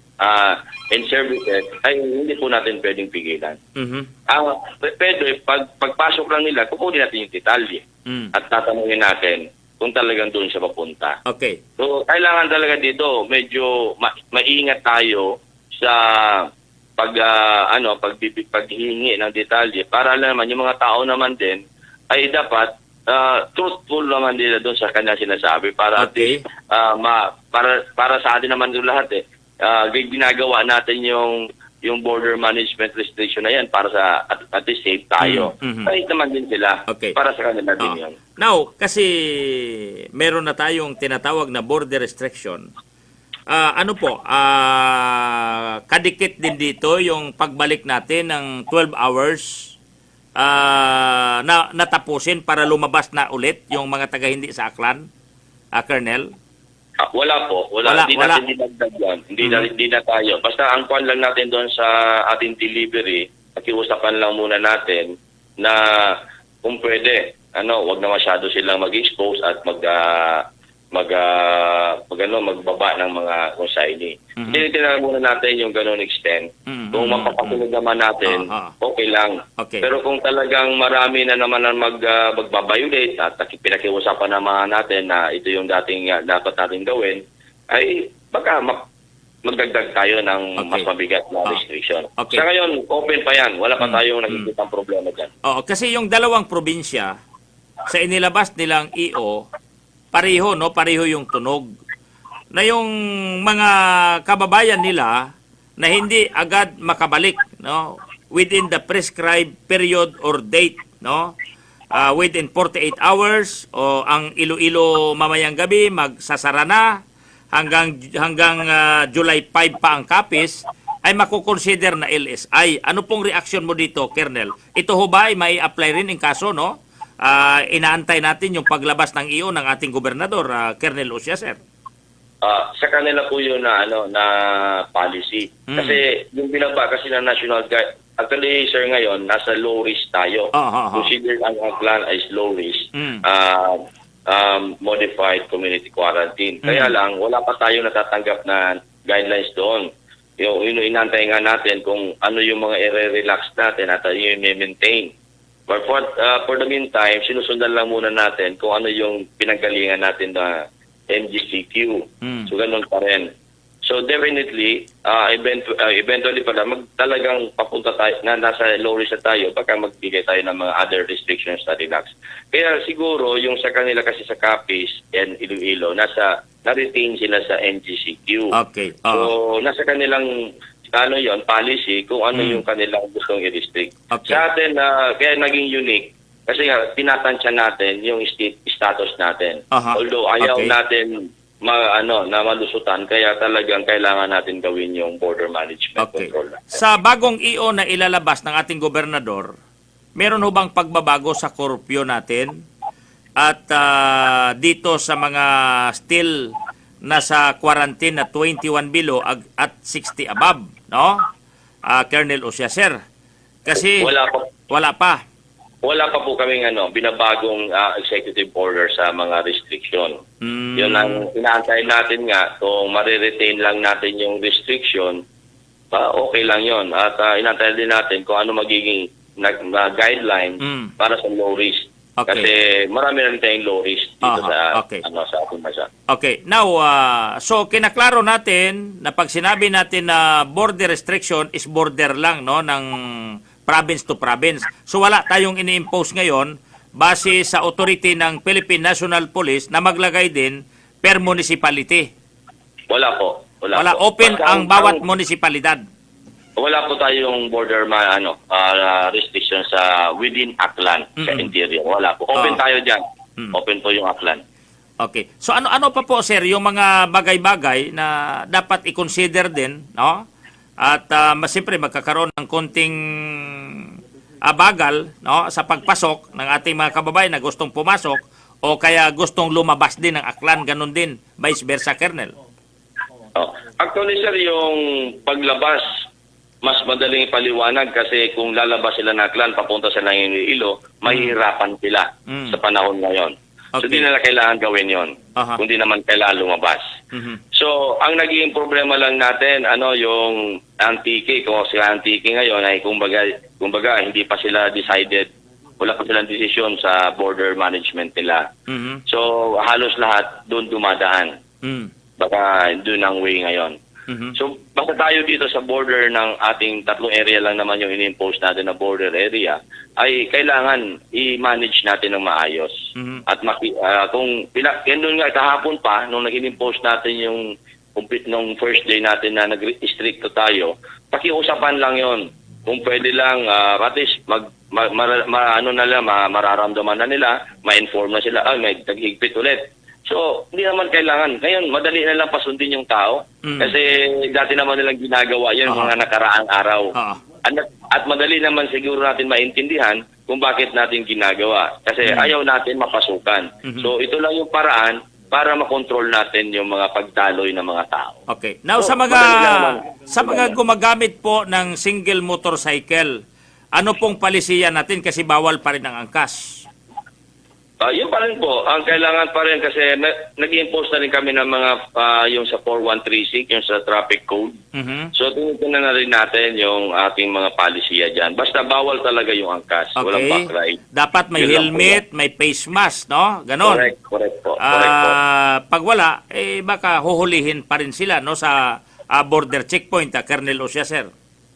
G: and services ay hindi po natin pwedeng pigilan. Pwede, pagpasok lang nila, kukunin natin yung detalye at tatanungin natin kung talagang doon siya papunta. So, kailangan talaga dito, medyo maingat tayo sa paghihingi ng detalye para naman yung mga tao naman din ay dapat truthful naman nila doon sa kanya sinasabi para para sa atin naman yung lahat ginagawa natin yung border management restriction na yan para sa at least safe tayo. Kahit naman din sila para sa kanila din yan.
C: Now, kasi meron na tayong tinatawag na border restriction. Kadikit din dito yung pagbalik natin ng 12 hours na natapusin para lumabas na ulit yung mga taga hindi sa Aklan, Colonel?
G: Wala po. Hindi natin dinagdag yan. Hindi na tayo. Basta ang kwan lang natin doon sa ating delivery, nakiusapan lang muna natin na kung pwede, wag na masyado silang mag-expose at magbaba ng mga consignee. Tinitingnan muna natin yung ganun extent. Kung mapapasunod naman natin, okay lang. Pero kung talagang marami na naman ang magbabiolate at pinakiusapan naman natin na ito yung dapat natin gawin, ay baka magdagdag tayo ng
C: Okay.
G: mas mabigat na restriction.
C: Okay.
G: Sa ngayon, open pa yan. Wala pa tayong nakikita problema dyan.
C: Oo, kasi yung dalawang probinsya sa inilabas nilang EO, pareho, no? Pareho yung tunog. Na yung mga kababayan nila na hindi agad makabalik, no? Within the prescribed period or date, no? Within 48 hours o ang Iloilo mamayang gabi magsasara na hanggang July 5 pa ang kapis ay makukonsider na LSI. Ano pong reaksyon mo dito, Colonel? Ito ho ba ay may apply rin in kaso, no? Inaantay natin yung paglabas ng EO ng ating gobernador, Colonel Osya, sir.
G: Sa kanila po yun na policy. Kasi yung binaba kasi ng National Guard, actually sir ngayon nasa low risk tayo. Consider ang Aklan as low risk. Modified community quarantine. Kaya lang wala pa tayo natatanggap na guidelines doon. Yung inantay nga natin kung ano yung mga i-relax natin at yung i-maintain. But for the meantime, sinusundan lang muna natin kung ano yung pinanggalingan natin na MGCQ. So, ganun pa rin. So, definitely, eventually pala, talagang papunta tayo, nasa low risk na tayo pagka magbigay tayo ng mga other restrictions na relax. Kaya siguro, yung sa kanila kasi sa Capiz and Iloilo, na-retain sila sa MGCQ.
C: Okay.
G: So, nasa kanilang policy kung ano yung kanilang gustong i-restrict.
C: Okay.
G: Sa atin, kaya naging unique kasi nga tinatansya natin yung status natin. Although ayaw natin na malusutan, kaya talagang kailangan natin gawin yung border management control.
C: Sa bagong EO na ilalabas ng ating gobernador, meron ho bang pagbabago sa korupsyon natin? At dito sa mga still nasa quarantine na 21 below at 60 above, no? Colonel Osya, sir. Kasi wala pa. Wala pa
G: po kaming binabagong executive order sa mga restriction. Yun ang inaantay natin nga. Kung mariretain lang natin yung restriction, okay lang yon. At inaantay din natin kung ano magiging guideline para sa low risk. Okay. Kasi marami na rin tayong low risk dito sa ating bansa.
C: Okay. Now, so kinaklaro natin na pag sinabi natin na border restriction is border lang, no, ng province to province. So wala tayong ini-impose ngayon base sa authority ng Philippine National Police na maglagay din per municipality.
G: Wala po.
C: Wala. Open ang bawat munisipalidad.
G: Wala po tayong border restriction sa within Aklan sa interior. Wala po. Open tayo diyan. Open po yung Aklan.
C: Okay. So ano pa po, sir, yung mga bagay-bagay na dapat i-consider din, no? At siyempre magkakaroon ng konting bagal, no, sa pagpasok ng ating mga kababayan na gustong pumasok o kaya gustong lumabas din ng Aklan, ganun din, vice versa, Colonel.
G: Actually, sir, yung paglabas, mas madaling paliwanag kasi kung lalabas sila ng Aklan, papunta sa Iloilo, mahihirapan sila sa panahon ngayon. So, di nila kailangan gawin yon. Kundi naman kailangan lumabas. So, ang naging problema lang natin, yung Antique, kung sila Antique ngayon ay kumbaga hindi pa sila decided, wala pa silang desisyon sa border management nila. So, halos lahat doon dumadaan. Baka doon ang way ngayon. So, basta tayo dito sa border ng ating tatlong area lang naman yung in-impose natin na border area, ay kailangan i-manage natin ng maayos. At kung doon nga kahapon pa, nung nag-impose natin yung nung first day natin na nag-restricto tayo, pakiusapan lang yon. Kung pwede lang, at least mararamdaman na nila, ma-inform na sila, may tag-higpit ulit. So, hindi naman kailangan. Ngayon, madali na lang pasundin yung tao. Kasi dati naman nilang ginagawa yan mga nakaraang araw. At madali naman siguro natin maintindihan kung bakit natin ginagawa. Kasi ayaw natin mapasukan. So, ito lang yung paraan para makontrol natin yung mga pagdaloy ng mga tao.
C: Okay. Now, sa mga gumagamit po ng single motorcycle, ano pong palisiyan natin kasi bawal pa rin ang angkas?
G: Yun pa rin po. Ang kailangan pa rin kasi nag-impose na rin kami ng mga yung sa 4136, yung sa traffic code. So, tinitingnan na rin natin yung ating mga palisiya dyan. Basta bawal talaga yung angkas.
C: Okay.
G: Walang backride.
C: Dapat may helmet, may face mask, no? Ganon.
G: Correct po. Correct po.
C: Pag wala, baka huhulihin pa rin sila, no? Sa border checkpoint, Colonel Osya, sir.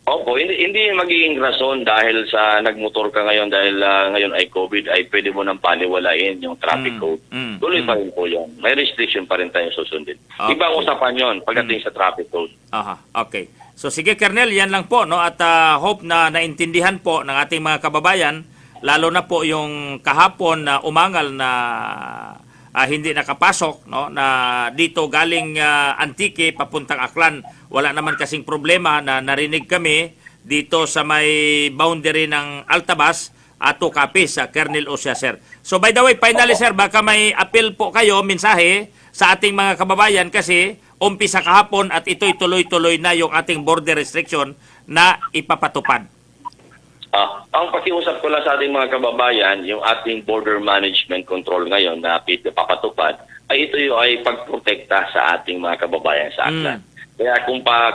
G: Opo, hindi magiging rason dahil sa nagmotor ka ngayon dahil ngayon ay COVID ay pwede mo nang paliwalain yung traffic code. Tuloy pa rin po yun. May restriction pa rin tayong susundin.
C: Okay.
G: Ibang usapan yon pagdating sa traffic code.
C: Aha, okay. So sige, Colonel, yan lang po, no? At hope na naintindihan po ng ating mga kababayan, lalo na po yung kahapon na umangal na hindi nakapasok, no? Na dito galing Antique papuntang Aklan. Wala naman kasing problema na narinig kami dito sa may boundary ng Altabas at Capiz sa Colonel Osya, sir. So by the way, finally, sir, baka may appeal po kayo, mensahe sa ating mga kababayan kasi umpisa kahapon at ito'y tuloy-tuloy na yung ating border restriction na ipapatupad.
G: Ang pakiusap ko lang sa ating mga kababayan, yung ating border management control ngayon na papatupad, ay ito yung ay pagprotekta sa ating mga kababayan sa Aklan. Kaya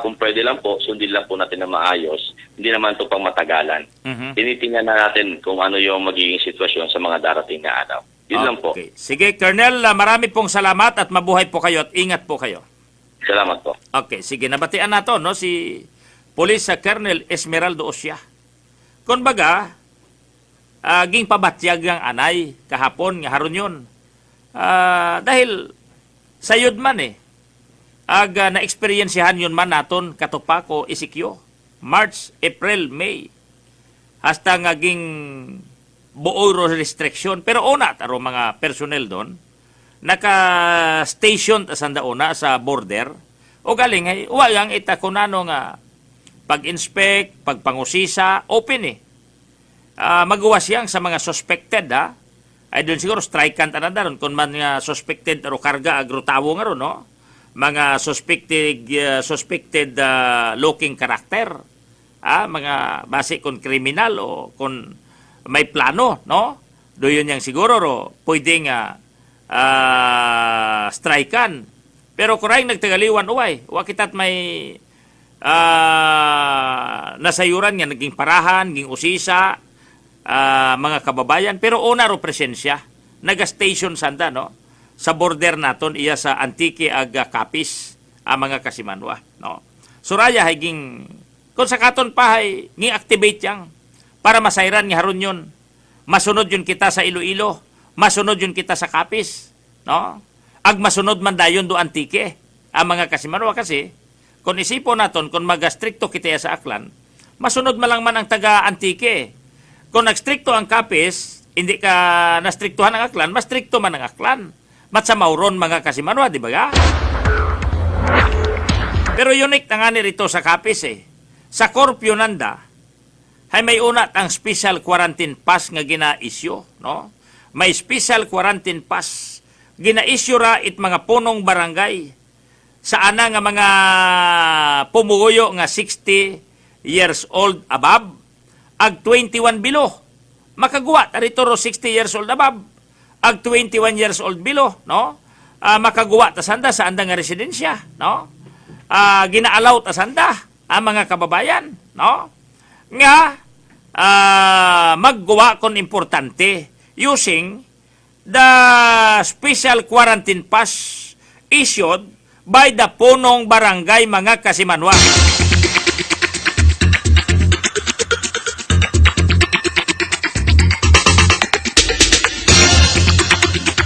G: kung pwede lang po, sundin lang po natin na maayos, hindi naman ito pang matagalan. Tinitingnan na natin kung ano yung magiging sitwasyon sa mga darating na araw. Yun lang po.
C: Sige, Colonel, marami pong salamat at mabuhay po kayo at ingat po kayo.
G: Salamat po.
C: Okay, sige, nabatian na to, no? Si Police Colonel Esmeraldo Osya. Kumbaga, ging pabatyag ang anay kahapon, nga haron yun. Dahil sayod man na-experiensyahan yun man naton katupako isikyo. March, April, May. Hasta ngaging buo restriction. Pero una, taro mga personnel doon, naka-station tasanda una sa border. O galing, ay, uwagang itakunano nga pag-inspect, pagpangusisa, open magawa siyang sa mga suspected, ay doon siguro strike-an na daron kung man nga suspected aro karga agrutawo nga ron, no? Mga suspected looking character, mga base kung kriminal o kung may plano, no? Doon yang siguro ro pwedeng strike-an. Pero kurang nagtagaliwan uway, wa kitat may nasayuran nga naging parahan, naging usisa, mga kababayan, pero una ro presensya, naga-station sanda, no? Sa border naton iya sa Antique ag Capiz mga kasimanwa, no? Suraya higing kung sa katon pa hay ni activate yang para masayran nga haron yun. Masunod yun kita sa Iloilo, masunod yun kita sa Capiz, no? Ag masunod man dayon do Antique mga kasimanwa kasi kung isipon naton kung magastrikto kita sa Aklan, masunod man lang man ang taga Antique. Kung nagstrikto ang Capiz, hindi ka nastriktuhan ang Aklan, mas strikto man ang Aklan. Mat sa Mauron mga kasimanwa, di ba ga? Pero unique na nga nito sa Capiz Sa Corpio nanda, ay may una ang special quarantine pass nga gina-issue, no? May special quarantine pass gina-issue ra it mga punong barangay sa ana nga mga pumuguyo nga 60 years old above ag 21 below. Makagawa tarito ro 60 years old above ag 21 years old below, no? Makagawa ta sanda sa andang nga residensya, no? Ginaalaw ta sanda mga kababayan, no? Nga maggawa kon importante using the special quarantine pass issued by the punong barangay mga kasimanwa.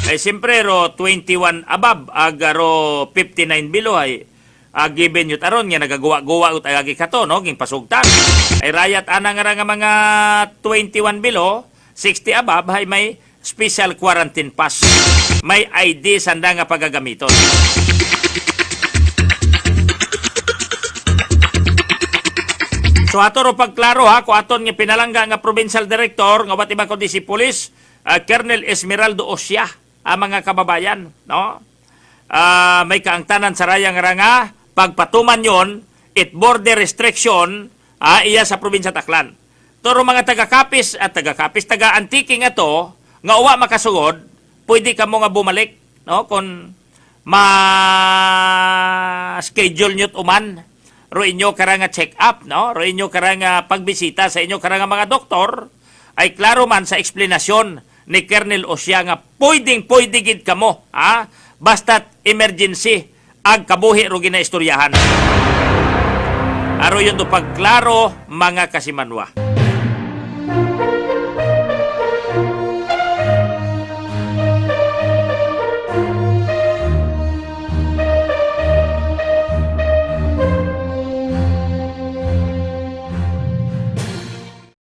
C: Ay siyempre ro 21 above agaro 59 below ay given yut aron nga nagagawa-gawa ut agagi kato, no? Ging pasugtan. Ay rayat ana nga mga 21 below, 60 above ay may special quarantine pass. May ID sanda nga pagagamiton. So ato ro pagklaro ko aton nga pinalangga nga provincial director nga wat iba kundi si Police Colonel Esmeraldo Osya mga kababayan, no? May kaangtanan sa rayang ranga pagpatuman yon it border restriction iya sa probinsya Aklan. Toro mga taga-Capiz at taga-Antique nga to nga uwa makasugod, pwede ka mo nga bumalik, no? Kung ma-schedule nyo't uman ro inyo karanga check-up, no? Ro inyo karanga pagbisita sa inyo karanga mga doktor, ay klaro man sa eksplanasyon ni Colonel Osya nga pwede gid kamo, basta't emergency ag kabuhi ro ginaistoryahan. Aro yun do pagklaro mga kasimanwa.